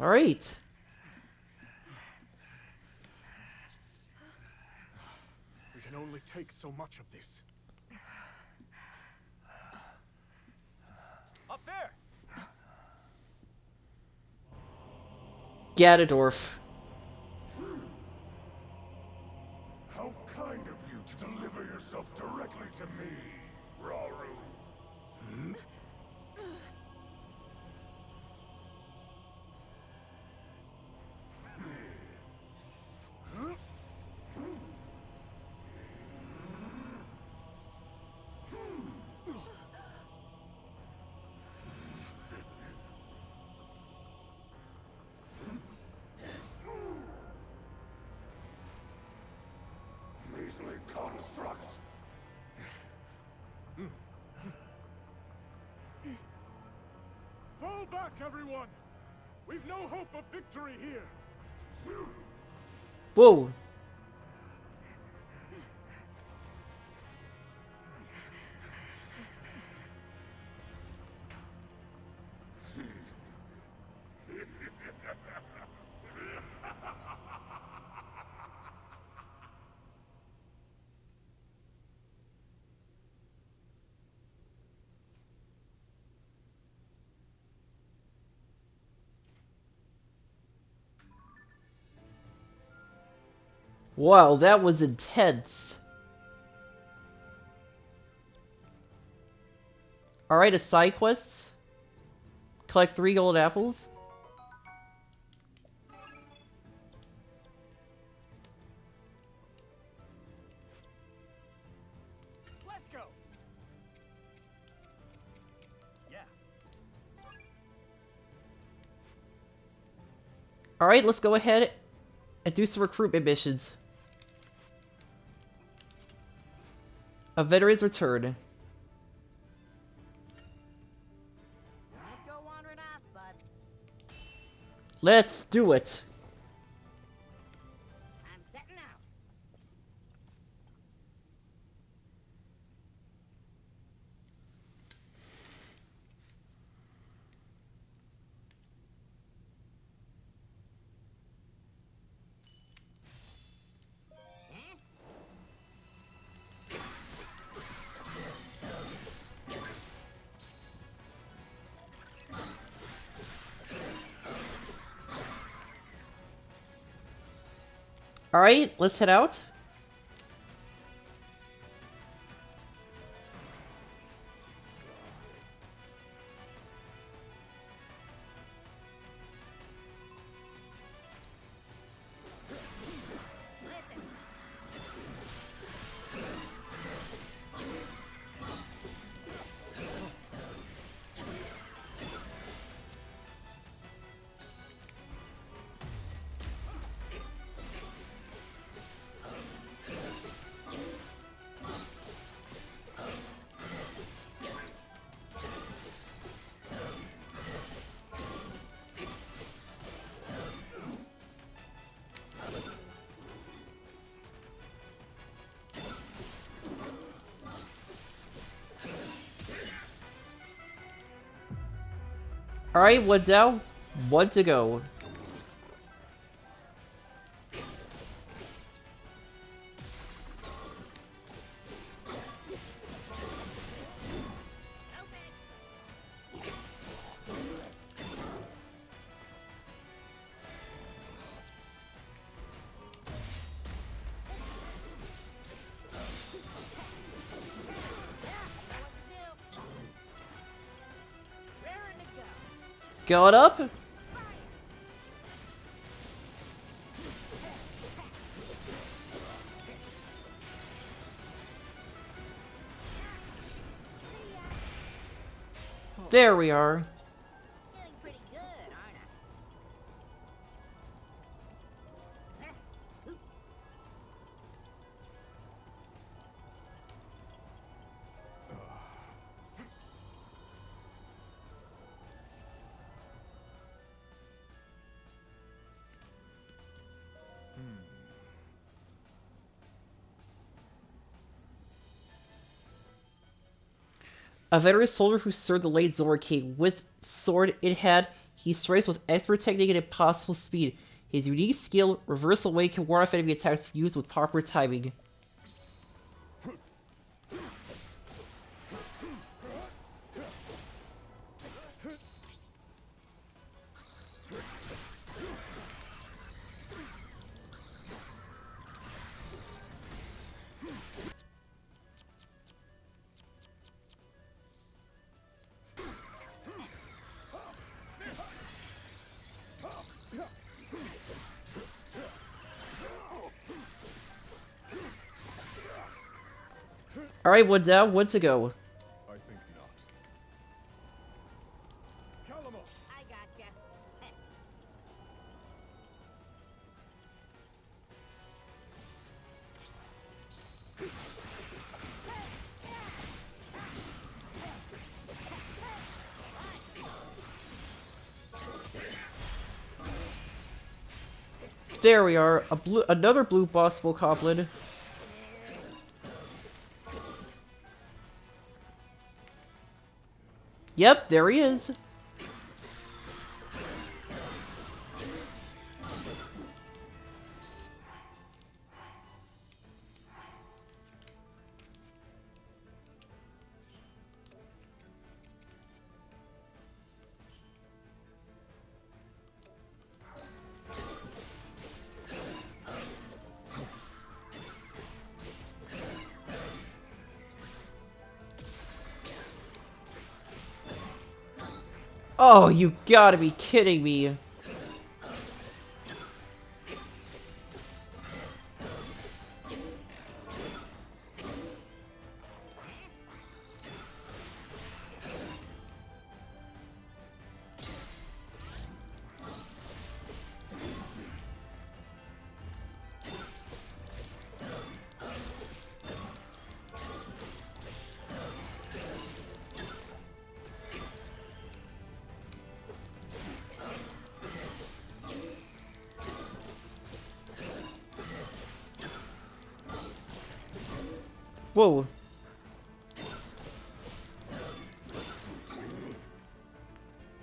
Alright. We can only take so much of this. Up there! Ganondorf. How kind of you to deliver yourself directly to me, Rauru. Measly construct. Fall back, everyone! We've no hope of victory here! Whoa. Wow, that was intense. Alright, a side quest. Collect 3 gold apples. Let's go! Yeah. Alright, let's go ahead and do some recruitment missions. A veteran's return. Don't go wandering off, bud. Let's do it. I'm setting out. Huh? Alright, let's head out. Alright, one down, one to go. Going up. There we are. Feeling pretty good, aren't I? A veteran soldier who served the late Zora King. With sword in hand, he strikes with expert technique and impossible speed. His unique skill, Reversal Wave, can ward off enemy attacks if used with proper timing. Alright, one down, one to go. I think not. Calamo! I gotcha. There we are. Another blue boss Bokoblin. Yep, there he is. Oh, you gotta be kidding me. Whoa.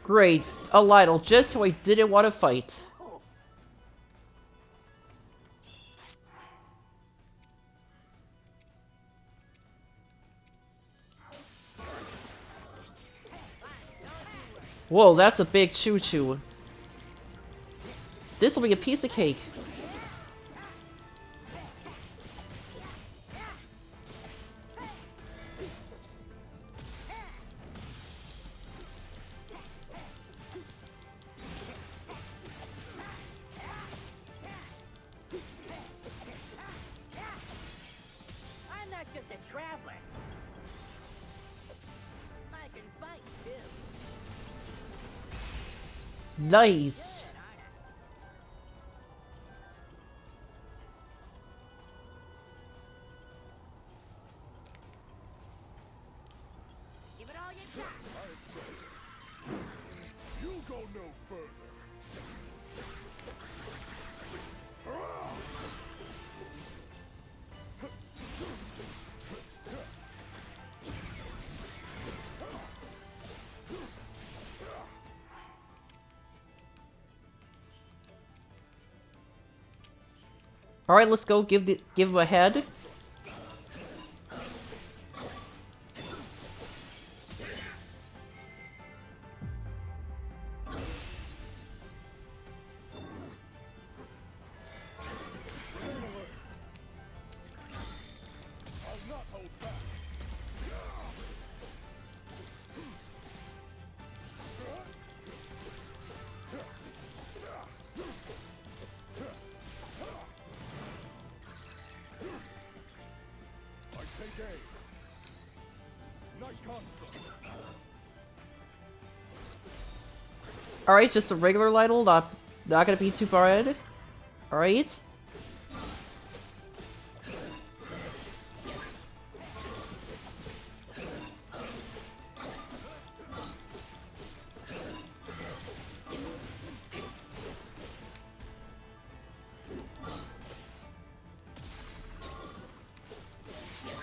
Great. A Lionel, just who I didn't want to fight. Whoa, that's a big choo-choo. This will be a piece of cake. a traveler. I can fight too. Nice. Give it all you got. You go no further. All right, let's go. Give him a head. I'll not hold back. I take aim. Night construct. All right, just a regular Lytle, not gonna be too far ahead. All right.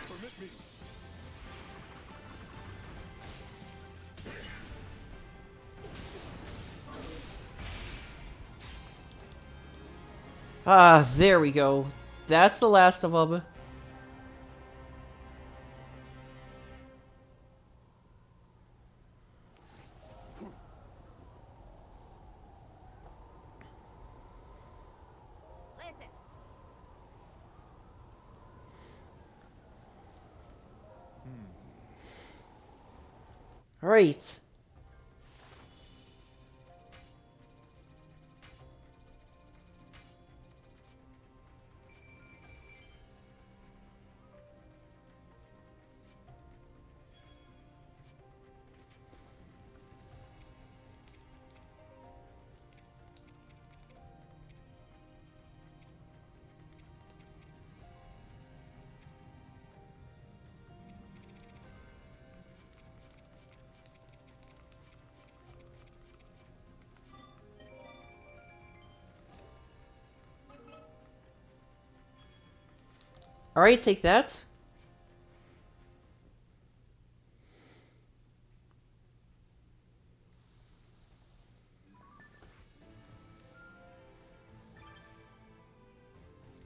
Permit me. Ah, there we go. That's the last of them. Listen. All right. All right, take that.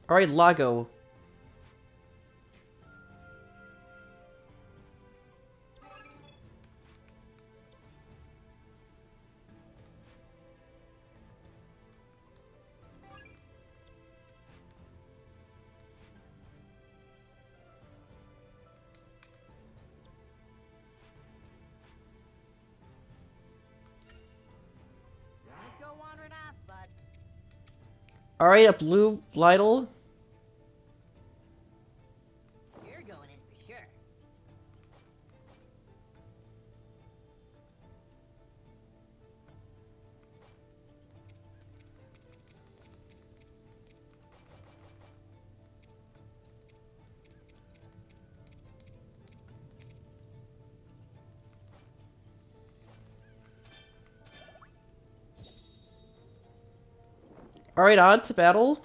All right, Lago. Don't go wandering off, bud. All right, a blue Lytle. You're going in for sure. All right, on to battle.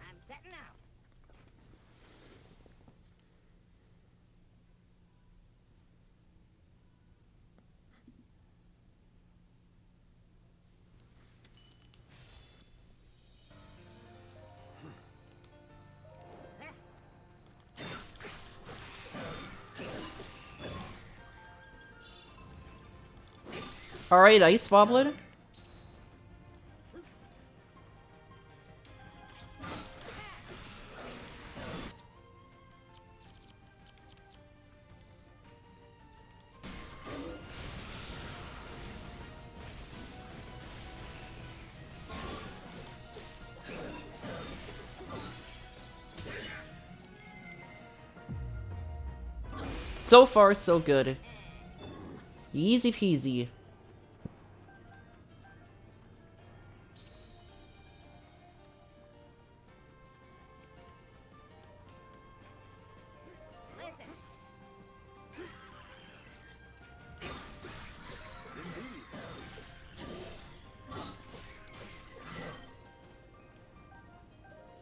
I'm setting out. All right, Ice Moblin. So far, so good. Easy peasy.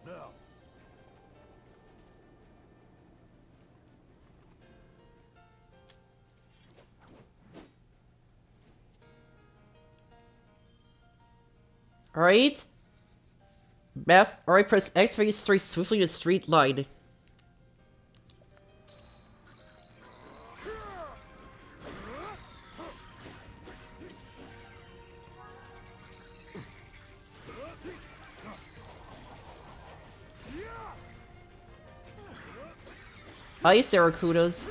Now, Alright. Alright, press X to straight swiftly in a straight line. Ice Aracudas.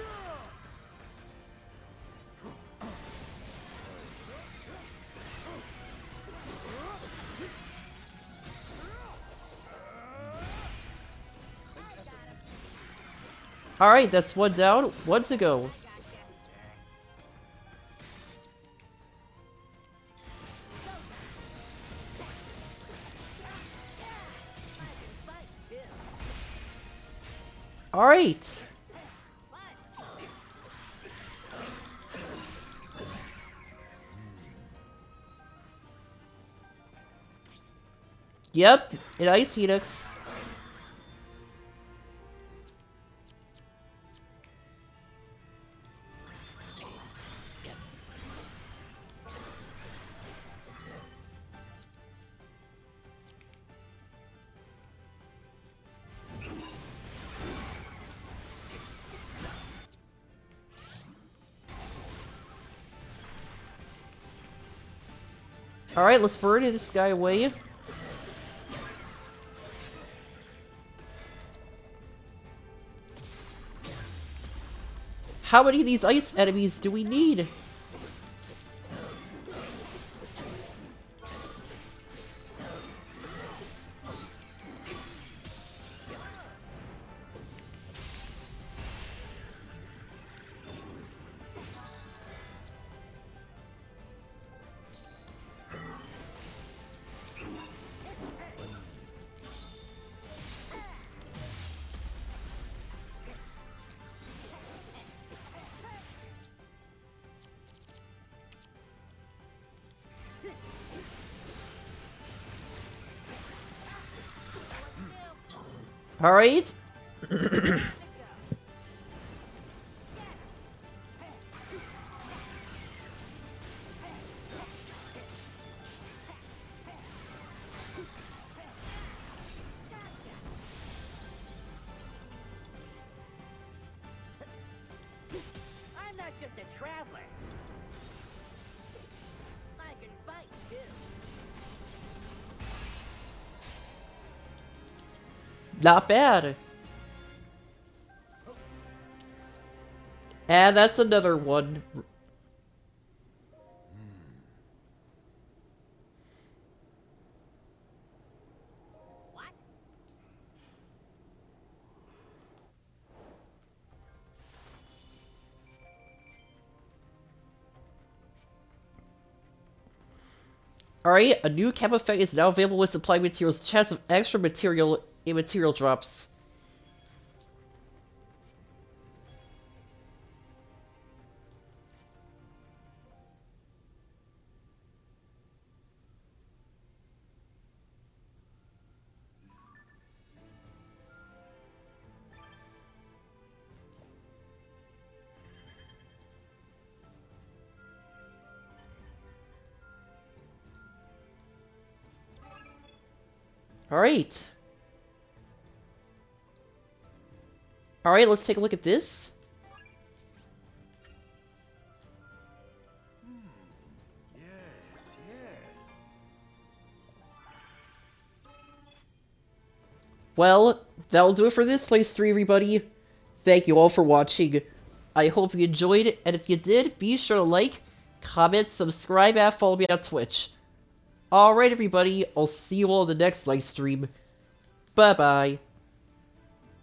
Alright, that's one down, one to go. Alright. Yep, an Ice Phoenix. Alright, let's burn this guy away. How many of these ice enemies do we need? Alright. I'm not just a traveler. I can fight too. Not bad. And that's another one. What? Alright, a new cap effect is now available with supply materials. Chance of extra material in material drops. Alright. Alright, let's take a look at this. yes, yes. Well, that'll do it for this playthrough, everybody. Thank you all for watching. I hope you enjoyed, and if you did, be sure to like, comment, subscribe, and follow me on Twitch. Alright, everybody, I'll see you all in the next live stream. Bye-bye.